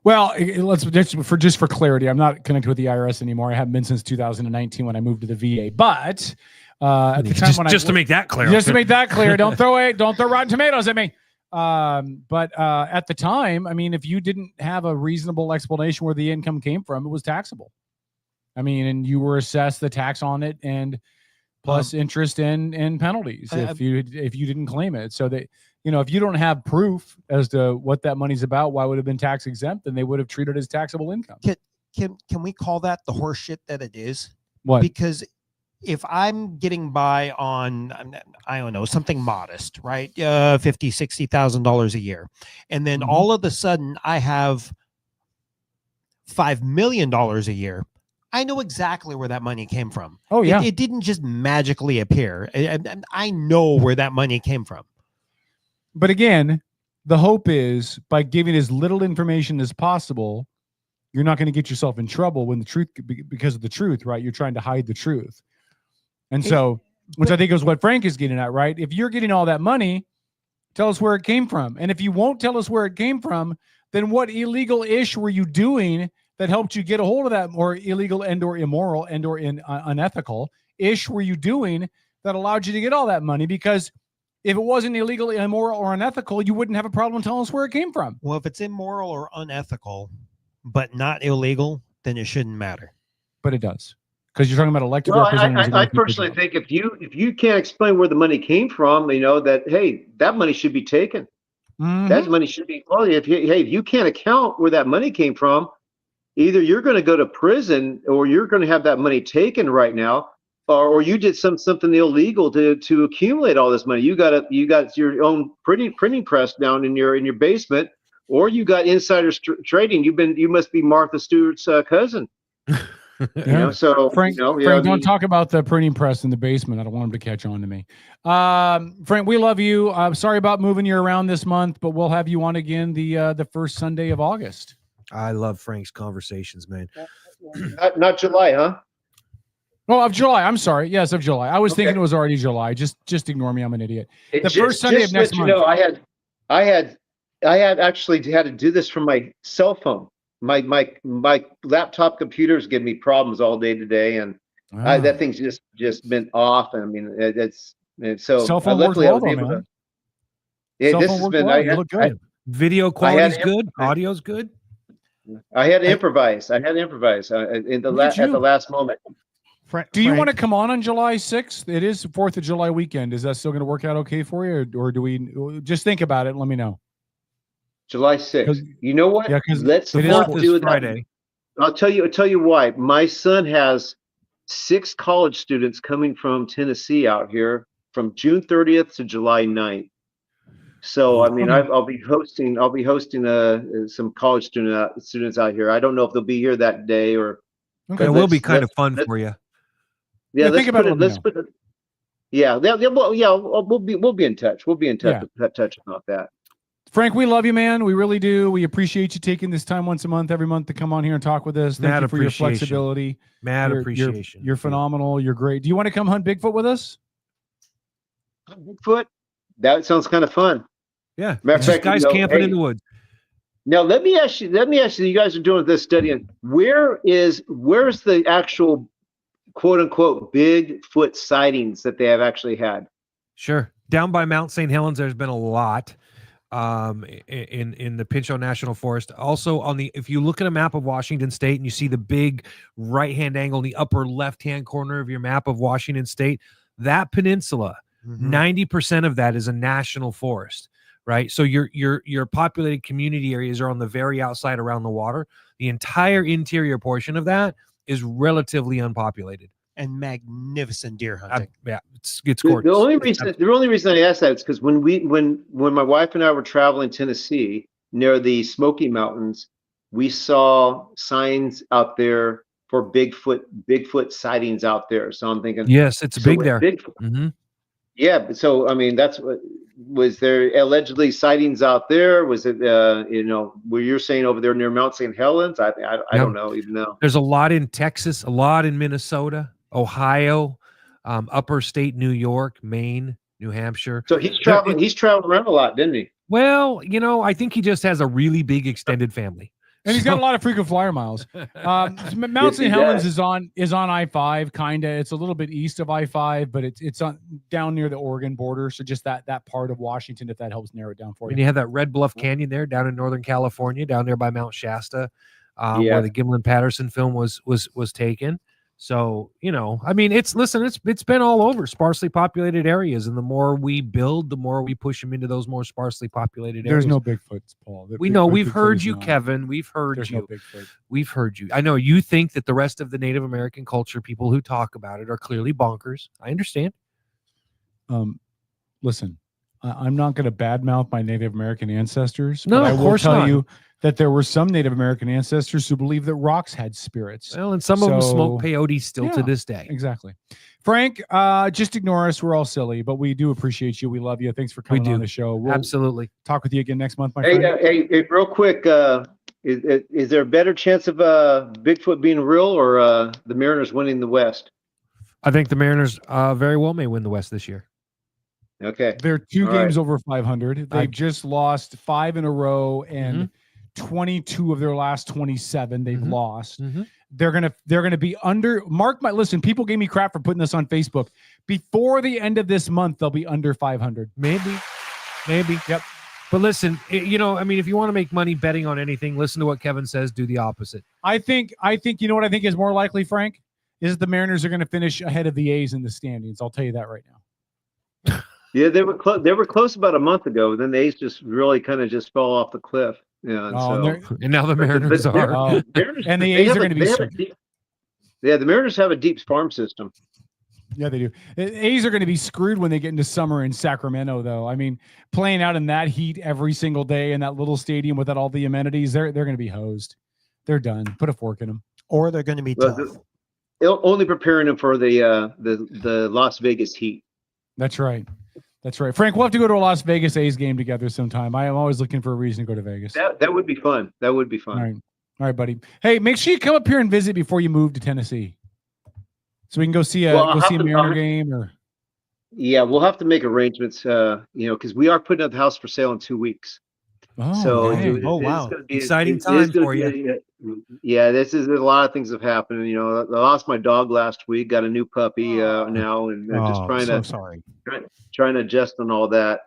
Well, just for clarity, I'm not connected with the IRS anymore. I haven't been since 2019 when I moved to the VA. But at the time to make that clear, don't throw rotten tomatoes at me. But at the time, I mean, if you didn't have a reasonable explanation where the income came from, it was taxable. I mean, and you were assessed the tax on it and plus interest and penalties if you didn't claim it. So that, if you don't have proof as to what that money's about, why would it have been tax exempt, then they would have treated it as taxable income. Can we call that the horse shit that it is? What? Because if I'm getting by on, I don't know, something modest, right? $50,000, $60,000 a year. And then all of a sudden I have $5 million a year. I know exactly where that money came from. Oh, yeah. It didn't just magically appear. I know where that money came from. But again, the hope is by giving as little information as possible, you're not going to get yourself in trouble when the truth, because of the truth, right? You're trying to hide the truth. And so, which I think is what Frank is getting at, right? If you're getting all that money, tell us where it came from. And if you won't tell us where it came from, then what illegal ish were you doing that helped you get a hold of that, or illegal and or immoral and or unethical ish were you doing that allowed you to get all that money? Because if it wasn't illegal, immoral, or unethical, you wouldn't have a problem telling us where it came from. Well, if it's immoral or unethical, but not illegal, then it shouldn't matter. But it does, because you're talking about elected Well, representatives. I personally think if you can't explain where the money came from, that, hey, that money should be taken. That money should be, well, if you can't account where that money came from, either you're going to go to prison or you're going to have that money taken right now, or you did something illegal to accumulate all this money. You got your own printing press down in your basement, or you got insider trading. You must be Martha Stewart's cousin. So Frank, don't talk about the printing press in the basement. I don't want him to catch on to me. Frank, we love you. I'm sorry about moving you around this month, but we'll have you on again the first Sunday of August. I love Frank's conversations, man. Not July, huh? Oh, of July. I'm sorry. Yes, of July. I was thinking it was already July. Just ignore me. I'm an idiot. First Sunday of next month. I had actually had to do this from my cell phone. My laptop computers give me problems all day today, and that thing's just been off. I mean, so cell phone luckily works well, I was able man. to. Yeah, this has been. You look good. Video quality's good. Audio's good. I had to improvise. at the last moment. Do you want to come on July 6th? It is 4th of July weekend. Is that still going to work out okay for you, or do we just think about it and let me know? July 6th. You know what? Yeah, because let's not do it Friday. I'll tell you why. My son has 6 college students coming from Tennessee out here from June 30th to July 9th. So I mean, I'll be hosting some college students out here. I don't know if they'll be here that day or. Okay, it will be kind of fun for you. Yeah, think about it. We'll be in touch. We'll be in touch about that. Frank, we love you, man. We really do. We appreciate you taking this time every month to come on here and talk with us. Thank you for your flexibility. Appreciation. You're phenomenal. You're great. Do you want to come hunt Bigfoot with us? Bigfoot? That sounds kind of fun. Yeah. Guys camping in the woods. Now let me ask you, you guys are doing this studying. Where's the actual quote unquote Bigfoot sightings that they have actually had? Sure. Down by Mount St. Helens, there's been a lot. In the Pinchot National Forest. Also if you look at a map of Washington State and you see the big right-hand angle in the upper left-hand corner of your map of Washington State, that peninsula, 90% of that is a national forest, right? So your populated community areas are on the very outside around the water. The entire interior portion of that is relatively unpopulated. and magnificent deer hunting. Yeah, it's The only reason I asked that is because when my wife and I were traveling Tennessee near the Smoky Mountains, we saw signs out there for Bigfoot sightings out there. So I'm thinking, yes, it's big there. Bigfoot, yeah, but so I mean, that's what was there allegedly sightings out there? Was it where you're saying over there near Mount St. Helens? I don't know even know. There's a lot in Texas, a lot in Minnesota, Ohio, upper state New York, Maine, New Hampshire. So he's traveling. He's traveled around a lot, didn't he? Well, I think he just has a really big extended family. And he's got a lot of frequent flyer miles. Mount St. Helens is on I-5, kind of. It's a little bit east of I-5, but it's on down near the Oregon border. So just that part of Washington, if that helps narrow it down for you. And you have that Red Bluff Canyon there down in Northern California, down there by Mount Shasta, where the Gimlin Patterson film was taken. So, I mean, it's been all over sparsely populated areas. And the more we build, the more we push them into those more sparsely populated areas. There's no Bigfoots, Paul. We know. We've heard you, Kevin. We've heard you. There's no Bigfoot. We've heard you. I know you think that the rest of the Native American culture, people who talk about it, are clearly bonkers. I understand. Listen, I'm not going to badmouth my Native American ancestors. No, but I of will course tell not. you that there were some Native American ancestors who believed that rocks had spirits. Well, and some of them smoke peyote still to this day. Exactly. Frank, just ignore us. We're all silly, but we do appreciate you. We love you. Thanks for coming on the show. We'll absolutely talk with you again next month, my Hey, friend. hey, real quick, is there a better chance of Bigfoot being real or the Mariners winning the West? I think the Mariners very well may win the West this year. Okay. They're two All games right. over 500. They've just lost 5 in a row, and 22 of their last 27 they've lost. They're gonna be under. Listen. People gave me crap for putting this on Facebook. Before the end of this month, they'll be under 500. Maybe. Yep. But listen, I mean, if you want to make money betting on anything, listen to what Kevin says. Do the opposite. I think. You know what I think is more likely, Frank, is the Mariners are going to finish ahead of the A's in the standings. I'll tell you that right now. Yeah, they were close. They were close about a month ago. Then the A's just really kind of just fell off the cliff. Yeah, and now the Mariners are. Mariners, and the A's are going to be. The Mariners have a deep farm system. Yeah, they do. The A's are going to be screwed when they get into summer in Sacramento, though. I mean, playing out in that heat every single day in that little stadium without all the amenities, they're going to be hosed. They're done. Put a fork in them. Or they're going to be tough. Only preparing them for the Las Vegas heat. That's right. That's right. Frank, we'll have to go to a Las Vegas A's game together sometime. I am always looking for a reason to go to Vegas. That would be fun. That would be fun. All right, buddy. Hey, make sure you come up here and visit before you move to Tennessee, so we can go see a Mariner game. Or yeah, we'll have to make arrangements. Because we are putting up the house for sale in 2 weeks. Oh, so okay. Wow, exciting time for you. Yeah, there's a lot of things have happened. I lost my dog last week. Got a new puppy now, and just trying to adjust on all that.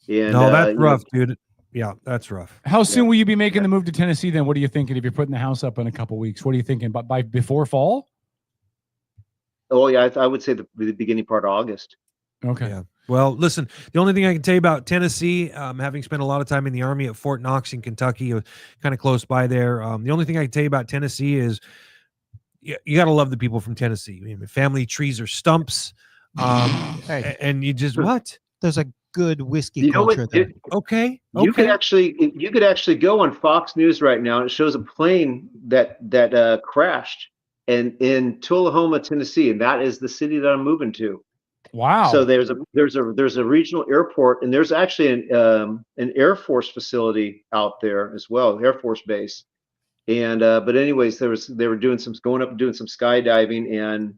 And no, that's rough, dude. Yeah, that's rough. How soon will you be making the move to Tennessee? Then, what are you thinking if you're putting the house up in a couple weeks? What are you thinking? By before fall? Oh yeah, I would say the beginning part of August. Okay. Yeah. Well, listen, the only thing I can tell you about Tennessee, having spent a lot of time in the Army at Fort Knox in Kentucky, kind of close by there. The only thing I can tell you about Tennessee is you got to love the people from Tennessee. I mean, family trees are stumps. And you just, what? There's a good whiskey culture there. Okay. You could actually go on Fox News right now. And it shows a plane that crashed in Tullahoma, Tennessee, and that is the city that I'm moving to. Wow. So there's a regional airport, and there's actually an Air Force facility out there as well, Air Force base. And but anyways, they were doing some skydiving, and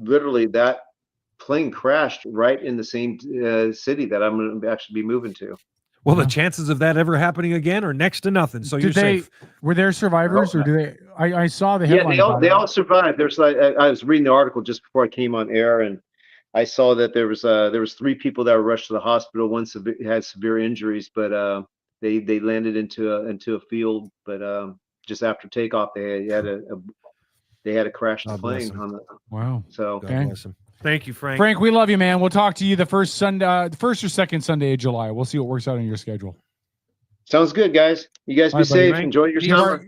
literally that plane crashed right in the same city that I'm going to actually be moving to. Well, the chances of that ever happening again are next to nothing. So you're safe. Were there survivors, or do they? I saw the headline. Yeah, they all survived. There's I was reading the article just before I came on air, and I saw that there was 3 people that were rushed to the hospital. One had severe injuries, but they landed into a field. But just after takeoff, they had to crash the plane on the. Wow. So okay. Thank you, Frank. Frank, we love you, man. We'll talk to you the first or second Sunday of July. We'll see what works out in your schedule. Sounds good, guys. You guys be safe. Enjoy your summer.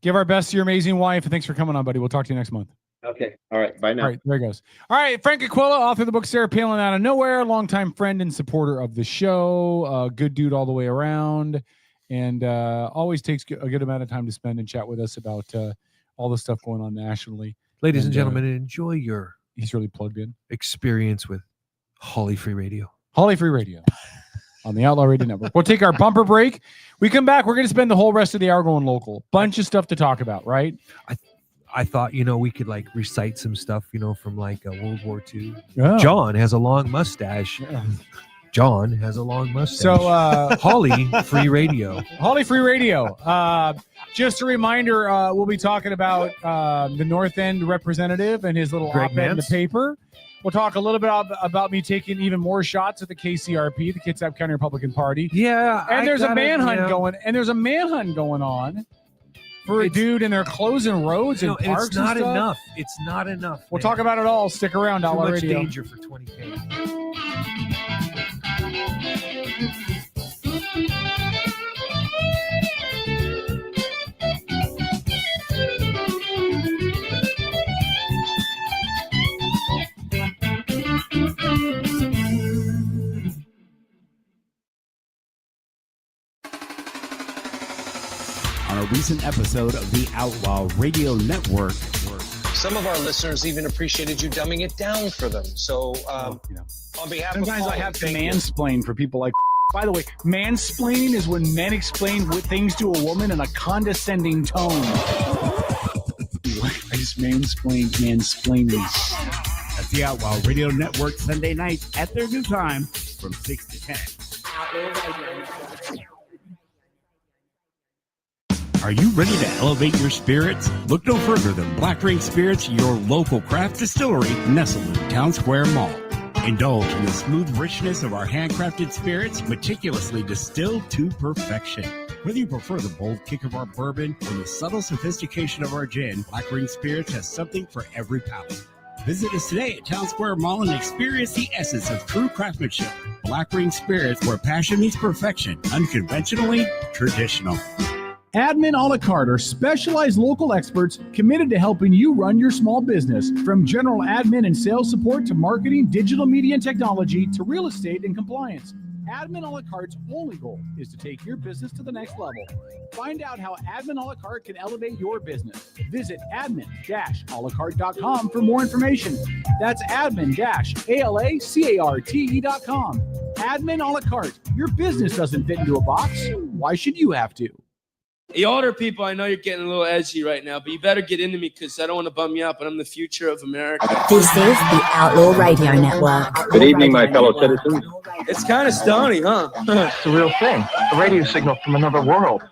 Give our best to your amazing wife, and thanks for coming on, buddy. We'll talk to you next month. Okay. All right. Bye now. All right, there he goes. All right, Frank Aquila, author of the book Sarah Palin Out of Nowhere, longtime friend and supporter of the show, good dude all the way around, and always takes a good amount of time to spend and chat with us about all the stuff going on nationally. Ladies and gentlemen, enjoy your he's really plugged in experience with Holly Free Radio. Holly Free Radio on the Outlaw Radio Network. We'll take our bumper break. We come back. We're going to spend the whole rest of the hour going local. Bunch of stuff to talk about, right? I thought, we could like recite some stuff, from like World War II. Yeah. John has a long mustache. John has a long mustache. So, Holly Free Radio. Holly Free Radio. Just a reminder, we'll be talking about the North End representative and his little Greg op-ed in the Nance. paper. We'll talk a little bit about me taking even more shots at the KCRP, the Kitsap County Republican Party. Yeah, and there's a manhunt going. And there's a manhunt going on for a dude, and they're closing roads and And parks. it's not and stuff. enough. It's not enough. We'll talk about it all. Stick around, Too Outlaw much Radio. danger for 20K. On a recent episode of the Outlaw Radio Network. Some of our listeners even appreciated you dumbing it down for them. So, on behalf Sometimes of I Paul, have to thank you. mansplain for people like. By the way, mansplaining is when men explain things to a woman in a condescending tone. I just mansplaining. That's the Outlaw Radio Network Sunday nights at their new time from 6 to 10. Are you ready to elevate your spirits? Look no further than Black Rain Spirits, your local craft distillery nestled in Town Square Mall. Indulge in the smooth richness of our handcrafted spirits, meticulously distilled to perfection. Whether you prefer the bold kick of our bourbon or the subtle sophistication of our gin, Black Rain Spirits has something for every palate. Visit us today at Town Square Mall and experience the essence of true craftsmanship. Black Rain Spirits, where passion meets perfection, unconventionally traditional. Admin a la carte are specialized local experts committed to helping you run your small business. From general admin and sales support to marketing, digital media and technology to real estate and compliance. Admin a la carte's only goal is to take your business to the next level. Find out how Admin a la carte can elevate your business. Visit admin-alacarte.com for more information. That's admin-alacarte.com. Admin a la carte. Your business doesn't fit into a box. Why should you have to? The older people, I know you're getting a little edgy right now, but you better get into me because I don't want to bum you up, but I'm the future of America. This is the Outlaw Radio Network. Good evening, my fellow citizens. It's kind of stony, huh? It's a real thing. A radio signal from another world.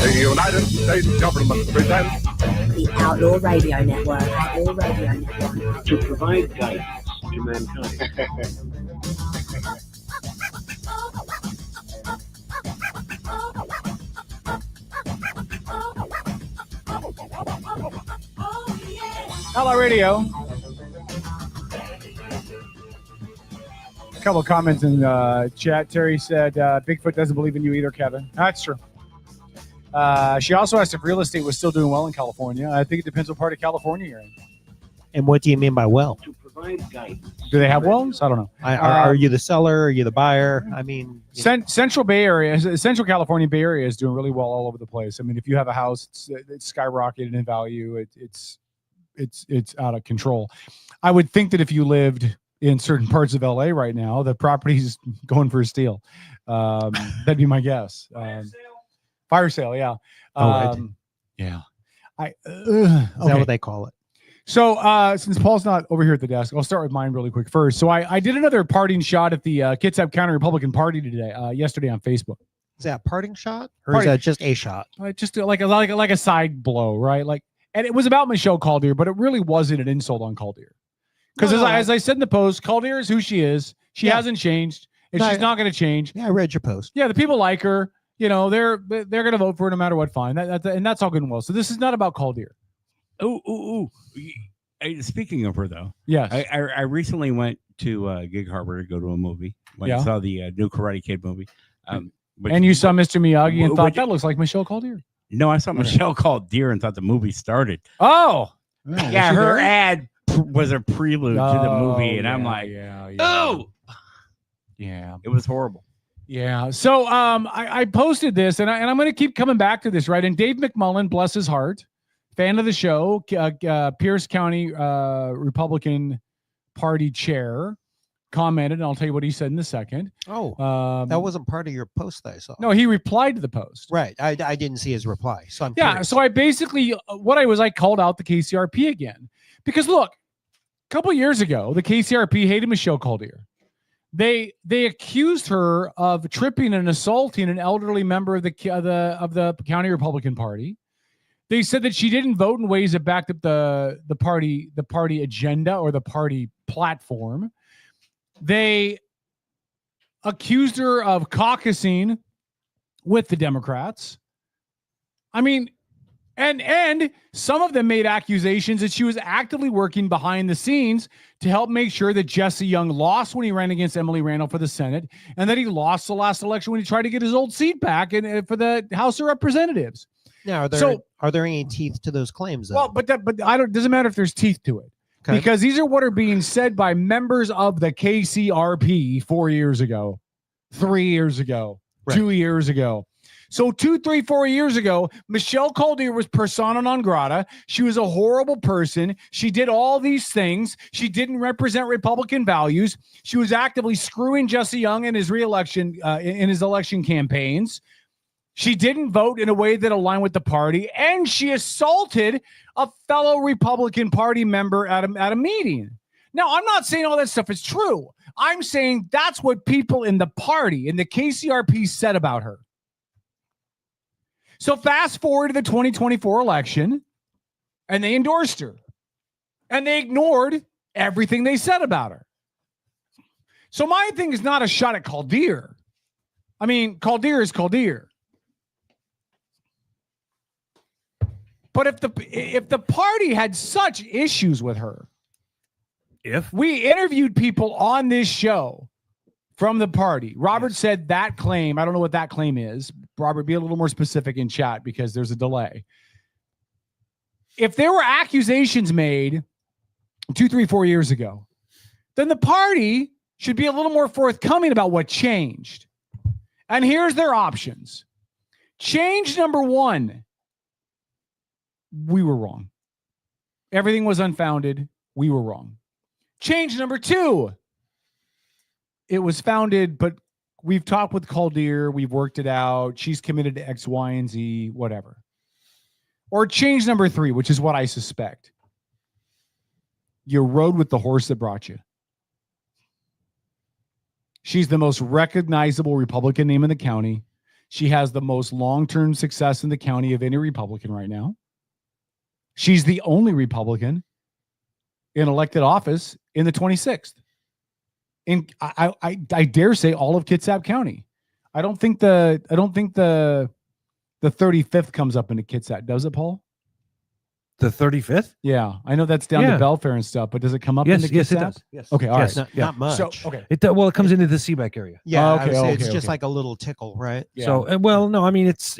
The United States government presents The Outlaw Radio Network. Outlaw Radio Network. To provide guidance to mankind. Outlaw Radio. A couple of comments in chat. Terry said, Bigfoot doesn't believe in you either, Kevin. That's true. She also asked if real estate was still doing well in California. I think it depends what part of California you're in. And what do you mean by well? To provide guidance. Do they have wells? I don't know. Are you the seller? Are you the buyer? I mean, Central Bay Area, Central California Bay Area is doing really well all over the place. I mean, if you have a house, it's skyrocketed in value. It's out of control. I would think that if you lived in certain parts of LA right now, the property's going for a steal. That'd be my guess. Fire sale, yeah. Yeah. Is that what they call it? So since Paul's not over here at the desk, I'll start with mine really quick first. So I did another parting shot at the Kitsap County Republican Party yesterday on Facebook. Is that a parting shot or is that just a shot? Just like a side blow, right? And it was about Michelle Caldier, but it really wasn't an insult on Caldier. Because as I said in the post, Caldier is who she is. She hasn't changed, and she's not going to change. Yeah, I read your post. Yeah, the people like her. You know, they're going to vote for her no matter what. Fine, and that's all good and well. So this is not about Caldier. Ooh. Speaking of her, though, yes, I recently went to Gig Harbor to go to a movie. I saw the new Karate Kid movie. And you saw Mr. Miyagi and thought that looks like Michelle Caldier. No, I saw Michelle called Deer and thought the movie started. Oh, yeah, her ad was a prelude to the movie, and I'm yeah, like, yeah. oh, Yeah. it was horrible. Yeah. So I posted this, and I'm going to keep coming back to this, right? And Dave McMullen, bless his heart, fan of the show, Pierce County Republican Party chair, commented, and I'll tell you what he said in a second. Oh, that wasn't part of your post that I saw. No, he replied to the post. Right. I didn't see his reply. So I'm Yeah. curious. So I basically, I called out the KCRP again. Because look, a couple years ago, the KCRP hated Michelle Caldier. They accused her of tripping and assaulting an elderly member of the county Republican Party. They said that she didn't vote in ways that backed up the party agenda or the party platform. They accused her of caucusing with the Democrats. I mean, and some of them made accusations that she was actively working behind the scenes to help make sure that Jesse Young lost when he ran against Emily Randall for the Senate, and that he lost the last election when he tried to get his old seat back for the House of Representatives. Now, are there any teeth to those claims? Though? Well, but doesn't matter if there's teeth to it. Okay. Because these are what are being said by members of the KCRP 4 years ago, 3 years ago, 2 years ago. So 2, 3, 4 years ago, Michelle Caldier was persona non grata. She was a horrible person. She did all these things. She didn't represent Republican values. She was actively screwing Jesse Young in his reelection, in his election campaigns. She didn't vote in a way that aligned with the party, and she assaulted a fellow Republican Party member at a meeting. Now, I'm not saying all that stuff is true. I'm saying that's what people in the party, in the KCRP, said about her. So fast forward to the 2024 election, and they endorsed her, and they ignored everything they said about her. So my thing is not a shot at Caldier. I mean, Caldier is Caldier. But if the party had such issues with her, we interviewed people on this show from the party. Robert said that claim, I don't know what that claim is. Robert, be a little more specific in chat because there's a delay. If there were accusations made 2, 3, 4 years ago, then the party should be a little more forthcoming about what changed. And here's their options. Change number 1. We were wrong. Everything was unfounded. We were wrong. Change number 2. It was founded, but we've talked with Caldier. We've worked it out. She's committed to X, Y, and Z, whatever. Or change number 3, which is what I suspect. You rode with the horse that brought you. She's the most recognizable Republican name in the county. She has the most long-term success in the county of any Republican right now. She's the only Republican in elected office in the 26th. In I dare say all of Kitsap County. I don't think the 35th comes up into Kitsap, does it, Paul? The 35th? Yeah, I know that's down to Belfair and stuff, but does it come up into Kitsap? Yes, it does. Yes. Okay, all right. Not much. So, okay. It comes into the Seaback area. Yeah, okay, I would say okay, it's just okay. like a little tickle, right? Yeah. So, no, I mean, it's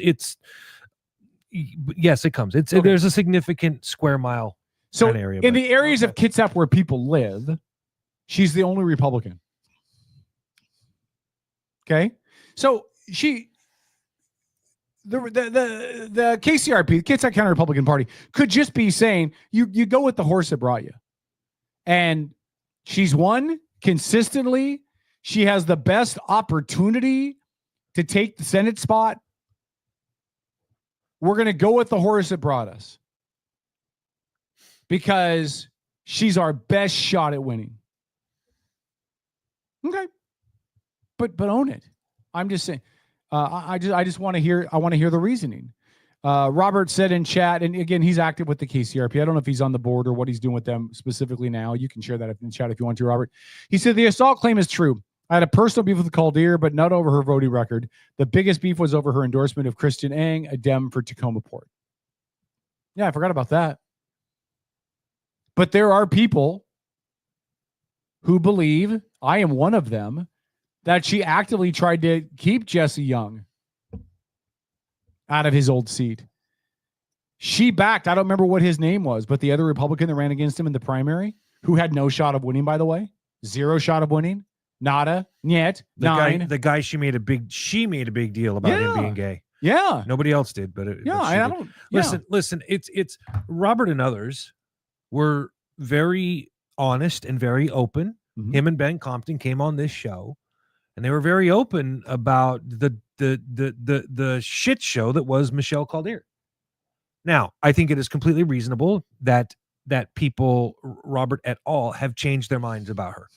yes, it comes. There's a significant square mile So kind of area. in the areas of Kitsap where people live, she's the only Republican. Okay, so the KCRP, the Kitsap County Republican Party, could just be saying you go with the horse that brought you, and she's won consistently. She has the best opportunity to take the Senate spot. We're going to go with the horse that brought us because she's our best shot at winning. Okay. But own it. I'm just saying. I just want to hear. I want to hear the reasoning. Robert said in chat, and again, he's active with the KCRP. I don't know if he's on the board or what he's doing with them specifically now. You can share that in chat if you want to, Robert. He said the assault claim is true. I had a personal beef with Caldier, but not over her voting record. The biggest beef was over her endorsement of Christian Eng, a Dem for Tacoma Port. Yeah, I forgot about that. But there are people who believe, I am one of them, that she actively tried to keep Jesse Young out of his old seat. She backed, I don't remember what his name was, but the other Republican that ran against him in the primary, who had no shot of winning, by the way, 0 shot of winning, nada, yet, nine. The guy she made a big deal about him being gay. Yeah. Nobody else did, but yeah, but she I did. don't. Yeah. Listen. It's Robert and others were very honest and very open. Mm-hmm. Him and Ben Compton came on this show, and they were very open about the shit show that was Michelle Caldier. Now, I think it is completely reasonable that people, Robert et al., have changed their minds about her.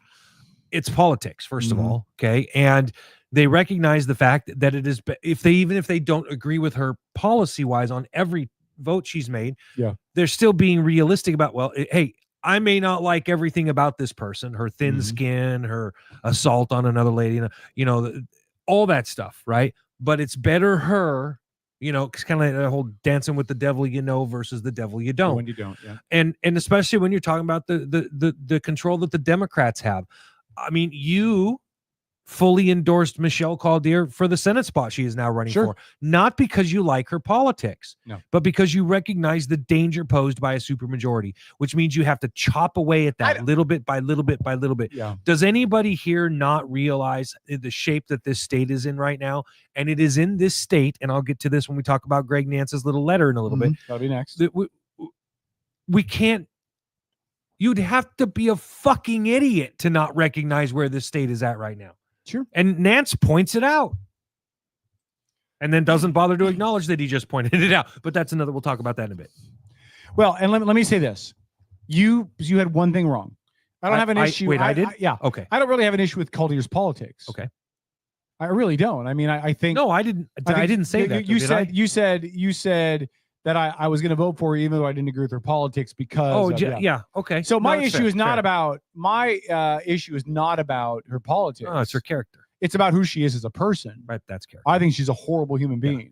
It's politics, first of all, okay, and they recognize the fact that it is if they don't agree with her policy wise on every vote she's made, they're still being realistic about, well, hey, I may not like everything about this person, her thin skin, her assault on another lady, all that stuff, right? But it's better her. It's kind of like the whole dancing with the devil versus the devil you don't. When you don't, yeah. And especially when you're talking about the control that the Democrats have. I mean, you fully endorsed Michelle Caldier for the Senate spot she is now running for, not because you like her politics, but because you recognize the danger posed by a supermajority, which means you have to chop away at that little bit by little bit by little bit. Yeah. Does anybody here not realize the shape that this state is in right now? And it is in this state, and I'll get to this when we talk about Greg Nance's little letter in a little bit. That'll be next. We can't. You'd have to be a fucking idiot to not recognize where this state is at right now. Sure. And Nance points it out and then doesn't bother to acknowledge that he just pointed it out. But that's another, we'll talk about that in a bit. Well, and let me say this. You had one thing wrong. I don't have an issue. Wait, I did? Yeah. Okay. I don't really have an issue with Caldier's politics. Okay. I really don't. I mean, I think. No, I didn't. I didn't say that. You said that I was going to vote for her even though I didn't agree with her politics because. Yeah. Okay. So my that's issue fair, is not fair. about her politics. Oh, it's her character. It's about who she is as a person. Right. That's character. I think she's a horrible human being.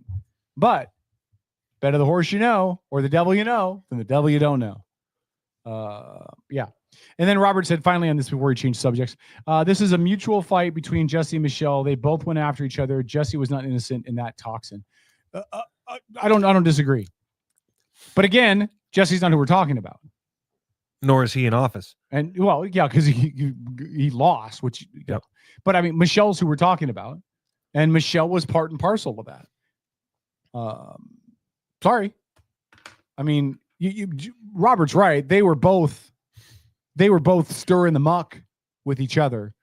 But better the horse you know or the devil you know than the devil you don't know. Yeah. And then Robert said, finally on this before he changed subjects, this is a mutual fight between Jesse and Michelle. They both went after each other. Jesse was not innocent in that toxin. I don't disagree. But again, Jesse's not who we're talking about. Nor is he in office. And well, yeah, because he lost, which but I mean, Michelle's who we're talking about, and Michelle was part and parcel of that. Sorry, I mean, Robert's right. They were both stirring the muck with each other,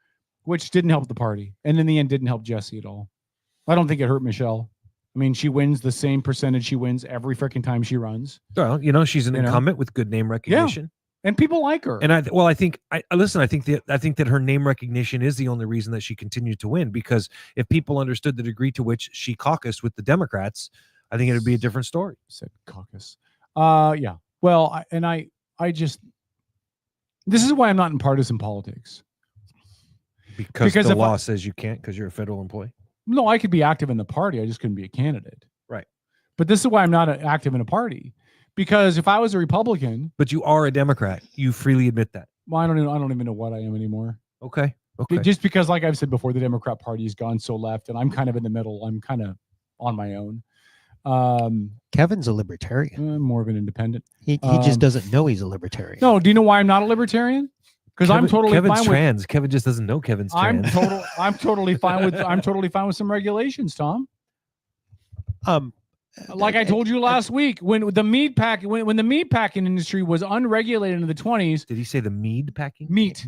which didn't help the party, and in the end, didn't help Jesse at all. I don't think it hurt Michelle. I mean, she wins the same percentage she wins every freaking time she runs. Well, she's an incumbent with good name recognition. And people like her. And I think that her name recognition is the only reason that she continued to win, because if people understood the degree to which she caucused with the Democrats, I think it would be a different story. Said caucus. Yeah. Well, this is why I'm not in partisan politics. Because the law says you can't because you're a federal employee. No, I could be active in the party. I just couldn't be a candidate. Right. But this is why I'm not active in a party. Because if I was a Republican, but you are a Democrat, you freely admit that. Well, I don't even know what I am anymore. Okay. Just because, like I've said before, the Democrat Party has gone so left, and I'm kind of in the middle. I'm kind of on my own. Kevin's a libertarian. I'm more of an independent. He just doesn't know he's a libertarian. No, do you know why I'm not a libertarian? Because I'm totally Kevin's fine trans. Kevin just doesn't know Kevin's trans. I'm totally fine with some regulations, Tom. Like I told you last week, when the meat packing industry was unregulated in the 20s. Did he say the meat packing? Meat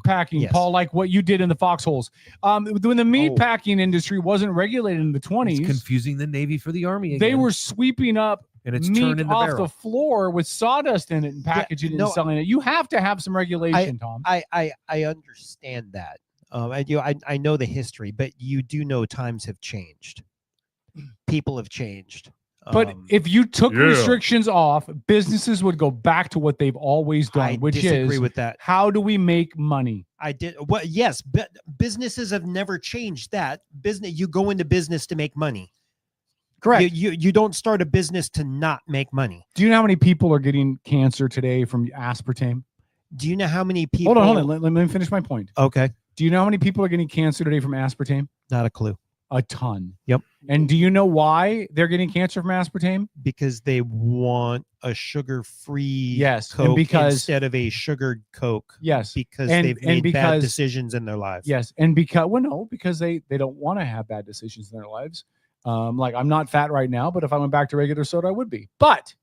packing, yes. Paul, like what you did in the foxholes. When the meat packing industry wasn't regulated in the 20s, it's confusing the Navy for the Army again. They were sweeping up and it's meat turning the off barrel. the floor with sawdust in it and packaging it and selling it. You have to have some regulation, Tom. I understand that. I know the history, but you do know times have changed. People have changed. But if you took restrictions off, businesses would go back to what they've always done, which disagree is with that. How do we make money? Well, yes, but businesses have never changed that. You go into business to make money. Correct. You don't start a business to not make money. Do you know how many people are getting cancer today from aspartame? Do you know how many people? Hold on. Let me finish my point. Okay. Do you know how many people are getting cancer today from aspartame? Not a clue. A ton. Yep. And do you know why they're getting cancer from aspartame? Because they want a sugar-free Yes, and Coke because instead of a sugared Coke. Yes, because and- they've and made bad because- decisions in their lives. Yes, and because they don't want to have bad decisions in their lives. Like I'm not fat right now, but if I went back to regular soda, I would be. But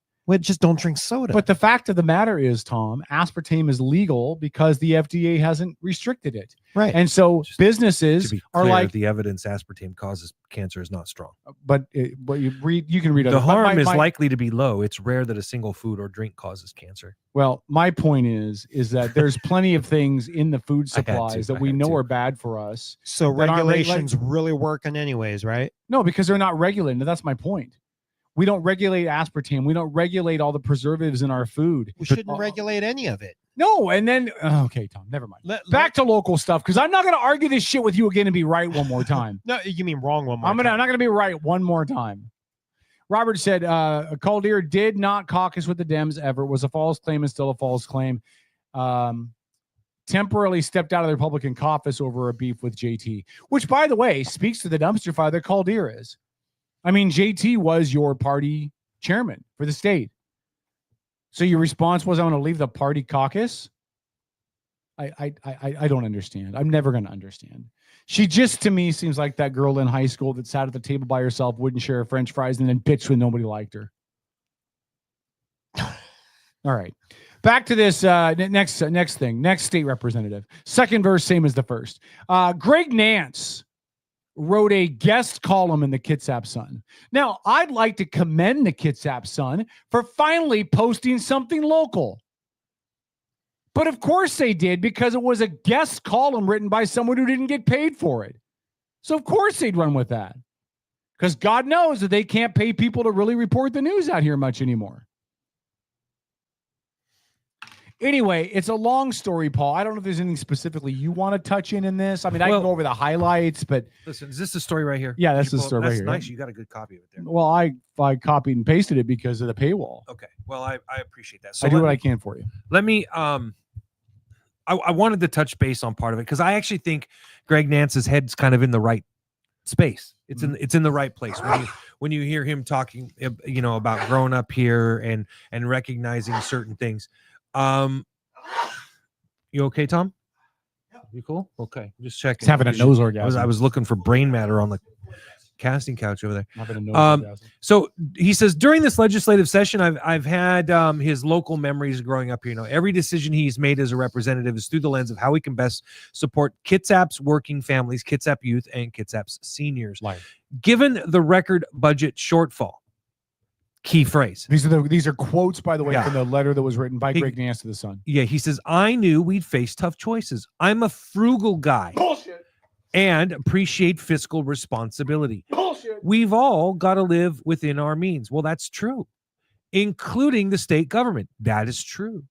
just don't drink soda. But the fact of the matter is, Tom, aspartame is legal because the FDA hasn't restricted it. Right. And so businesses To be are clear, like, the evidence aspartame causes cancer is not strong. but you can read The other- harm my- is my- likely to be low. It's rare that a single food or drink causes cancer. Well, my point is that there's plenty of things in the food I had to. supplies that we know are bad for us. So that aren't regulations really working anyways, right? No, because they're not regulated. That's my point. We don't regulate aspartame. We don't regulate all the preservatives in our food. We shouldn't regulate any of it. No, and then okay, Tom, never mind. Back to local stuff because I'm not going to argue this shit with you again and be right one more time. No, you mean wrong one more I'm not going to be right one more time. Robert said Caldeer did not caucus with the Dems ever. It was a false claim and still a false claim. Temporarily stepped out of the Republican caucus over a beef with JT, which, by the way, speaks to the dumpster fire that Caldeer is. I mean, JT was your party chairman for the state. So your response was, I want to leave the party caucus? I don't understand. I'm never going to understand. She just, to me, seems like that girl in high school that sat at the table by herself, wouldn't share French fries, and then bitched when nobody liked her. All right. Back to this next thing. Next state representative. Second verse, same as the first. Greg Nance wrote a guest column in the Kitsap Sun. Now, I'd like to commend the Kitsap Sun for finally posting something local. But of course they did, because it was a guest column written by someone who didn't get paid for it. So of course they'd run with that. Because God knows that they can't pay people to really report the news out here much anymore. Anyway, it's a long story, Paul. I don't know if there's anything specifically you want to touch in this. I mean, I can go over the highlights, but Listen, is this the story right here? Yeah, that's You the pull- story right that's here. nice. You got a good copy of it there. well, I copied and pasted it because of the paywall. Okay. Well, I appreciate that. So I do let what me- I can for you. Let me I wanted to touch base on part of it because I actually think Greg Nance's head's kind of in the right space. It's in the right place when you hear him talking, about growing up here and recognizing certain things. You okay, Tom? You cool? Okay, just checking. He's having a nose orgasm. I was looking for brain matter on the casting couch over there. Having a nose orgasm. So he says during this legislative session, I've had his local memories growing up here. Every decision he's made as a representative is through the lens of how we can best support Kitsap's working families, Kitsap youth, and Kitsap's seniors. Given the record budget shortfall, key phrase. These are quotes, by the way, Yeah. from the letter that was written by Greg Nance to the Sun. Yeah, he says, I knew we'd face tough choices. I'm a frugal guy. Bullshit. And appreciate fiscal responsibility. Bullshit. We've all got to live within our means. Well, that's true, including the state government. That is true.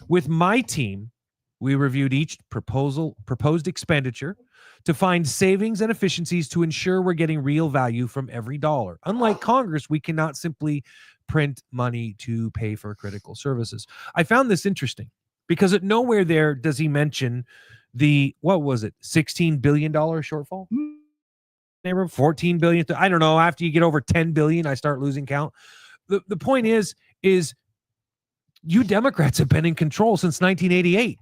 With my team, we reviewed each proposed expenditure to find savings and efficiencies to ensure we're getting real value from every dollar. Unlike Congress, we cannot simply print money to pay for critical services. I found this interesting because at nowhere there does he mention the, what was it, $16 billion shortfall? Neighborhood 14 billion. I don't know. After you get over 10 billion, I start losing count. The point is you Democrats have been in control since 1988.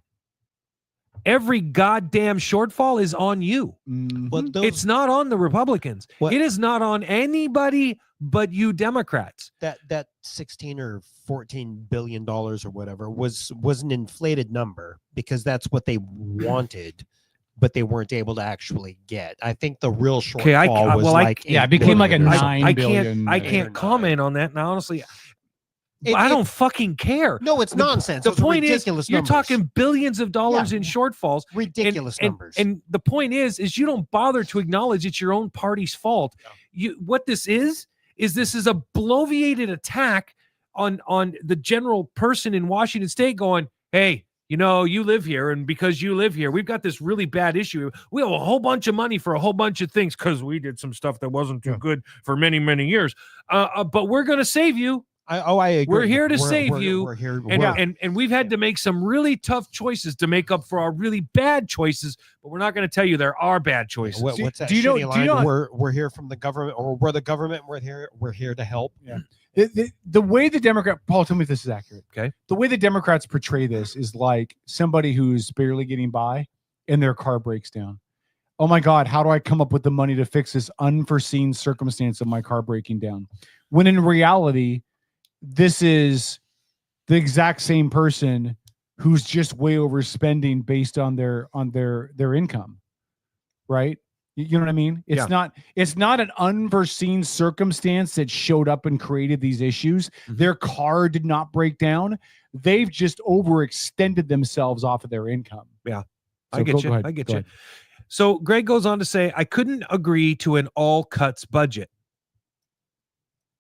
Every goddamn shortfall is on you. It's not on the Republicans. It is not on anybody but you Democrats. That 16 or 14 billion dollars or whatever was an inflated number because that's what they wanted, but they weren't able to actually get. I think the real shortfall was it became like a I $9 can't comment on that. And honestly, I don't fucking care. No, it's nonsense. The Those are point is, ridiculous you're numbers. talking billions of dollars in shortfalls. Ridiculous numbers. And the point is you don't bother to acknowledge it's your own party's fault. What this is this is a bloviated attack on the general person in Washington State going, hey, you live here, and because you live here, we've got this really bad issue. We have a whole bunch of money for a whole bunch of things because we did some stuff that wasn't too good for many, many years. But we're going to save you. I agree. We're here to save you. We're here. And we've had to make some really tough choices to make up for our really bad choices, but we're not going to tell you there are bad choices. What's that shitty line? We're here from the government, or we're the government. We're here to help. Yeah. The way the Democrat, Paul, tell me if this is accurate. Okay. The way the Democrats portray this is like somebody who's barely getting by and their car breaks down. Oh my God, how do I come up with the money to fix this unforeseen circumstance of my car breaking down? When in reality, this is the exact same person who's just way overspending based on their income, right? You know what I mean? It's not an unforeseen circumstance that showed up and created these issues. Their car did not break down. They've just overextended themselves off of their income. Yeah, So I get go you. ahead. I get Go you. ahead. So Greg goes on to say, I couldn't agree to an all cuts budget.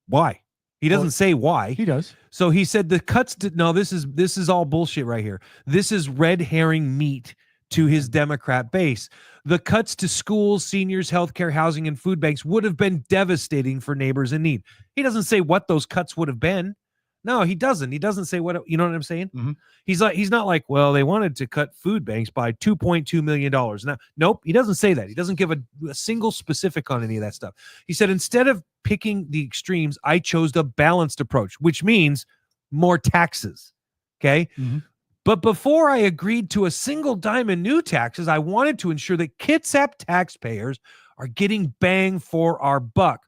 Why? He doesn't say why. He does. So he said the cuts no, this is all bullshit right here. This is red herring meat to his Democrat base. The cuts to schools, seniors, healthcare, housing, and food banks would have been devastating for neighbors in need. He doesn't say what those cuts would have been. No, he doesn't. He doesn't say what, you know what I'm saying? Mm-hmm. He's not like, well, they wanted to cut food banks by $2.2 million. Now, nope, he doesn't say that. He doesn't give a single specific on any of that stuff. He said, instead of picking the extremes, I chose the balanced approach, which means more taxes. Okay. Mm-hmm. But before I agreed to a single dime in new taxes, I wanted to ensure that Kitsap taxpayers are getting bang for our buck.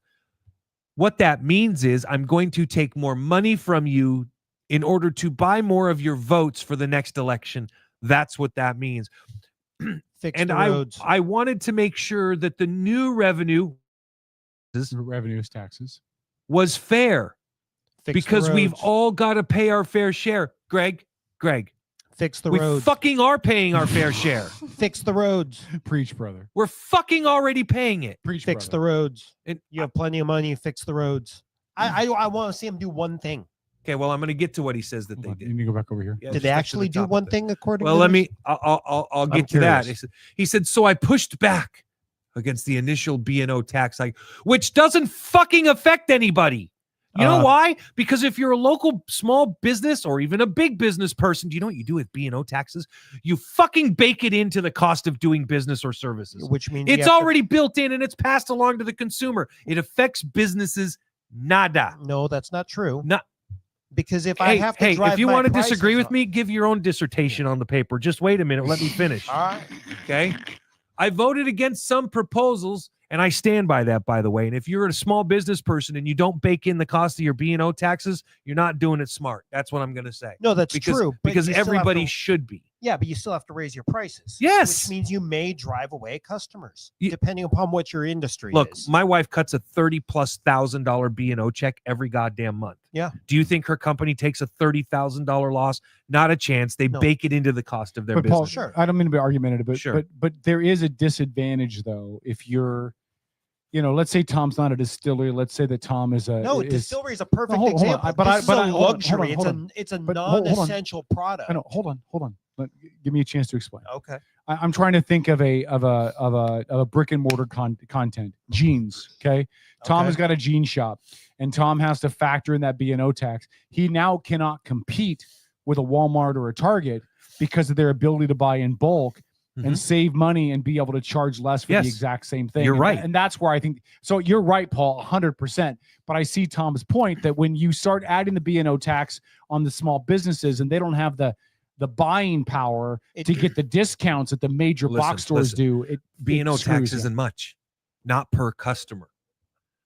What that means is I'm going to take more money from you in order to buy more of your votes for the next election. That's what that means. Fix and the roads. I wanted to make sure that the new revenues taxes was fair. Fix because the we've roads. all got to pay our fair share. Greg, fix the we roads. fucking are paying our fair share. Fix the roads. Preach, brother. We're fucking already paying it. Preach, Fix brother. the roads. And you have plenty of money. Fix the roads. I want to see him do one thing. Okay, well, I'm going to get to what he says that they did. You need to go back over here. Yeah, Did just they get to actually the do top one of it. thing according Well, to let this? me. I'll get to that. He said, so I pushed back against the initial B&O tax hike, which doesn't fucking affect anybody. You know why? Because if you're a local small business or even a big business person, do you know what you do with B&O taxes? You fucking bake it into the cost of doing business or services. Which means you it's have to- already built in and it's passed along to the consumer. It affects businesses nada. No, that's not true. Not because if I have to drive if you my want to prices disagree with up- me, give your own dissertation on the paper. Just wait a minute. Let me finish. All right. Okay. I voted against some proposals, and I stand by that, by the way. And if you're a small business person and you don't bake in the cost of your B&O taxes, you're not doing it smart. That's what I'm going to say. No, that's true. But Because you still have everybody to- should be. Yeah, but you still have to raise your prices. Yes. Which means you may drive away customers, depending upon what your industry Look, is. my wife cuts a $30,000+ B&O check every goddamn month. Yeah. Do you think her company takes a $30,000 loss? Not a chance. They bake it into the cost of their But Paul, business. I don't mean to be argumentative, but Sure. but there is a disadvantage though if you're, let's say Tom's not a distillery. Let's say that Tom is a distillery is a perfect hold on. example. But This is a hold on, luxury. hold on. It's a But hold on. non-essential product. I know. Hold on. Give me a chance to explain. Okay. I'm trying to think of a brick and mortar content. Jeans. Okay. Tom has got a jean shop, and Tom has to factor in that B&O tax. He now cannot compete with a Walmart or a Target because of their ability to buy in bulk and save money and be able to charge less for Yes. the exact same thing. You're And right. and that's where I think. So you're right, Paul, 100%. But I see Tom's point that when you start adding the B&O tax on the small businesses and they don't have the buying power to get the discounts that the major box stores do, B&O screws tax you. isn't much, not per customer,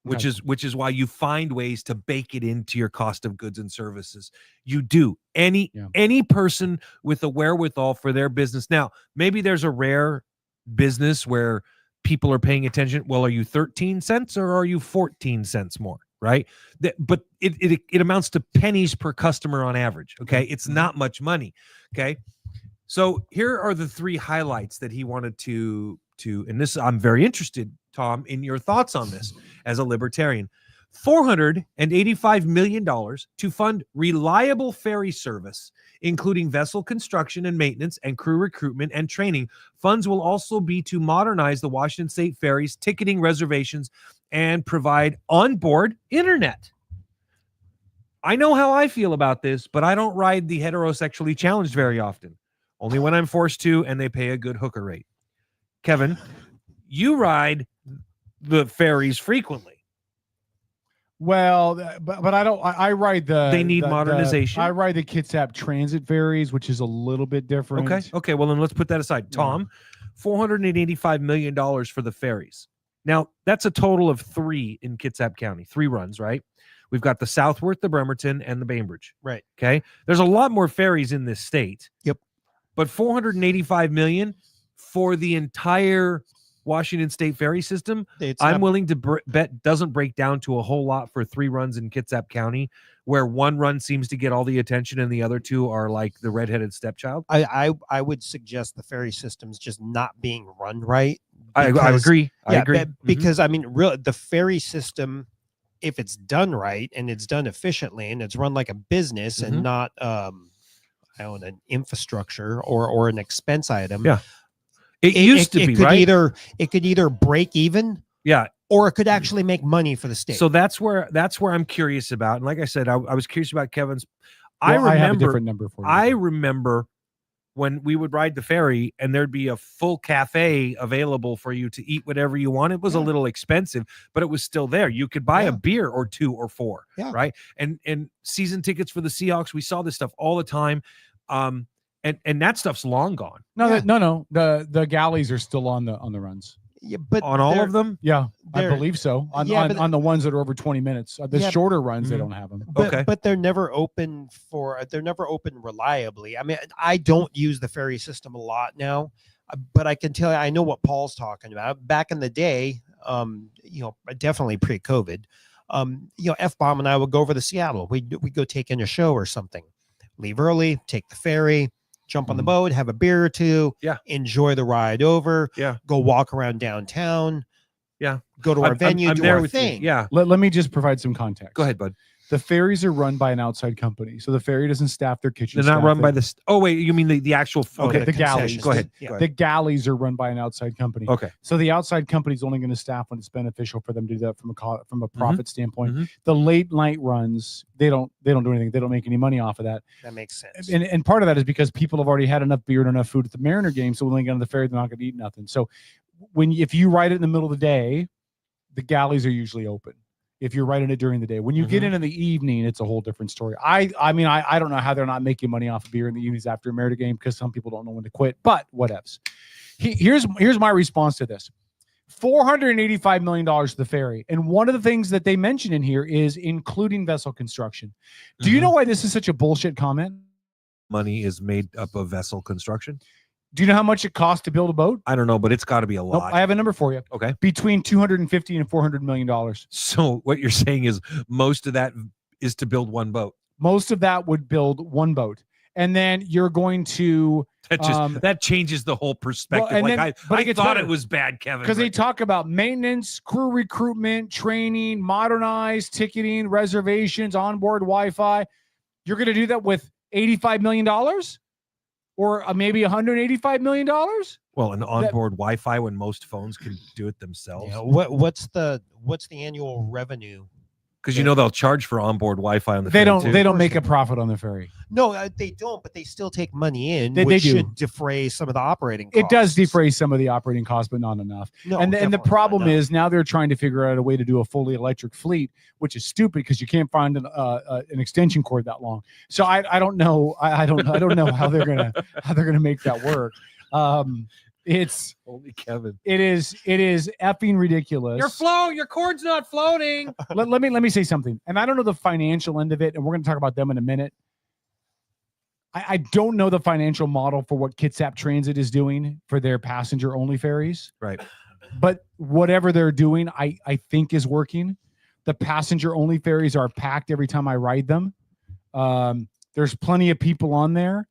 which is why you find ways to bake it into your cost of goods and services. You do. Any person with a wherewithal for their business. Now, maybe there's a rare business where people are paying attention. Well, are you 13 cents or are you 14 cents more? Right. But it amounts to pennies per customer on average. Okay. It's not much money. Okay. So here are the three highlights that he wanted to, and this, I'm very interested, Tom, in your thoughts on this as a libertarian. $485 million to fund reliable ferry service, including vessel construction and maintenance and crew recruitment and training. Funds will also be to modernize the Washington State ferries, ticketing reservations, and provide onboard internet. I know how I feel about this, but I don't ride the heterosexually challenged very often. Only when I'm forced to, and they pay a good hooker rate. Kevin, you ride the ferries frequently. Well, but I don't. I ride the. They need the- modernization? I ride the Kitsap Transit ferries, which is a little bit different. Okay. Well, then let's put that aside. Tom, $485 million for the ferries. Now, that's a total of 3 in Kitsap County, 3 runs, right? We've got the Southworth, the Bremerton, and the Bainbridge. Right. Okay. There's a lot more ferries in this state. Yep. But $485 million for the entire Washington State ferry system, I'm willing to bet doesn't break down to a whole lot for 3 runs in Kitsap County, where 1 run seems to get all the attention and the other 2 are like the redheaded stepchild. I would suggest the ferry system's just not being run right. I agree. I agree. Because I mean, the ferry system, if it's done right and it's done efficiently and it's run like a business and not an infrastructure or an expense item. Yeah. It used to be, right? It could either break even, or it could actually make money for the state. So that's where I'm curious about. And like I said, I was curious about Kevin's. I have a different number for you. I remember when we would ride the ferry and there'd be a full cafe available for you to eat whatever you want. It was a little expensive, but it was still there. You could buy a beer or 2 or 4, right? And season tickets for the Seahawks. We saw this stuff all the time. And that stuff's long gone. No. The galleys are still on the runs. Yeah, but on all of them? Yeah, I believe so. On the ones that are over 20 minutes. The shorter runs, they don't have them. But they're never open reliably. I mean, I don't use the ferry system a lot now, but I can tell you, I know what Paul's talking about. Back in the day, definitely pre-COVID, F-Bomb and I would go over to Seattle. We'd go take in a show or something, leave early, take the ferry, jump on the boat, have a beer or 2, enjoy the ride over, go walk around downtown, go to our venue, do our thing. Let me just provide some context. Go ahead, bud. The ferries are run by an outside company, so the ferry doesn't staff their kitchen. They're not run by the. Oh wait, you mean the actual? Okay, the galleys. Go ahead. The galleys are run by an outside company. Okay. So the outside company is only going to staff when it's beneficial for them to do that from a profit standpoint. The late night runs, they don't do anything. They don't make any money off of that. That makes sense. And part of that is because people have already had enough beer and enough food at the Mariner game, so when they get on the ferry, they're not going to eat nothing. So if you ride it in the middle of the day, the galleys are usually open. If you're riding it during the day, when you get in the evening, it's a whole different story. I don't know how they're not making money off of beer in the evenings after a Mariner game, because some people don't know when to quit, but whatevs. Here's my response to this. $485 million to the ferry. And one of the things that they mention in here is including vessel construction. Do you know why this is such a bullshit comment? Money is made up of vessel construction. Do you know how much it costs to build a boat? I don't know, but it's got to be a lot. Nope, I have a number for you. Okay. Between $250 and $400 million. So what you're saying is most of that is to build one boat. Most of that would build one boat. And then you're going to... That changes the whole perspective. Well, I thought it was bad, Kevin. Because they talk about maintenance, crew recruitment, training, modernized ticketing, reservations, onboard Wi-Fi. You're going to do that with $85 million? Or maybe $185 million? Well, an onboard Wi-Fi when most phones can do it themselves. Yeah, what's the annual revenue? Because they'll charge for onboard Wi-Fi on the ferry. They don't make a profit on the ferry. No, they don't, but they still take money in, they which do. should defray some of the operating costs. It does defray some of the operating costs, but not enough. No, and the problem is now they're trying to figure out a way to do a fully electric fleet, which is stupid because you can't find an extension cord that long. So I don't know. I don't know how they're gonna make that work. It's only Kevin. It is effing ridiculous. Your cord's not floating. let me say something. And I don't know the financial end of it, and we're going to talk about them in a minute. I don't know the financial model for what Kitsap Transit is doing for their passenger only ferries. Right. But whatever they're doing, I think is working. The passenger only ferries are packed every time I ride them. There's plenty of people on there.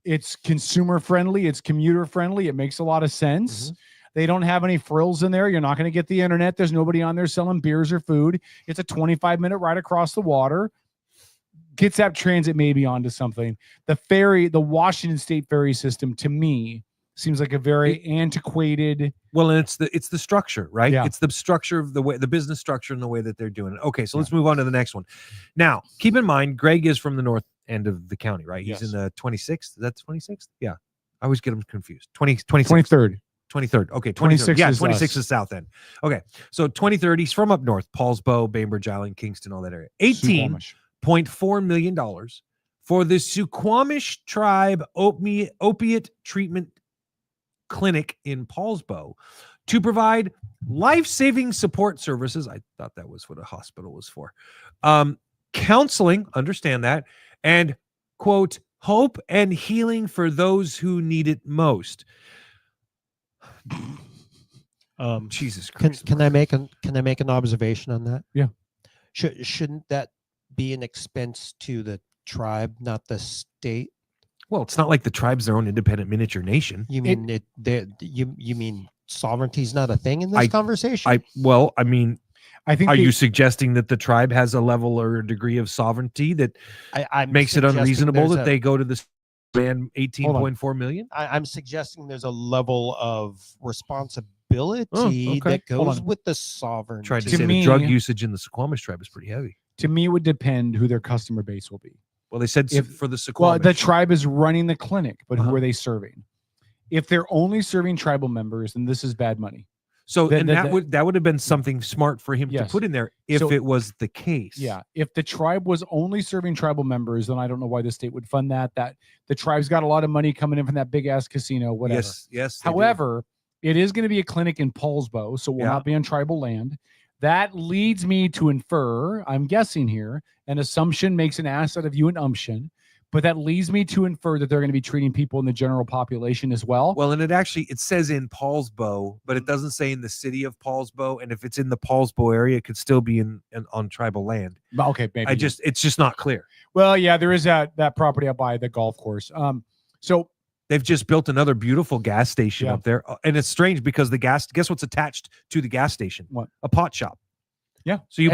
It's consumer friendly. It's commuter friendly. It makes a lot of sense. They don't have any frills in there. You're not going to get the internet. There's nobody on there selling beers or food. It's a 25-minute ride across the water. Kitsap Transit may be onto something. The Washington State ferry system, to me, Seems like a very antiquated. Well, and it's the structure, right? Yeah. It's the structure of the business structure and the way that they're doing it. Okay, so let's move on to the next one. Now, keep in mind, Greg is from the north end of the county, right? He's in the 26th. Is that the 26th? Yeah. I always get them confused. 23rd. 23rd. Okay, 26 Yeah, is 26 us. is south end. Okay, so 23rd. He's from up north, Paulsbo, Bainbridge Island, Kingston, all that area. $18.4 million for the Suquamish Tribe Opiate Treatment Clinic in Paulsbo to provide life-saving support services. I thought that was what a hospital was for. Counseling, understand that, and quote, hope and healing for those who need it most. Jesus Christ. Can I make an observation on that? Yeah. Shouldn't that be an expense to the tribe, not the state? Well, it's not like the tribe's their own independent miniature nation. You mean you mean sovereignty's not a thing in this conversation? I mean, I think. Are you suggesting that the tribe has a level or a degree of sovereignty that I'm makes it suggesting unreasonable there's that they go to this man 18.4 million? I'm suggesting there's a level of responsibility okay. that Hold goes on. with the sovereignty. Tried to say the drug usage in the Suquamish tribe is pretty heavy. To me, it would depend who their customer base will be. Well, they said for the Suquamish. Well, the tribe is running the clinic, but who are they serving? If they're only serving tribal members, then this is bad money. So that would have been something smart for him to Yes. put in there if So- it was the case. Yeah, if the tribe was only serving tribal members, then I don't know why the state would fund that. That the tribe's got a lot of money coming in from that big ass casino, whatever. Yes. they do. However, it is going to be a clinic in Paulsbo, so we'll not be on tribal land. That leads me to infer, I'm guessing here, an assumption makes an ass out of you, an umption, but that leads me to infer that they're going to be treating people in the general population as well. Well, and it says in Paulsbo, but it doesn't say in the city of Paulsbo. And if it's in the Paulsbo area, it could still be on tribal land. Okay, maybe. It's just not clear. Well, yeah, there is that property up by the golf course. So they've just built another beautiful gas station up there, and it's strange because guess what's attached to the gas station? What? A pot shop. Yeah. So you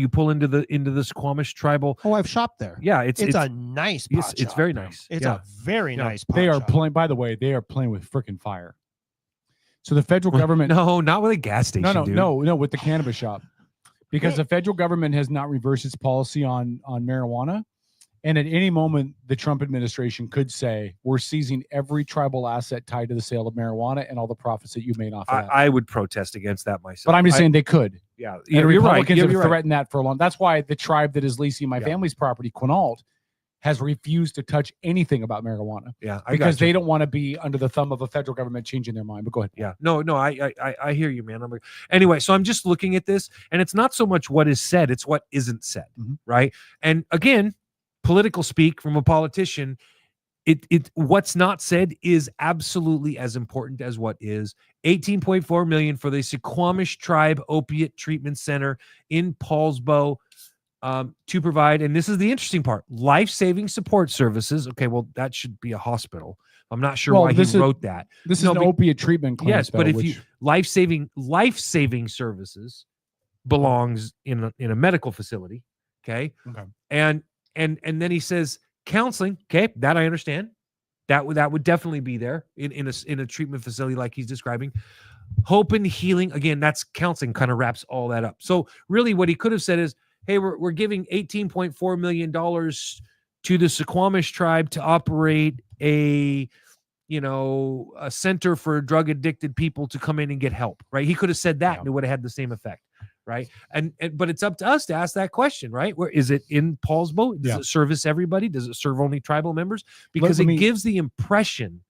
pull into the Suquamish tribal. Oh, I've shopped there. Yeah, it's a nice pot yes, it's shop. very nice. It's Yeah. a very nice pot They are shop. playing. By the way, they are playing with freaking fire. So the federal government. No, not with a gas station. No, with the cannabis shop, because the federal government has not reversed its policy on marijuana, and at any moment the Trump administration could say we're seizing every tribal asset tied to the sale of marijuana and all the profits that you made off of that. I would protest against that myself. But I'm just saying they could. Yeah, And you're right. Republicans Yeah, have you're right. threatened that for a long. That's why the tribe that is leasing my family's property, Quinault, has refused to touch anything about marijuana. Yeah, because they don't want to be under the thumb of a federal government changing their mind. But go ahead. Yeah, no, I hear you, man. Anyway, so I'm just looking at this, and it's not so much what is said; it's what isn't said, right? And again, political speak from a politician. What's not said is absolutely as important as what is. 18.4 million for the Suquamish Tribe Opiate Treatment Center in Paulsbo to provide, and this is the interesting part, life-saving support services. Okay, well, that should be a hospital. I'm not sure why he wrote that. This is an opiate treatment clinic. Yes, but if you life-saving services belongs in a medical facility. Okay. And then he says counseling. Okay, that I understand. That would definitely be there in a treatment facility like he's describing. Hope and healing. Again, that's counseling. Kind of wraps all that up. So really, what he could have said is, "Hey, we're giving $18.4 million to the Suquamish tribe to operate a center for drug addicted people to come in and get help." Right? He could have said that, and it would have had the same effect. Right. But it's up to us to ask that question, right? Where is it in Paulsbo? Does it service everybody? Does it serve only tribal members? Because it gives the impression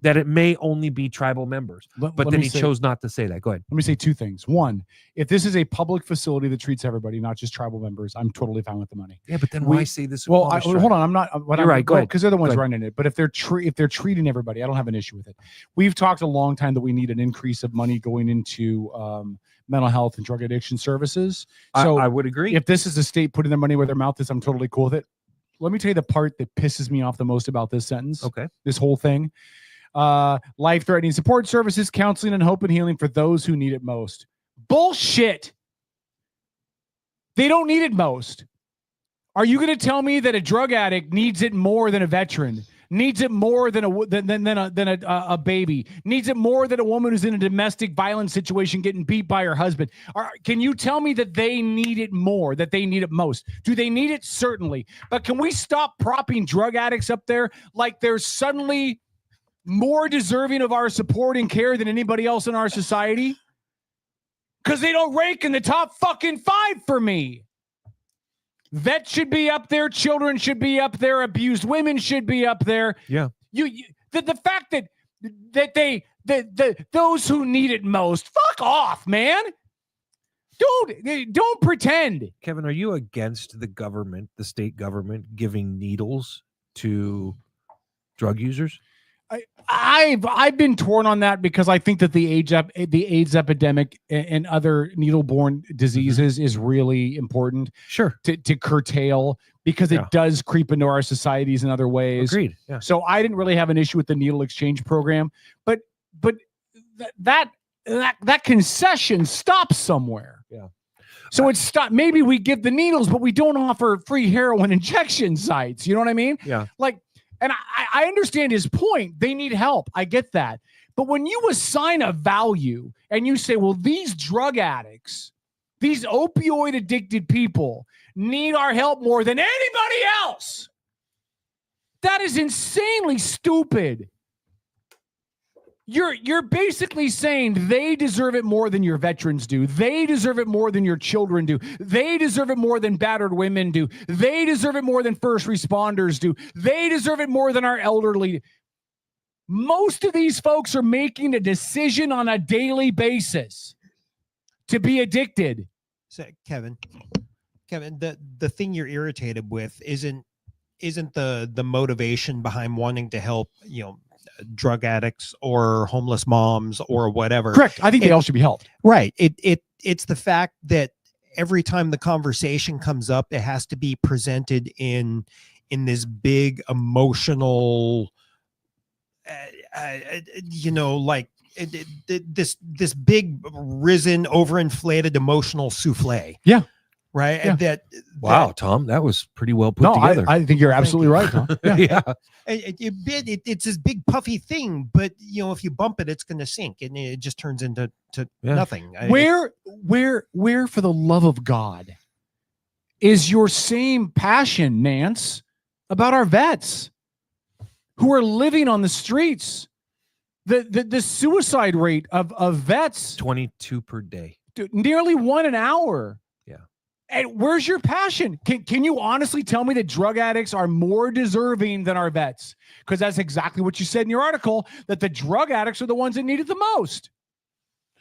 that it may only be tribal members. But then he chose not to say that. Go ahead. Let me say two things. One, if this is a public facility that treats everybody, not just tribal members, I'm totally fine with the money. Yeah, but then why say this? Well, hold on. I'm not. You're right. Go ahead. Because they're the ones Go ahead. running it. But if they're treating everybody, I don't have an issue with it. We've talked a long time that we need an increase of money going into mental health and drug addiction services. So I would agree. If this is the state putting their money where their mouth is, I'm totally cool with it. Let me tell you the part that pisses me off the most about this sentence. Okay. This whole thing. Life-threatening support services, counseling, and hope and healing for those who need it most. Bullshit. They don't need it most. Are you going to tell me that a drug addict needs it more than a veteran? needs it more than a baby, needs it more than a woman who's in a domestic violence situation getting beat by her husband. Can you tell me that they need it more, that they need it most? Do they need it? Certainly. But can we stop propping drug addicts up there like they're suddenly more deserving of our support and care than anybody else in our society? Because they don't rank in the top fucking 5 for me. Vets should be up there. Children should be up there. Abused women should be up there. Yeah. The fact that those who need it most, fuck off, man. Don't pretend. Kevin, are you against the government, the state government, giving needles to drug users? I've been torn on that because I think that the AIDS epidemic and other needle-borne diseases is really important. Sure. To curtail, because it does creep into our societies in other ways. Agreed. Yeah. So I didn't really have an issue with the needle exchange program, but that concession stops somewhere. Yeah. So it's stop. Maybe we give the needles, but we don't offer free heroin injection sites. You know what I mean? Yeah. And I understand his point. They need help. I get that. But when you assign a value and you say, well, these drug addicts, these opioid addicted people need our help more than anybody else, that is insanely stupid. You're basically saying they deserve it more than your veterans do. They deserve it more than your children do. They deserve it more than battered women do. They deserve it more than first responders do. They deserve it more than our elderly. Most of these folks are making a decision on a daily basis to be addicted. So, Kevin, the thing you're irritated with isn't the motivation behind wanting to help, drug addicts or homeless moms or whatever. Correct. I think they all should be helped. Right. It's the fact that every time the conversation comes up, it has to be presented in this big emotional, this big risen, overinflated emotional souffle. Yeah. Right. Yeah. And wow, Tom, that was pretty well put together. I think you're absolutely right, Tom. Yeah. It's this big puffy thing, but if you bump it, it's going to sink, and it just turns into nothing. Where, for the love of God, is your same passion, Nance, about our vets who are living on the streets? The suicide rate of vets, 22 per day, nearly 1 an hour. And where's your passion? Can you honestly tell me that drug addicts are more deserving than our vets? Because that's exactly what you said in your article, that the drug addicts are the ones that need it the most.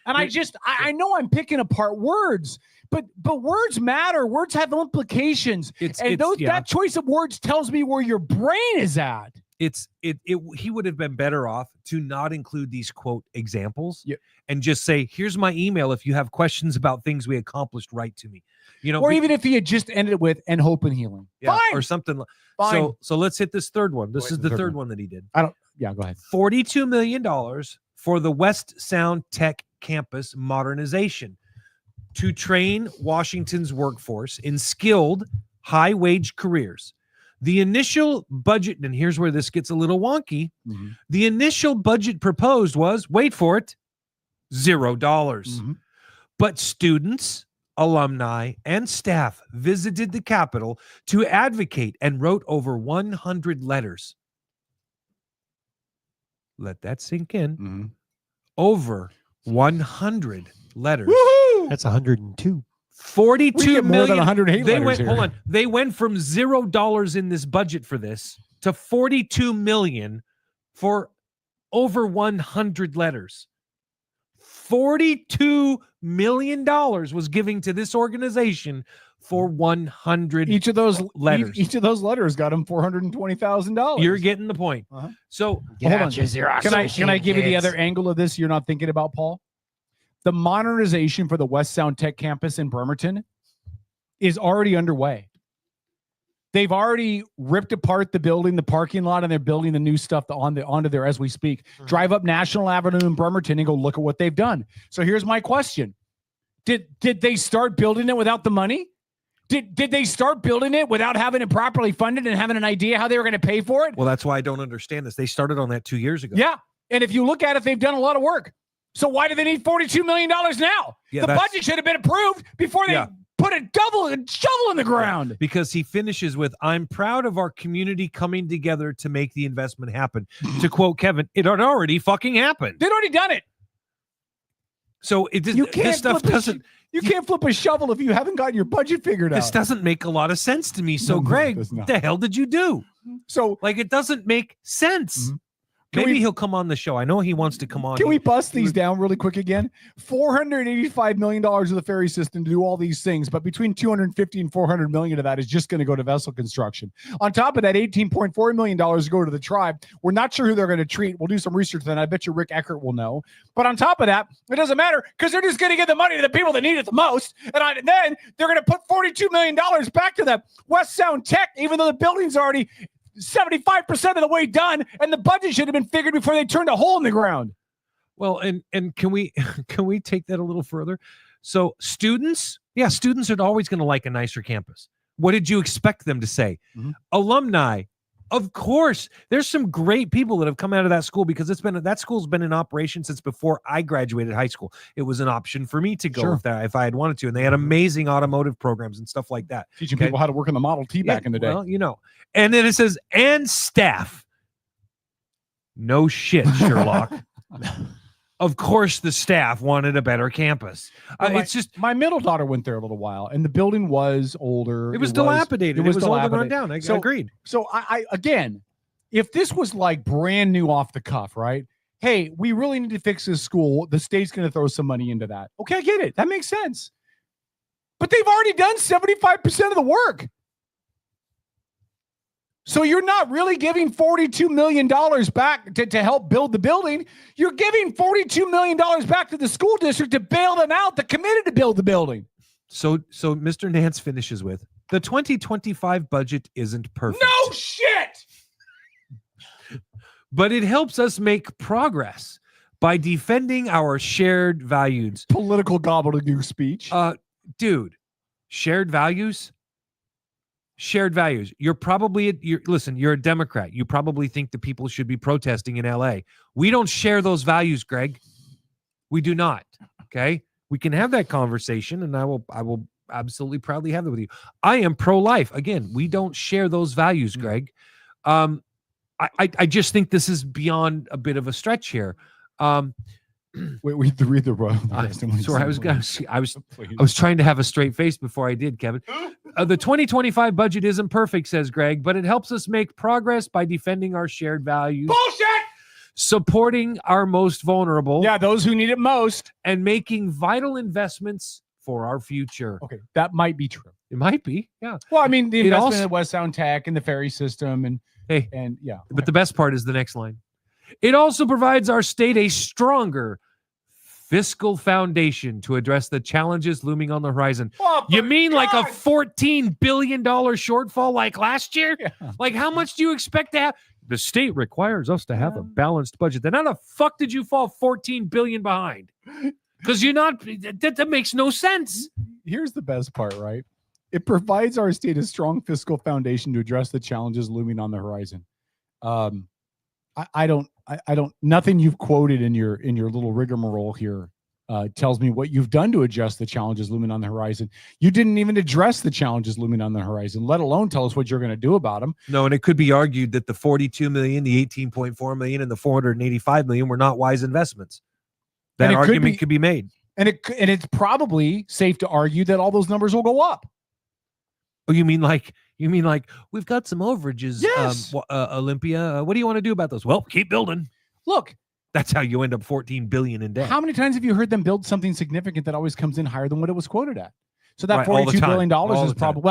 And I know I'm picking apart words, but words matter. Words have implications. That choice of words tells me where your brain is at. He would have been better off to not include these quote examples and just say, here's my email. If you have questions about things we accomplished, write to me. Or even if he had just ended it with "and hope and healing," fine, or something. Fine. So let's hit this third one. This is the third one that he did. Go ahead. $42 million for the West Sound Tech campus modernization to train Washington's workforce in skilled, high-wage careers. The initial budget, and here's where this gets a little wonky. Mm-hmm. The initial budget proposed was, wait for it, $0. Mm-hmm. But students, alumni, and staff visited the Capitol to advocate and wrote over 100 letters. Let that sink in. Mm-hmm. Over 100 letters. Woo-hoo! That's 102. 42 more million. than 108 They letters went, here. hold on. They went from $0 in this budget for this to 42 million for over 100 letters. $42 million was giving to this organization for 100 Each of those letters. Each of those letters got him $420,000. You're getting the point. Uh-huh. So hold on. Can I give you the other angle of this you're not thinking about, Paul? The modernization for the West Sound Tech campus in Bremerton is already underway. They've already ripped apart the building, the parking lot, and they're building the new stuff onto there as we speak. Drive up National Avenue in Bremerton and go look at what they've done. So here's my question. Did they start building it without the money? Did they start building it without having it properly funded and having an idea how they were going to pay for it? Well, that's why I don't understand this. They started on that 2 years ago. Yeah. And if you look at it, they've done a lot of work. So why do they need $42 million now? Yeah, the budget should have been approved before they put a shovel in the ground. Because he finishes with, I'm proud of our community coming together to make the investment happen. To quote Kevin, it had already fucking happened. They'd already done it. So this stuff doesn't. You can't flip a shovel if you haven't gotten your budget figured out. This doesn't make a lot of sense to me. So, No, Greg, it does not. what the hell did you do? So, like, it doesn't make sense. Maybe he'll come on the show. I know he wants to come on. Can we bust these down really quick again? $485 million of the ferry system to do all these things, but between 250 and 400 million of that is just going to go to vessel construction. On top of that, $18.4 million to go to the tribe. We're not sure who they're going to treat. We'll do some research then. I bet you Rick Eckert will know. But on top of that, it doesn't matter because they're just going to give the money to the people that need it the most. And then they're going to put $42 million back to the West Sound Tech, even though the building's already 75% of the way done, and the budget should have been figured before they turned a hole in the ground. Well, and can we take that a little further? So students are always going to like a nicer campus. What did you expect them to say? Alumni, of course. There's some great people that have come out of that school because that school's been in operation since before I graduated high school. It was an option for me to go if I had wanted to, and they had amazing automotive programs and stuff like that. Teaching people how to work in the Model T back in the day. Well, and then it says, and staff. No shit, Sherlock. Of course, the staff wanted a better campus. It's just my middle daughter went there a little while, and the building was older. It was dilapidated. It was older and run down. I agreed. So I again, if this was like brand new off the cuff, right? Hey, we really need to fix this school. The state's going to throw some money into that. Okay, I get it. That makes sense. But they've already done 75% of the work. So you're not really giving $42 million back to help build the building. You're giving $42 million back to the school district to bail them out that committed to build the building. So Mr. Nance finishes with, the 2025 budget isn't perfect. No shit! But it helps us make progress by defending our shared values. Political gobbledygook speech. Dude, shared values? Shared values. You're a Democrat. You probably think the people should be protesting in LA. We don't share those values, Greg. We do not. Okay. We can have that conversation, and I will absolutely proudly have that with you. I am pro-life. Again, we don't share those values, Greg. I just think this is beyond a bit of a stretch here. Wait, read the Sorry, I was trying to have a straight face before I did, Kevin. The 2025 budget isn't perfect, says Greg, but it helps us make progress by defending our shared values. Bullshit! Supporting our most vulnerable. Yeah, those who need it most. And making vital investments for our future. Okay, that might be true. It might be, yeah. Well, I mean, the investment in West Sound Tech and the ferry system and yeah. But the best part is the next line. It also provides our state a stronger fiscal foundation to address the challenges looming on the horizon. Oh, you mean like a $14 billion shortfall like last year? Yeah. Like, how much do you expect to have? The state requires us to have a balanced budget. Then how the fuck did you fall $14 billion behind? Because that makes no sense. Here's the best part, right? It provides our state a strong fiscal foundation to address the challenges looming on the horizon. I don't. Nothing you've quoted in your little rigmarole here tells me what you've done to adjust the challenges looming on the horizon. You didn't even address the challenges looming on the horizon, let alone tell us what you're going to do about them. No, and it could be argued that the 42 million, the 18.4 million, and the 485 million were not wise investments. That argument could be made, and it's probably safe to argue that all those numbers will go up. Oh, you mean like we've got some overages, yes. Olympia. What do you want to do about those? Well, keep building. Look, that's how you end up 14 billion in debt. How many times have you heard them build something significant that always comes in higher than what it was quoted at? So that $42 billion is probably,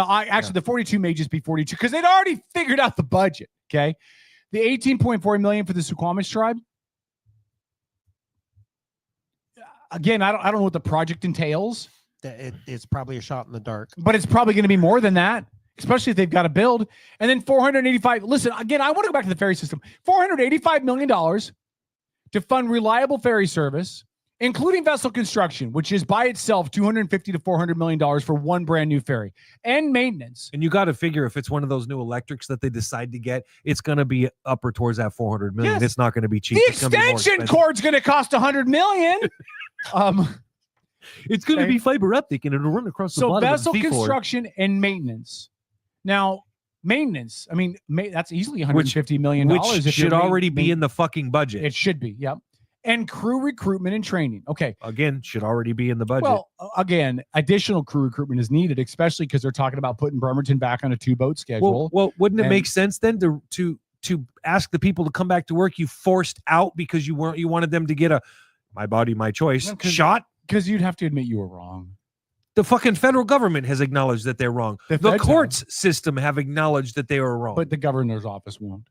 the 42 may just be 42 because they'd already figured out the budget. Okay. The 18.4 million for the Suquamish tribe. Again, I don't know what the project entails. It's probably a shot in the dark, but it's probably going to be more than that, especially if they've got to build. And then 485. Listen, again, I want to go back to the ferry system. $485 million to fund reliable ferry service including vessel construction, which is by itself $250 to $400 million for one brand new ferry, and maintenance. And you got to figure if it's one of those new electrics that they decide to get, it's going to be upper towards that 400 million. Yes. It's not going to be cheap. The It's gonna be more extension expensive. cord's going to cost $100 million. It's going to Okay. be fiber optic and it'll run across the So bottom vessel of the seafloor. construction and maintenance. Now, maintenance. I mean, that's easily $150 million. Which if should you're already be in the fucking budget. It should be. Yep. And crew recruitment and training. Okay. Again, should already be in the budget. Well, again, additional crew recruitment is needed, especially because they're talking about putting Bremerton back on a 2-boat schedule. Well, wouldn't it And- make sense then to ask the people to come back to work you forced out because you wanted them to get a my body, my choice shot? Because you'd have to admit you were wrong. The fucking federal government has acknowledged that they're wrong. The The feds courts system have acknowledged that they were wrong. But the governor's office won't.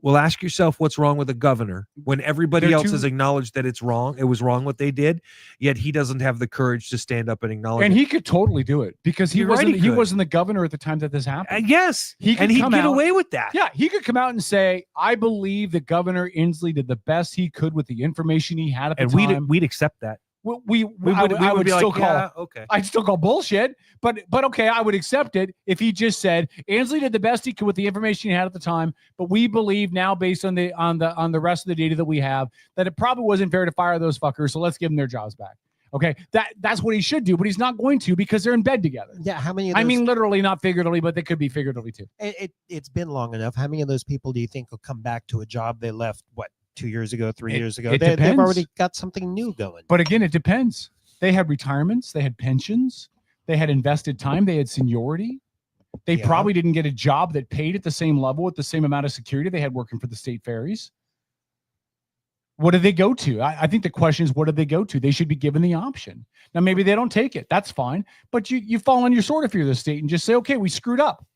Well, ask yourself what's wrong with the governor when everybody They're else too- has acknowledged that it's wrong. It was wrong what they did, yet he doesn't have the courage to stand up and acknowledge And it. he could totally do it because he You're right, wasn't he he could. wasn't the governor at the time that this happened. Yes, He could and he'd come get out- away with that. Yeah, he could come out and say, "I believe that Governor Inslee did the best he could with the information he had at the And time." we'd accept that. We would- I would, we I would would be like, still call. yeah, okay. I'd still call bullshit, but okay, I would accept it if he just said Inslee did the best he could with the information he had at the time. But we believe now, based on the rest of the data that we have, that it probably wasn't fair to fire those fuckers. So let's give them their jobs back. Okay, that's what he should do, but he's not going to because they're in bed together. Yeah, how many? Of I those, mean, literally, not figuratively, but they could be figuratively too. it's been long enough. How many of those people do you think will come back to a job they left 2 years ago, 3 years ago? It They've depends. already got something new going. But again, it depends. They had retirements, they had pensions, they had invested time, they had seniority. They Yeah. probably didn't get a job that paid at the same level with the same amount of security they had working for the state ferries. What did they go to? I think the question is, what did they go to? They should be given the option. Now, maybe they don't take it. That's fine. But you fall on your sword if you're the state and just say, okay, we screwed up.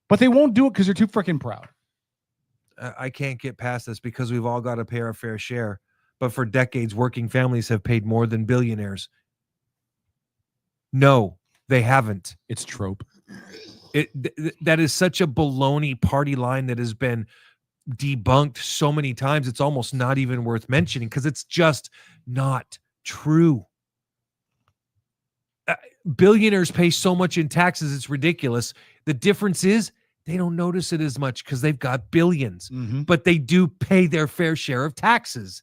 But they won't do it because they're too freaking proud. I can't get past this because we've all got to pay our fair share. But for decades, working families have paid more than billionaires. No, they haven't. It's trope. That is such a baloney party line that has been debunked so many times. It's almost not even worth mentioning because it's just not true. Billionaires pay so much in taxes, it's ridiculous. The difference is they don't notice it as much because they've got billions, but they do pay their fair share of taxes.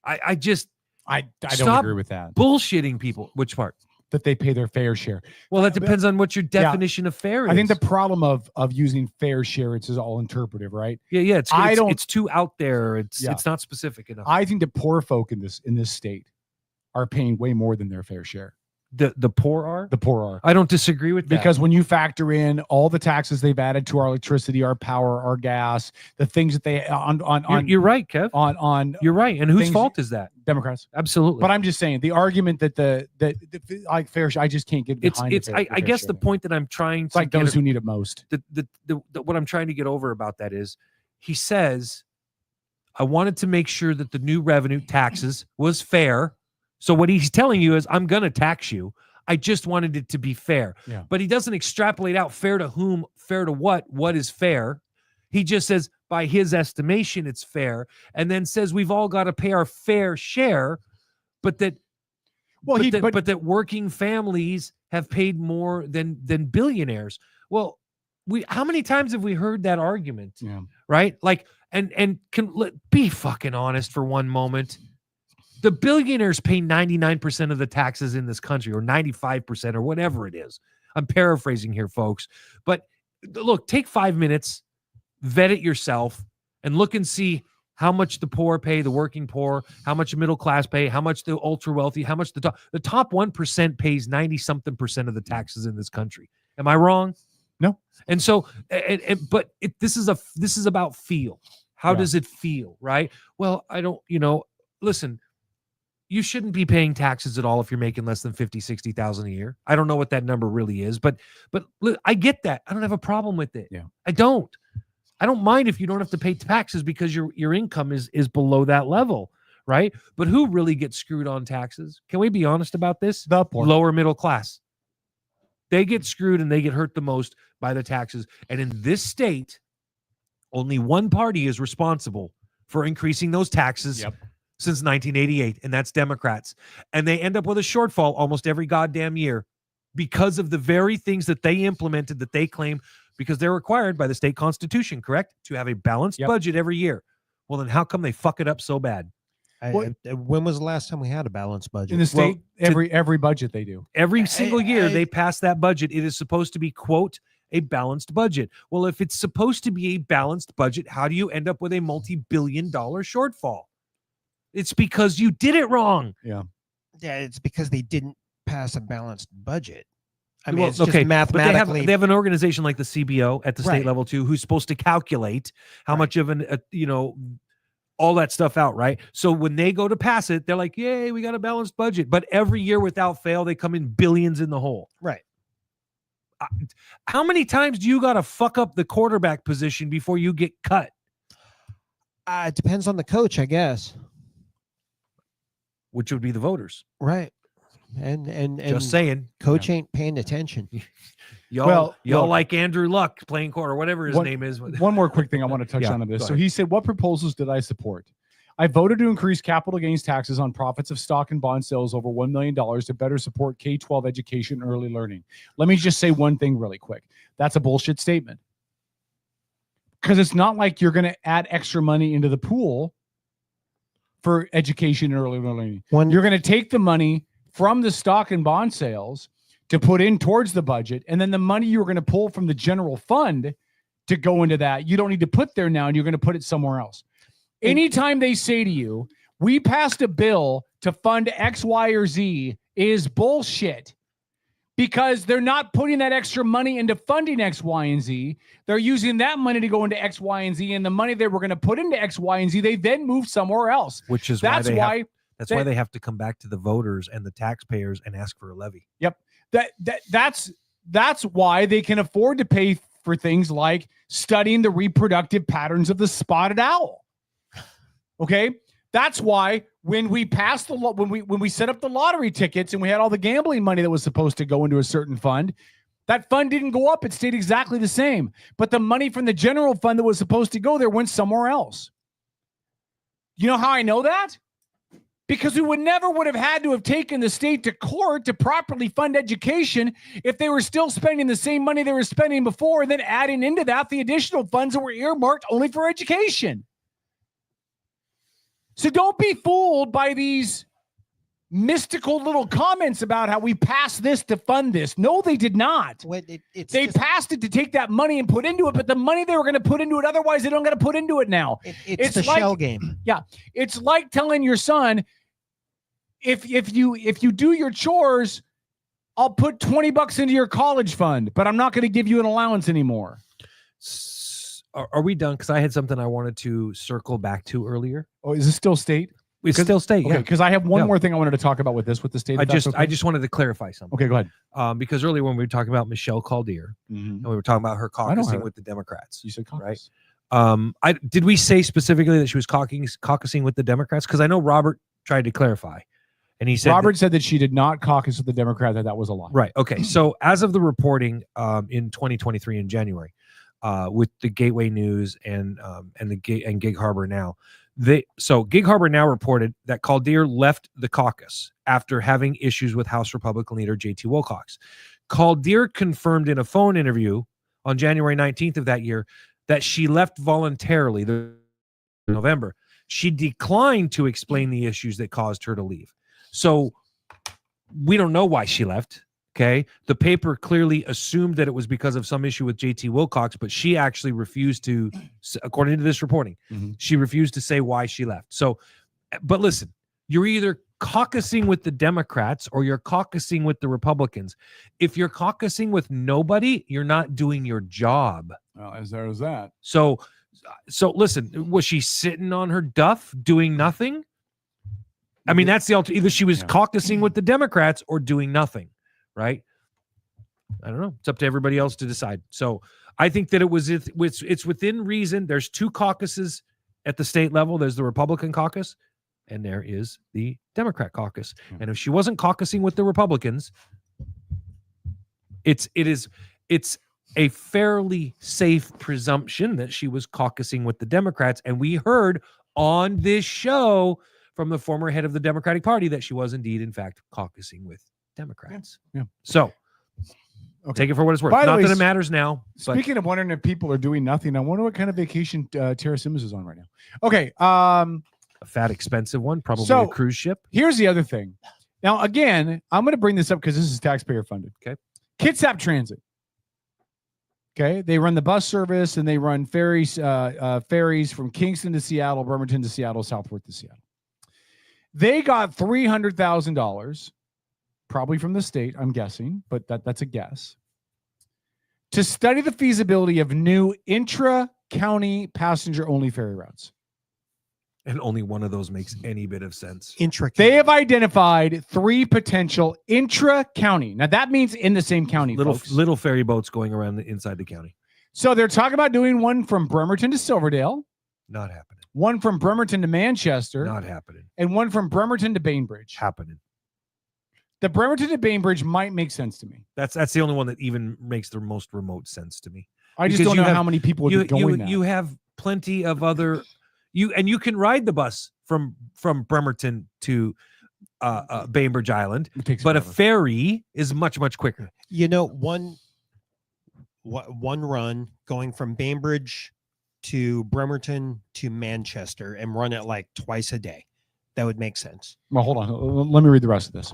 I don't stop agree with that. Bullshitting people. Which part? That they pay their fair share. Well, that depends on what your Yeah. definition of fair is. I think the problem of using fair share, it's all interpretive, right? Yeah, I don't. it's too out there. It's Yeah. not specific enough. I think the poor folk in this state are paying way more than their fair share. The poor are? The poor are. I don't disagree with that. Because when you factor in all the taxes they've added to our electricity, our power, our gas, the things that they You're right, Kev. On You're right. And whose things- fault is that? Democrats. Absolutely. But I'm just saying the argument that the like fair share, I just can't get behind. I guess the point that I'm trying It's to like get those who need it most. What I'm trying to get over about that is he says, I wanted to make sure that the new revenue taxes was fair. So what he's telling you is I'm going to tax you. I just wanted it to be fair. Yeah. But he doesn't extrapolate out fair to whom, fair to what is fair. He just says by his estimation it's fair, and then says we've all got to pay our fair share, but that but that working families have paid more than billionaires. Well, how many times have we heard that argument? Yeah. Right? Like and be fucking honest for one moment. The billionaires pay 99% of the taxes in this country, or 95%, or whatever it is. I'm paraphrasing here, folks. But look, take 5 minutes, vet it yourself, and look and see how much the poor pay, the working poor, how much the middle class pay, how much the ultra wealthy, how much the top 1% pays 90-something% of the taxes in this country. Am I wrong? No. And so, this is about feel. How does it feel, right? Well, I don't, listen. You shouldn't be paying taxes at all if you're making less than 50, 60,000 a year. I don't know what that number really is, but look, I get that. I don't have a problem with it. Yeah. I don't mind if you don't have to pay taxes because your income is below that level, right? But who really gets screwed on taxes? Can we be honest about this? The poor. Lower middle class. They get screwed and they get hurt the most by the taxes. And in this state, only one party is responsible for increasing those taxes. Yep. since 1988, and that's Democrats. And they end up with a shortfall almost every goddamn year because of the very things that they implemented that they claim, because they're required by the state constitution, correct, to have a balanced budget every year. Well, then how come they fuck it up so bad? When was the last time we had a balanced budget in the state? Every budget they do. Every single year they pass that budget. It is supposed to be, quote, a balanced budget. Well, if it's supposed to be a balanced budget, how do you end up with a multi-billion-dollar shortfall? It's because you did it wrong. Yeah, it's because they didn't pass a balanced budget. I mean, Well, it's just but mathematically. they have an organization like the CBO at the state Right. level too, who's supposed to calculate how much of all that stuff out, right? So when they go to pass it, they're like, "Yay, we got a balanced budget." But every year, without fail, they come in billions in the hole. Right. How many times do you got to fuck up the quarterback position before you get cut? It depends on the coach, I guess. Which would be the voters, right? And Just saying, coach ain't paying attention. y'all look, like Andrew Luck playing quarter, whatever his name is. One more quick thing I want to touch Yeah, on this. go So ahead. he said, what proposals did I support? I voted to increase capital gains taxes on profits of stock and bond sales over $1 million to better support K-12 education and early learning. Let me just say one thing really quick. That's a bullshit statement. Because it's not like you're going to add extra money into the pool for education and early learning. You're going to take the money from the stock and bond sales to put in towards the budget, and then the money you're going to pull from the general fund to go into that, you don't need to put there now, and you're going to put it somewhere else. Anytime they say to you, we passed a bill to fund X, Y, or Z, is bullshit, because they're not putting that extra money into funding X, Y, and Z. They're using that money to go into X, Y, and Z, and the money they were going to put into X, Y, and Z, they then move somewhere else. Which is That's why why they have to come back to the voters and the taxpayers and ask for a levy. Yep. That's why they can afford to pay for things like studying the reproductive patterns of the spotted owl. Okay? That's why when we passed the law, when we set up the lottery tickets and we had all the gambling money that was supposed to go into a certain fund, that fund didn't go up. It stayed exactly the same. But the money from the general fund that was supposed to go there went somewhere else. You know how I know that? Because we would have had to have taken the state to court to properly fund education if they were still spending the same money they were spending before, and then adding into that the additional funds that were earmarked only for education. So don't be fooled by these mystical little comments about how we passed this to fund this. No, they did not. They passed it to take that money and put into it, but the money they were going to put into it, otherwise they don't going to put into it now. It's the shell game. Yeah. It's like telling your son, if you do your chores, I'll put $20 into your college fund, but I'm not going to give you an allowance anymore. Are we done? Because I had something I wanted to circle back to earlier. Oh, is this still state? It's still state. Okay, Yeah. because I have one more thing I wanted to talk about with the state. I if that's okay. just wanted to clarify something. Okay, go ahead. Because earlier when we were talking about Michelle Caldier, and we were talking about her I know caucusing her. with the Democrats. You said caucus. Right? Did we say specifically that she was caucusing with the Democrats? Because I know Robert tried to clarify, and he said Robert said that she did not caucus with the Democrat, that was a lie. right. Okay, so as of the reporting in 2023 in January, with the Gateway News and Gig Harbor Now. Gig Harbor Now reported that Caldier left the caucus after having issues with House Republican leader J.T. Wilcox. Caldier confirmed in a phone interview on January 19th of that year that she left voluntarily in November. She declined to explain the issues that caused her to leave. So we don't know why she left. Okay. The paper clearly assumed that it was because of some issue with JT Wilcox, but she actually refused to, according to this reporting, she refused to say why she left. So, but listen, you're either caucusing with the Democrats or you're caucusing with the Republicans. If you're caucusing with nobody, you're not doing your job. Well, as there is that. So listen, was she sitting on her duff doing nothing? I mean, that's the alternative. Either she was caucusing with the Democrats or doing nothing. Right? I don't know. It's up to everybody else to decide. So I think that it's within reason. There's two caucuses at the state level. There's the Republican caucus and there is the Democrat caucus. And if she wasn't caucusing with the Republicans, it's a fairly safe presumption that she was caucusing with the Democrats. And we heard on this show from the former head of the Democratic Party that she was indeed, in fact, caucusing with Democrats. Yeah. So take it for what it's worth. By the Not way, that it matters now. But Speaking of wondering if people are doing nothing, I wonder what kind of vacation Tara Simmons is on right now. Okay. a fat, expensive one, probably So- a cruise ship. Here's the other thing. Now, again, I'm going to bring this up because this is taxpayer funded. Okay. Kitsap Transit. Okay. They run the bus service and they run ferries from Kingston to Seattle, Bremerton to Seattle, Southport to Seattle. They got $300,000, probably from the state, I'm guessing, but that's a guess, to study the feasibility of new intra-county passenger-only ferry routes. And only one of those makes any bit of sense. They have identified 3 potential intra-county. Now that means in the same county. folks. Little ferry boats going around inside the county. So they're talking about doing one from Bremerton to Silverdale, Not happening. one from Bremerton to Manchester, Not happening. and one from Bremerton to Bainbridge. Happening. The Bremerton to Bainbridge might make sense to me. That's the only one that even makes the most remote sense to me. I just Because don't you know have- how many people would be going now. You have plenty of other you can ride the bus from Bremerton to Bainbridge Island, but a ferry is much quicker. You know, one run going from Bainbridge to Bremerton to Manchester and run it like twice a day. That would make sense. Well, hold on. Let me read the rest of this.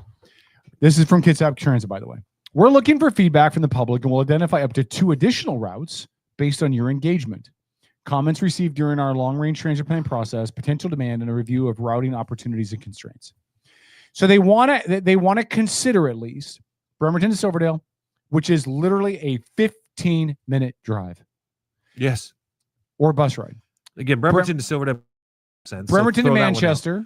This is from Kitsap Transit, by the way. We're looking for feedback from the public and will identify up to 2 additional routes based on your engagement. Comments received during our long-range transit plan process, potential demand, and a review of routing opportunities and constraints. So they want to consider at least Bremerton to Silverdale, which is literally a 15-minute drive. Yes. Or bus ride. Again, Bremerton to Silverdale sense. Bremerton so to throw that one out. Manchester,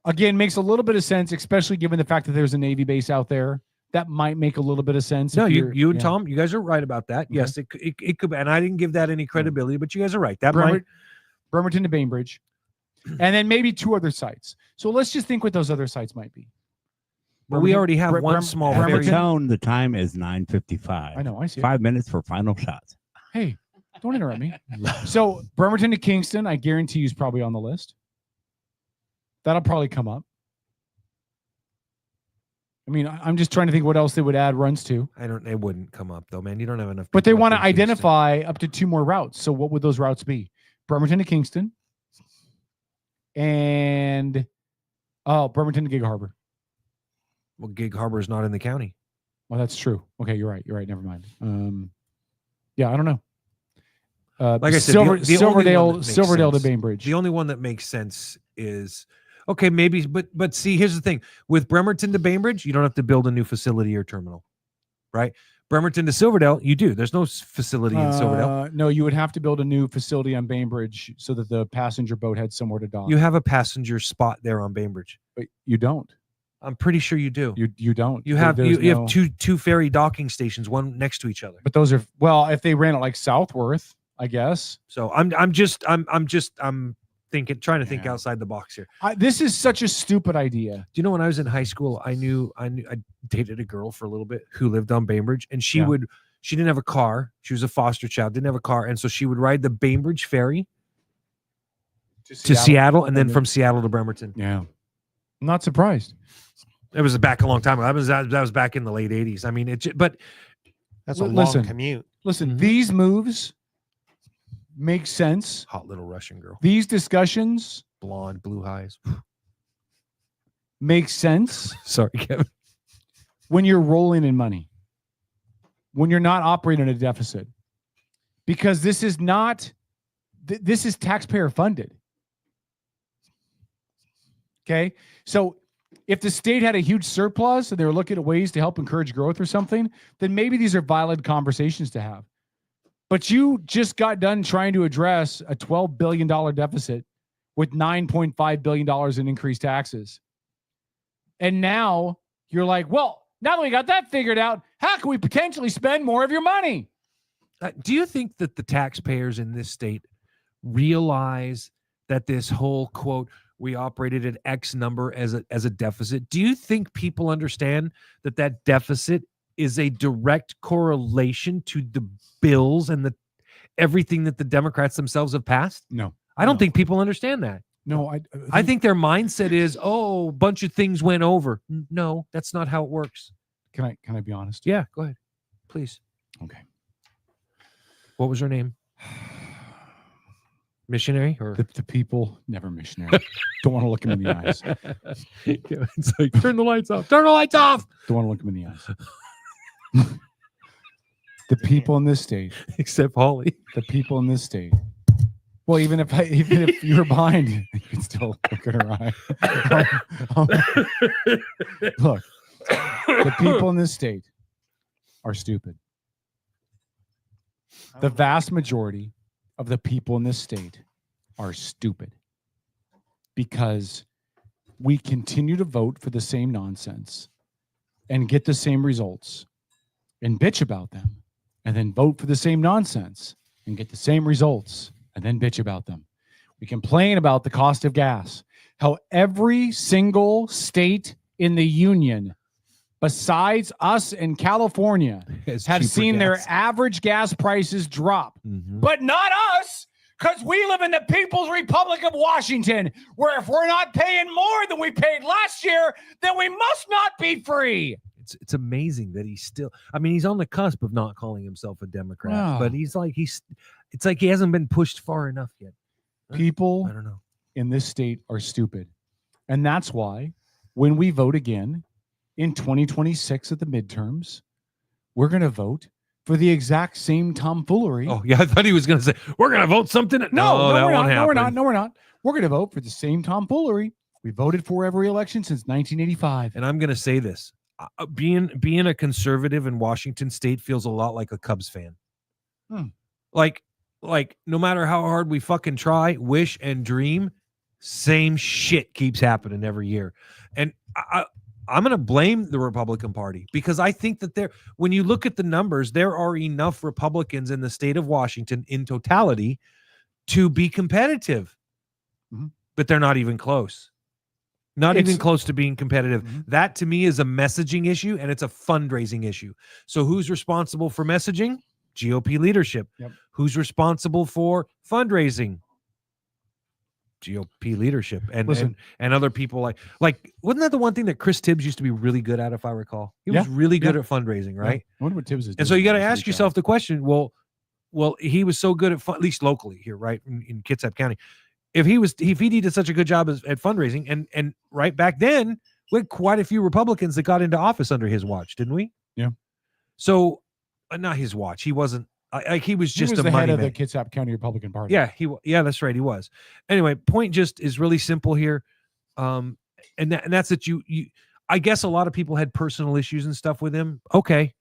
again, makes a little bit of sense, especially given the fact that there's a Navy base out there. That might make a little bit of sense. No, if you you're- and yeah. Tom, you guys are right about that. Okay. Yes, it could, and I didn't give that any credibility, but you guys are right. That Bremerton to Bainbridge, and then maybe 2 other sites. So let's just think what those other sites might be. Well, we already have one At small the ferry. tone, the time is 9:55. I know, I see it. 5 minutes for final shots. Hey, don't interrupt me. So Bremerton to Kingston, I guarantee you is probably on the list. That'll probably come up. I mean, I'm just trying to think what else they would add runs to. It wouldn't come up though, man. You don't have enough. But they people want up to in Kingston. identify up to 2 more routes. So what would those routes be? Bremerton to Kingston and Bremerton to Gig Harbor. Well, Gig Harbor is not in the county. Well, that's true. Okay, you're right. Never mind. Yeah, I don't know. Like I said, Silverdale that makes to sense- Bainbridge. The only one that makes sense is okay, maybe, but see, here's the thing: with Bremerton to Bainbridge, you don't have to build a new facility or terminal, right? Bremerton to Silverdale, you do. There's no facility in Silverdale. No, you would have to build a new facility on Bainbridge so that the passenger boat had somewhere to dock. You have a passenger spot there on Bainbridge. But you don't. I'm pretty sure you do. You don't. You have There's you no- have two ferry docking stations, one next to each other. But those are if they ran it like Southworth, I guess. So I'm thinking, trying to think outside the box here. This is such a stupid idea. Do you know when I was in high school, I dated a girl for a little bit who lived on Bainbridge, and she didn't have a car. She was a foster child, didn't have a car, and so she would ride the Bainbridge ferry to Seattle, and then from Seattle to Bremerton. Yeah, I'm not surprised. It was back a long time ago. That was back in the late '80s. I mean, but That's a Listen. long commute. Listen, these moves make sense. Hot little Russian girl, These discussions blonde, blue eyes. make sense Sorry, Kevin. when you're rolling in money, when you're not operating at a deficit, because this is not. This is taxpayer funded. Okay, so if the state had a huge surplus and they were looking at ways to help encourage growth or something, then maybe these are valid conversations to have. But you just got done trying to address a $12 billion deficit with $9.5 billion in increased taxes. And now you're like, well, now that we got that figured out, how can we potentially spend more of your money? Do you think that the taxpayers in this state realize that this whole quote, we operated at X number as a deficit? Do you think people understand that deficit is a direct correlation to the bills and everything that the Democrats themselves have passed? No. I don't think people understand that. No, I think their mindset is, oh, a bunch of things went over. No, that's not how it works. Can I be honest? Yeah, go ahead, please. Okay. What was her name? Missionary or the people? Never missionary. Don't want to look him in the eyes. It's like, turn the lights off. Turn the lights off. Don't want to look him in the eyes. The people in this state, except Holly. The people in this state. Well, even if you were behind, you could still look at her eye. Look, the people in this state are stupid. The vast majority of the people in this state are stupid because we continue to vote for the same nonsense and get the same results and bitch about them, and then vote for the same nonsense and get the same results and then bitch about them. We complain about the cost of gas, how every single state in the union besides us in California have seen their average gas prices drop, but not us, because we live in the People's Republic of Washington, where if we're not paying more than we paid last year, then we must not be free. It's amazing that he's still, I mean, he's on the cusp of not calling himself a Democrat, Wow. but it's like he hasn't been pushed far enough yet. People I don't know. in this state are stupid. And that's why when we vote again in 2026 at the midterms, we're going to vote for the exact same tomfoolery. Oh, yeah. I thought he was going to say, we're going to vote something. No, that we're won't not. No, we're happen. not. No, we're not. We're going to vote for the same tomfoolery we voted for every election since 1985. And I'm going to say this. Being a conservative in Washington State feels a lot like a Cubs fan. Like no matter how hard we fucking try, wish, and dream, same shit keeps happening every year. And I'm going to blame the Republican Party because I think that when you look at the numbers, there are enough Republicans in the state of Washington in totality to be competitive, but they're not even close. Not even close to being competitive. That to me is a messaging issue and it's a fundraising issue. So who's responsible for messaging? GOP leadership. Yep. Who's responsible for fundraising? GOP leadership and other people like wasn't that the one thing that Chris Tibbs used to be really good at, if I recall? He was really good at fundraising, right? Yeah. I wonder what Tibbs is doing. And so you got to ask yourself the question, well, he was so good at at least locally here, right? In Kitsap County. If he did such a good job at fundraising and right back then, we had quite a few Republicans that got into office under his watch, didn't we? Yeah. So not his watch. He wasn't he was just the a head money of man. the Kitsap County Republican Party. Yeah, that's right. He was. Anyway, point just is really simple here. And that's that you I guess a lot of people had personal issues and stuff with him. Okay.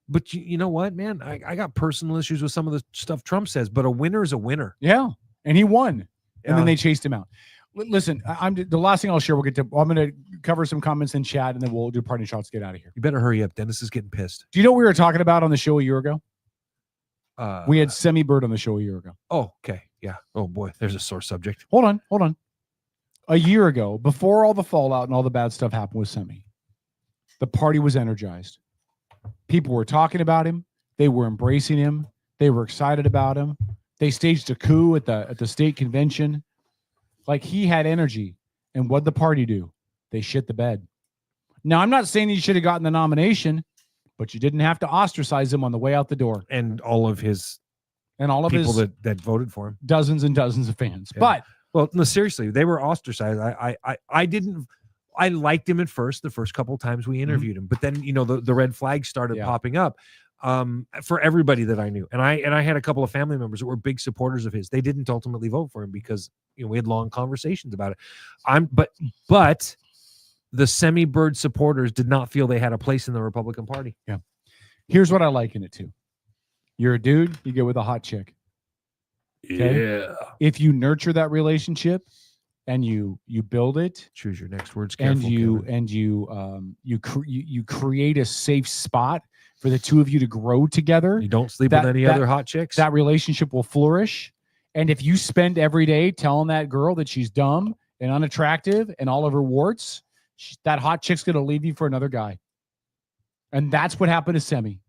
But you know what, man? I got personal issues with some of the stuff Trump says, but a winner is a winner. Yeah. And he won. And Yeah. then they chased him out. Listen, I'm the last thing I'll share. I'm going to cover some comments in chat, and then we'll do parting shots. Get out of here. You better hurry up. Dennis is getting pissed. Do you know what we were talking about on the show a year ago? We had Semi Bird on the show a year ago. Oh, okay. Yeah. Oh boy, there's a sore subject. Hold on. A year ago, before all the fallout and all the bad stuff happened with Semi, the party was energized. People were talking about him. They were embracing him. They were excited about him. They staged a coup at the state convention. Like, he had energy. And what'd the party do? They shit the bed. Now, I'm not saying he should have gotten the nomination, but you didn't have to ostracize him on the way out the door. And all of his people his that voted for him. Dozens and dozens of fans. Yeah. But well, no, seriously, they were ostracized. I liked him at first, the first couple times we interviewed him, but then the red flags started popping up for everybody that I knew, and I had a couple of family members that were big supporters of his. They didn't ultimately vote for him because we had long conversations about it. But the Semi Bird supporters did not feel they had a place in the Republican Party. Yeah, here's what I liken it to: you're a dude, you get with a hot chick. Okay? Yeah. If you nurture that relationship and you build it, choose your next words and careful, you create a safe spot for the two of you to grow together. You don't sleep with any other hot chicks. That relationship will flourish. And if you spend every day telling that girl that she's dumb and unattractive and all of her warts, that hot chick's going to leave you for another guy. And that's what happened to Semi.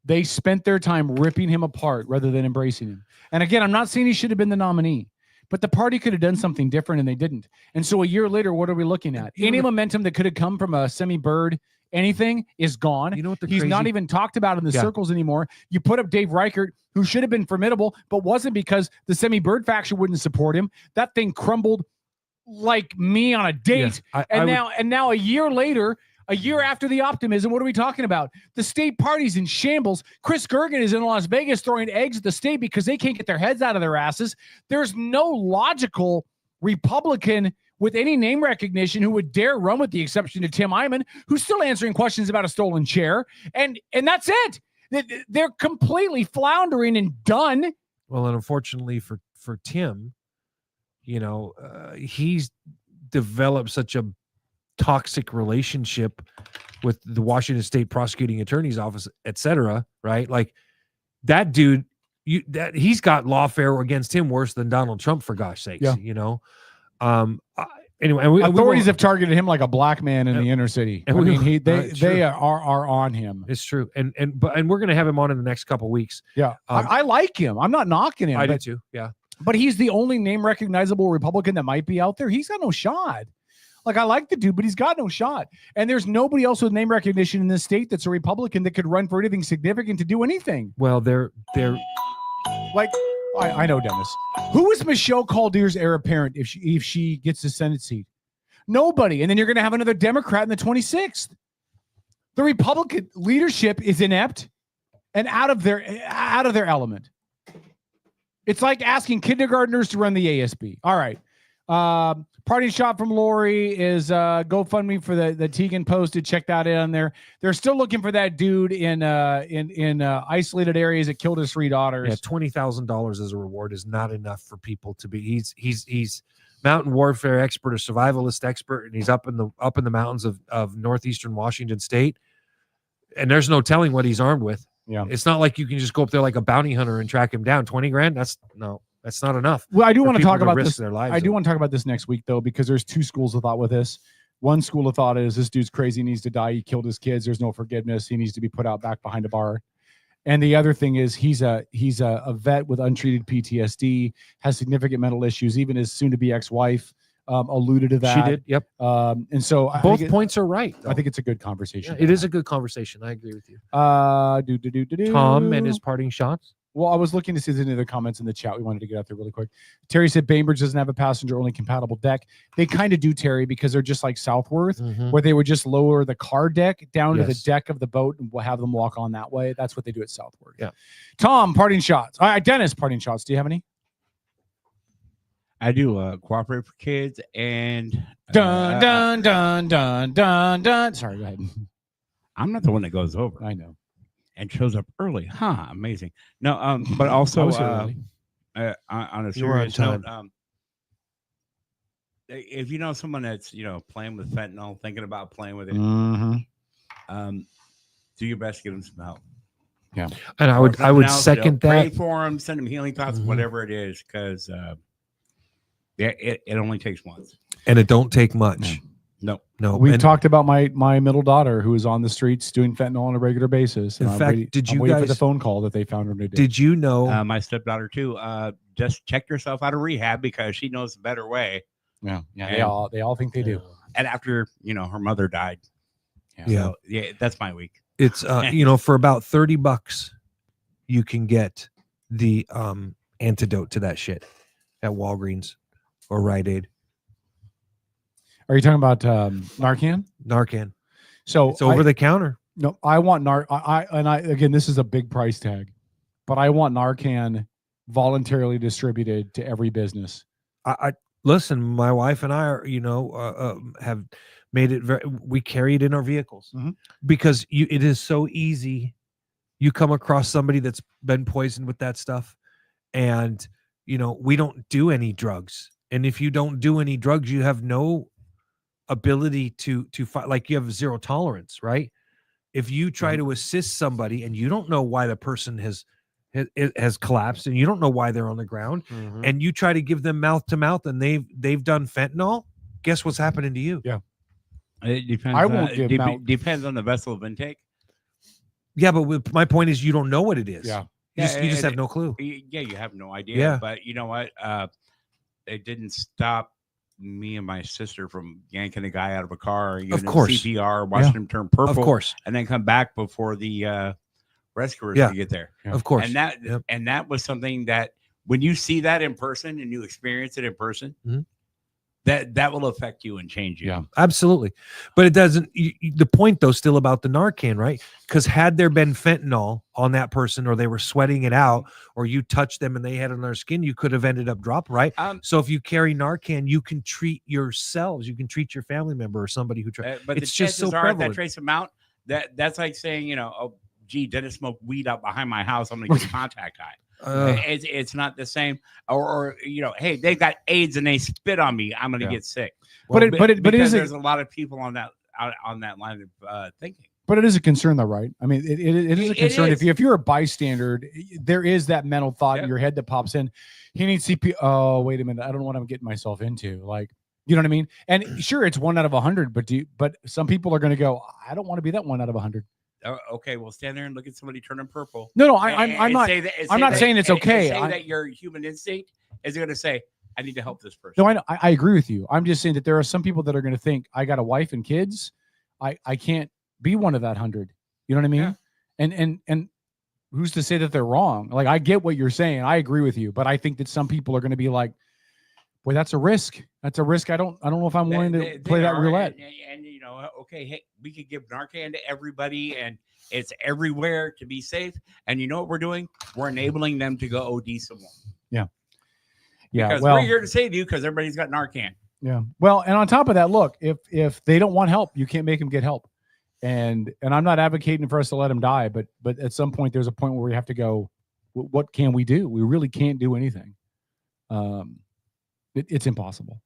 They spent their time ripping him apart rather than embracing him. And again, I'm not saying he should have been the nominee, But the party could have done something different, and they didn't. And so a year later, what are we looking at? Any momentum that could have come from a Semi-Bird, anything, is gone. You know what? He's not even talked about in the circles anymore. You put up Dave Reichert, who should have been formidable, but wasn't because the Semi-Bird faction wouldn't support him. That thing crumbled like me on a date. Yeah, now a year later, a year after the optimism, what are we talking about? The state party's in shambles. Chris Gergen is in Las Vegas throwing eggs at the state because they can't get their heads out of their asses. There's no logical Republican with any name recognition who would dare run, with the exception of Tim Eyman, who's still answering questions about a stolen chair. And that's it. They're completely floundering and done. Well, and unfortunately for Tim, he's developed such a toxic relationship with the Washington State Prosecuting Attorney's Office, etc. Right? Like that dude, he's got lawfare against him worse than Donald Trump, for gosh sakes. Yeah. Anyway, authorities have targeted him like a black man in the inner city. They are on him. It's true, and we're gonna have him on in the next couple weeks. Yeah, I like him. I'm not knocking him. I do too. Yeah, but he's the only name recognizable Republican that might be out there. He's got no shot. Like, I like the dude, but he's got no shot. And there's nobody else with name recognition in this state that's a Republican that could run for anything significant to do anything. Well, they're like, I know, Dennis. Who is Michelle Caldeir's heir apparent if she gets the Senate seat? Nobody. And then you're going to have another Democrat in the 26th. The Republican leadership is inept and out of their element. It's like asking kindergartners to run the ASB. All right. Parting shot from Lori is GoFundMe for the Tegan posted. Check that in there. They're still looking for that dude in isolated areas that killed his 3 daughters. Yeah, $20,000 as a reward is not enough for people to be. He's mountain warfare expert, a survivalist expert, and he's up in the mountains of northeastern Washington State. And there's no telling what he's armed with. Yeah, it's not like you can just go up there like a bounty hunter and track him down. 20 grand? That's not enough. Well, I do want to talk about this. Their lives I do want to talk about this next week, though, because there's 2 schools of thought with this. One school of thought is this dude's crazy, needs to die. He killed his kids. There's no forgiveness. He needs to be put out back behind a bar. And the other thing is he's a vet with untreated PTSD, has significant mental issues. Even his soon-to-be ex-wife alluded to that. She did. Yep. And so both points are right, though. I think it's a good conversation. Yeah, it is a good conversation. I agree with you. Tom and his parting shots. Well, I was looking to see if there's any other comments in the chat. We wanted to get out there really quick. Terry said Bainbridge doesn't have a passenger-only compatible deck. They kind of do, Terry, because they're just like Southworth, where they would just lower the car deck down to the deck of the boat and we'll have them walk on that way. That's what they do at Southworth. Yeah. Tom, parting shots. All right, Dennis, parting shots. Do you have any? I do cooperate for kids and dun dun dun dun dun dun. Sorry, go ahead. I'm not the one that goes over. I know. And shows up early. Amazing. No, but also on a serious note, if you know someone that's playing with fentanyl, thinking about playing with it, do your best to get them some help. Yeah, and I would second that. Pray for them, send them healing thoughts, whatever it is, because it only takes once, and it don't take much. No. We've talked about my middle daughter who is on the streets doing fentanyl on a regular basis. In fact, I'm waiting for the phone call that they found her today? Did you know my stepdaughter too? Just check yourself out of rehab because she knows a better way. Yeah. They all think they do. And after her mother died. Yeah. So, that's my week. It's for about $30 you can get the antidote to that shit at Walgreens or Rite Aid. Are you talking about Narcan? Narcan. So it's over the counter. No, I want again, this is a big price tag, but I want Narcan voluntarily distributed to every business. I listen, my wife and I are, have made it we carry it in our vehicles because it is so easy. You come across somebody that's been poisoned with that stuff and, we don't do any drugs. And if you don't do any drugs, you have no ability to fight, like you have zero tolerance, right? If you try to assist somebody and you don't know why the person has collapsed and you don't know why they're on the ground and you try to give them mouth to mouth and they've done fentanyl, guess what's happening to you? Yeah. It depends. I won't give mouth. Depends on the vessel of intake. Yeah, but my point is you don't know what it is. Yeah. You just have no clue. Yeah, you have no idea. Yeah. But you know what? it didn't stop me and my sister from yanking a guy out of a car, giving him course. CPR, watching him turn purple, Of course. and then come back before the rescuers Yeah. could get there. Of course. And that was something that when you see that in person and you experience it in person, that will affect you and change you. Yeah, absolutely. But it doesn't. The point though, still about the Narcan, right? Because had there been fentanyl on that person, or they were sweating it out, or you touched them and they had it on their skin, you could have ended up dropped, right? So if you carry Narcan, you can treat yourselves, you can treat your family member or somebody who. But it's the just so chances are prevalent. that trace amount. That's like saying, oh, gee, didn't smoke weed out behind my house. I'm gonna get a contact high. It's not the same. Or hey, they got AIDS and they spit on me, I'm gonna get sick. But it is there's a lot of people on that line of thinking. But it is a concern, though, right? I mean, it is a concern. is. If you're a bystander, there is that mental thought in your head that pops in. He needs CP. Oh, wait a minute, I don't know what I'm getting myself into. Like, you know what I mean? And sure, it's 1 out of 100, but some people are going to go, I don't want to be that 1 out of 100. Okay, well, stand there and look at somebody turning purple. No, I'm not. I'm not saying it's okay. Say that your human instinct is going to say, I need to help this person. No, I agree with you. I'm just saying that there are some people that are going to think, I got a wife and kids, I can't be one of that 100. You know what I mean? Yeah. And who's to say that they're wrong? Like, I get what you're saying. I agree with you, but I think that some people are going to be like, boy, that's a risk. That's a risk. I don't know if I'm willing to play that roulette. And okay, hey, we could give Narcan to everybody, and it's everywhere to be safe. And you know what we're doing? We're enabling them to go OD some more. Yeah. Yeah. Because we're here to save you because everybody's got Narcan. Yeah. Well, and on top of that, look, if they don't want help, you can't make them get help. And I'm not advocating for us to let them die, but at some point there's a point where we have to go, what can we do? We really can't do anything. It's impossible.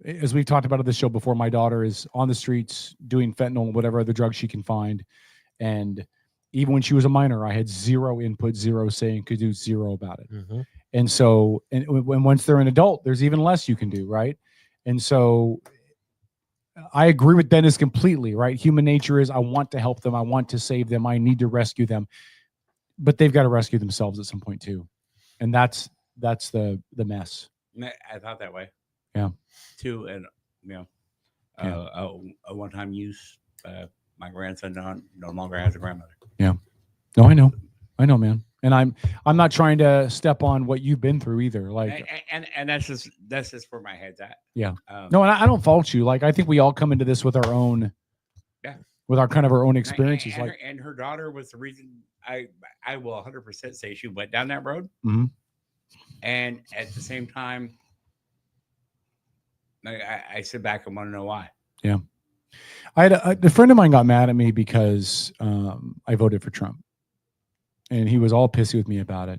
As we've talked about on this show before, my daughter is on the streets doing fentanyl and whatever other drugs she can find. And even when she was a minor, I had zero input, zero saying, could do zero about it. And so, and once they're an adult, there's even less you can do, right? And so I agree with Dennis completely, right? Human nature is, I want to help them. I want to save them. I need to rescue them. But they've got to rescue themselves at some point too. And that's the mess. I thought that way. Yeah. Too, and a one-time use. My grandson no longer has a grandmother. Yeah. No, I know, man. And I'm not trying to step on what you've been through either. Like, and that's just where my head's at. Yeah. No, and I don't fault you. Like, I think we all come into this with our own, with our kind of our own experiences. And her daughter was the reason I will 100% say she went down that road. Mm-hmm. And at the same time, I sit back and want to know why. Yeah. I had a friend of mine got mad at me because I voted for Trump. And he was all pissy with me about it.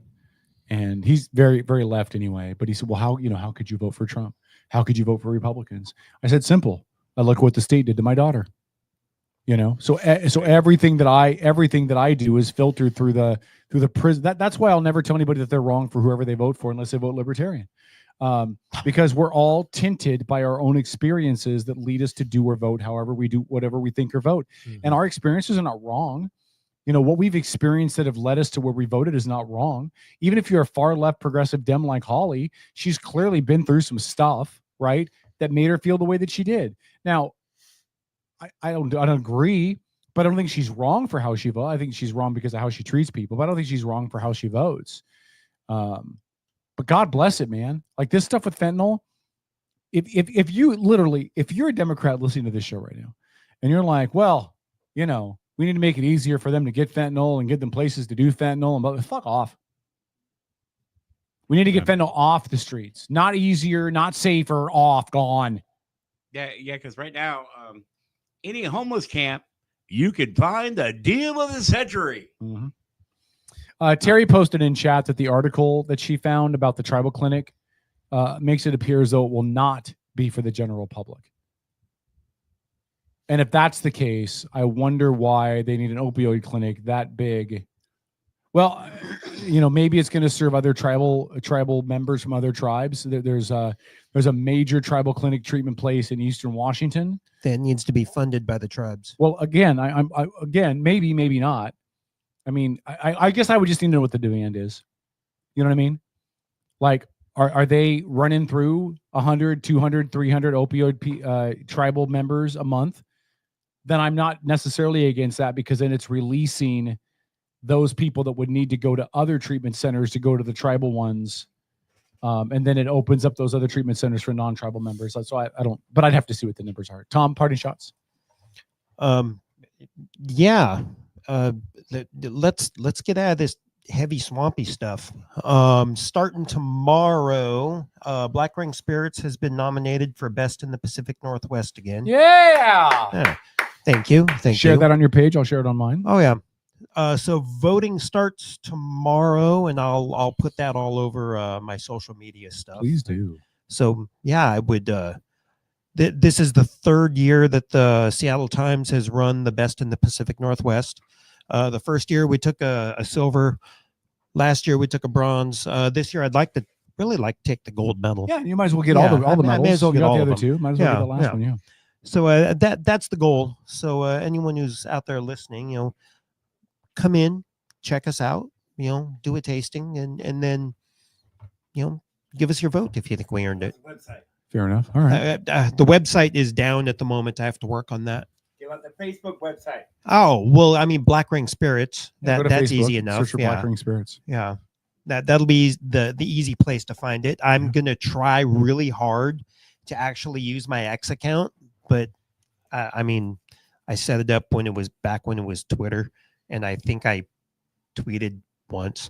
And he's very, very left anyway. But he said, well, how could you vote for Trump? How could you vote for Republicans? I said, simple. I look what the state did to my daughter. So everything that I do is filtered through the prison. That's why I'll never tell anybody that they're wrong for whoever they vote for unless they vote Libertarian. Because we're all tinted by our own experiences that lead us to do or vote however we do, whatever we think or vote. And our experiences are not wrong. What we've experienced that have led us to where we voted is not wrong. Even if you're a far left progressive Dem like Holly, she's clearly been through some stuff, right, that made her feel the way that she did. Now, I don't agree, but I don't think she's wrong for how she votes. I think she's wrong because of how she treats people, but I don't think she's wrong for how she votes. But God bless it, man. Like this stuff with fentanyl, if you're a Democrat listening to this show right now, and you're like, well, we need to make it easier for them to get fentanyl and get them places to do fentanyl, and fuck off. We need to get fentanyl off the streets. Not easier, not safer, off, gone. Yeah, because right now, any homeless camp, you could find the deal of the century. Mm-hmm. Terry posted in chat that the article that she found about the tribal clinic makes it appear as though it will not be for the general public. And if that's the case, I wonder why they need an opioid clinic that big. Well, maybe it's going to serve other tribal members from other tribes. There's a major tribal clinic treatment place in Eastern Washington that needs to be funded by the tribes. Well, again, maybe not. I mean, I guess I would just need to know what the demand is. You know what I mean? Like, are they running through 100, 200, 300 opioid tribal members a month? Then I'm not necessarily against that, because then it's releasing those people that would need to go to other treatment centers to go to the tribal ones. And then it opens up those other treatment centers for non-tribal members. So I don't, but I'd have to see what the numbers are. Tom, parting shots. Yeah. Let's get out of this heavy swampy stuff. Starting tomorrow, Black Ring Spirits has been nominated for Best in the Pacific Northwest again. Yeah. Thank you. Share that on your page. I'll share it on mine. Oh yeah. So voting starts tomorrow, and I'll put that all over my social media stuff. Please do. So yeah, I would. This is the third year that the Seattle Times has run the Best in the Pacific Northwest. The first year we took a silver. Last year we took a bronze. This year I'd really like to take the gold medal. Yeah, you might as well get all the medals. I may as well get all the of other them. two. Might as well get the last one. Yeah. So that's the goal. So anyone who's out there listening, come in, check us out, do a tasting, and then, give us your vote if you think we earned it. Fair enough. All right. The website is down at the moment. I have to work on that. Give out the Facebook website. Oh, well, I mean, Black Ring Spirits. Yeah, go to That's Facebook, easy enough. Search for Black Ring Spirits. Yeah. That'll be the easy place to find it. I'm going to try really hard to actually use my X account, but I mean, I set it up when it was Twitter, and I think I tweeted once.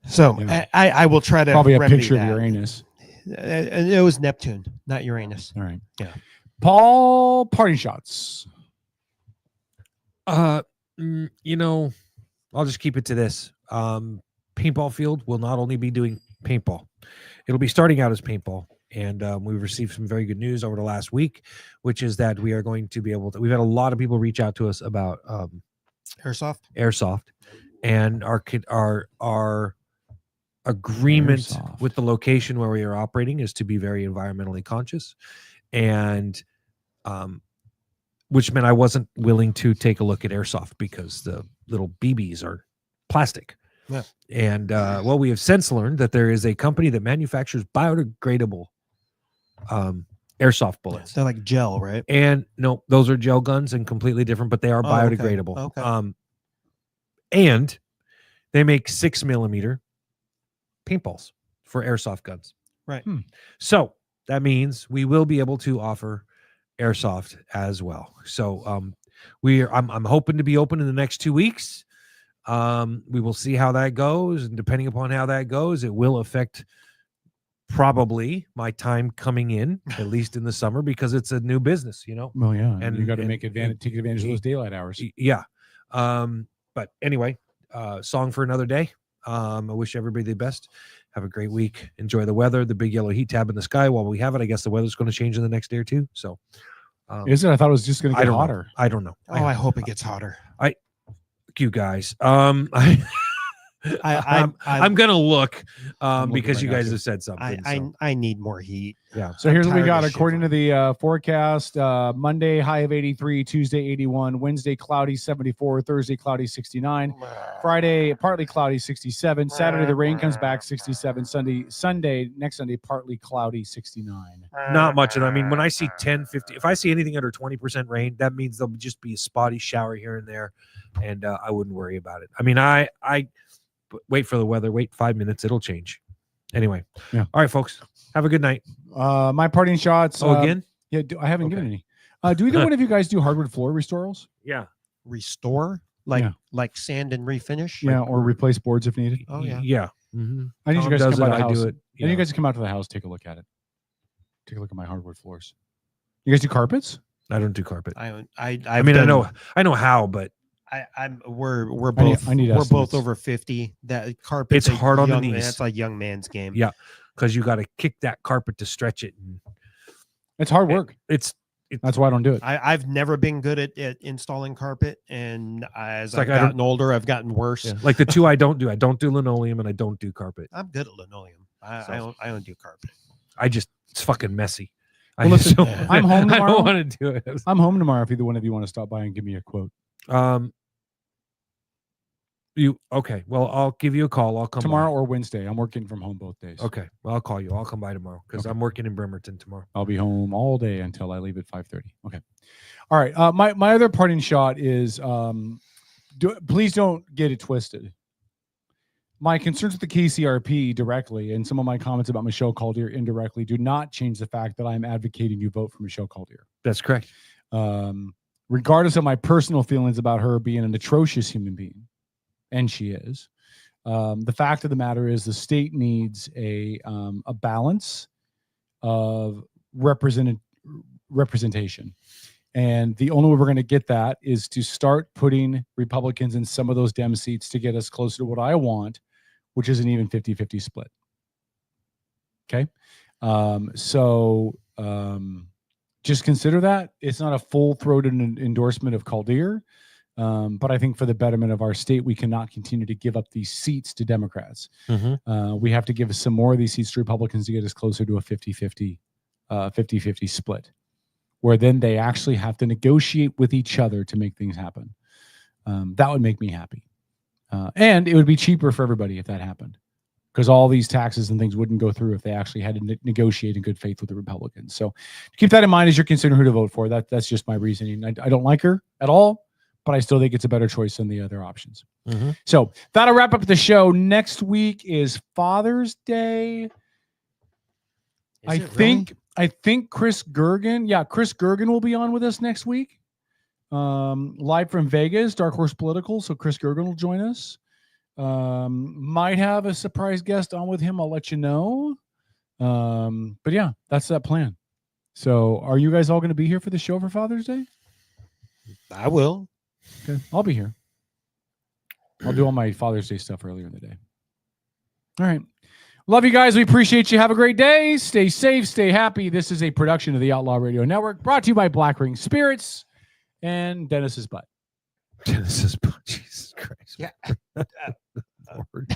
So I will try to probably a remedy picture that. of Uranus. It was Neptune, not Uranus. All right. Yeah. Paul, parting shots. I'll just keep it to this. Paintball Field will not only be doing paintball, it'll be starting out as paintball. And we've received some very good news over the last week, which is that we are going to be able to, we've had a lot of people reach out to us about airsoft, and our agreement with the location where we are operating is to be very environmentally conscious, and which meant I wasn't willing to take a look at airsoft because the little BBs are plastic. Yeah. And we have since learned that there is a company that manufactures biodegradable airsoft bullets. They're like gel, right? And no, those are gel guns and completely different, but they are biodegradable. Okay. And they make 6mm paintballs for airsoft guns. Right. So that means we will be able to offer airsoft as well. So I'm hoping to be open in the next 2 weeks. We will see how that goes, and depending upon how that goes, it will affect probably my time coming in, at least in the summer, because it's a new business, Well, yeah, and you got to take advantage of those daylight hours. Yeah. But anyway, song for another day. I wish everybody the best. Have a great week. Enjoy the weather. The big yellow heat tab in the sky. While we have it, I guess the weather's going to change in the next day or two. So, is it? I thought it was just going to get hotter. I don't know. I hope it gets hotter. You guys. I'm gonna look because you guys have said something. I need more heat. Yeah. So here's what we got according to the forecast. Monday high of 83, Tuesday 81, Wednesday cloudy 74, Thursday cloudy 69, Friday partly cloudy 67, Saturday the rain comes back 67, next Sunday partly cloudy 69. Not much. And I mean, when I see 10, 50, if I see anything under 20% rain, that means there'll just be a spotty shower here and there, and I wouldn't worry about it. I mean, I wait for the weather, wait 5 minutes, it'll change. Anyway. Yeah. All right, folks. Have a good night. My parting shots. Again? Yeah, I haven't given any. Do either one of you guys do hardwood floor restorals? Yeah. Restore? Like sand and refinish? Yeah, or replace boards if needed. Oh, yeah. Yeah. Mm-hmm. I need you guys to come by the house. do it. I need you guys to come out to the house, take a look at it. Take a look at my hardwood floors. You guys do carpets? I don't do carpet. I know how, but we're both over 50. That carpet, it's hard on the knees. That's like young man's game. Yeah, because you got to kick that carpet to stretch it. And it's hard work. That's why I don't do it. I've never been good at installing carpet, and as I've gotten older, I've gotten worse. Yeah. Like the two I don't do linoleum, and I don't do carpet. I'm good at linoleum. I don't do carpet. It's fucking messy. Well, listen, I'm home tomorrow. I don't want to do it. I'm home tomorrow if either one of you want to stop by and give me a quote. You okay? Well, I'll give you a call. I'll come tomorrow by. or Wednesday. I'm working from home both days. Okay, well, I'll call you. I'll come by tomorrow because I'm working in Bremerton tomorrow. I'll be home all day until I leave at 5:30. Okay. All right. My other parting shot is please don't get it twisted. My concerns with the KCRP directly and some of my comments about Michelle Caldier indirectly do not change the fact that I'm advocating you vote for Michelle Caldier. That's correct. Regardless of my personal feelings about her being an atrocious human being, and she is, the fact of the matter is the state needs a balance of representation. And the only way we're going to get that is to start putting Republicans in some of those Dem seats to get us closer to what I want, which is an even 50-50 split. Okay. Just consider that. It's not a full-throated endorsement of Caldier, but I think for the betterment of our state, we cannot continue to give up these seats to Democrats. We have to give some more of these seats to Republicans to get us closer to a 50-50 split, where then they actually have to negotiate with each other to make things happen. That would make me happy. And it would be cheaper for everybody if that happened, because all these taxes and things wouldn't go through if they actually had to negotiate in good faith with the Republicans. So keep that in mind as you're considering who to vote for. That's just my reasoning. I don't like her at all, but I still think it's a better choice than the other options. So that'll wrap up the show. Next week is Father's Day. I think Chris Gergen will be on with us next week. Live from Vegas, Dark Horse Political. So Chris Gergen will join us. Might have a surprise guest on with him. I'll let you know. But yeah, that's that plan. So are you guys all going to be here for the show for Father's Day? I will. Okay. I'll be here. I'll do all my Father's Day stuff earlier in the day. All right. Love you guys. We appreciate you. Have a great day. Stay safe. Stay happy. This is a production of the Outlaw Radio Network, brought to you by Black Ring Spirits and Dennis's Butt. Dennis's Butt. Jesus Christ. Yeah. Lord.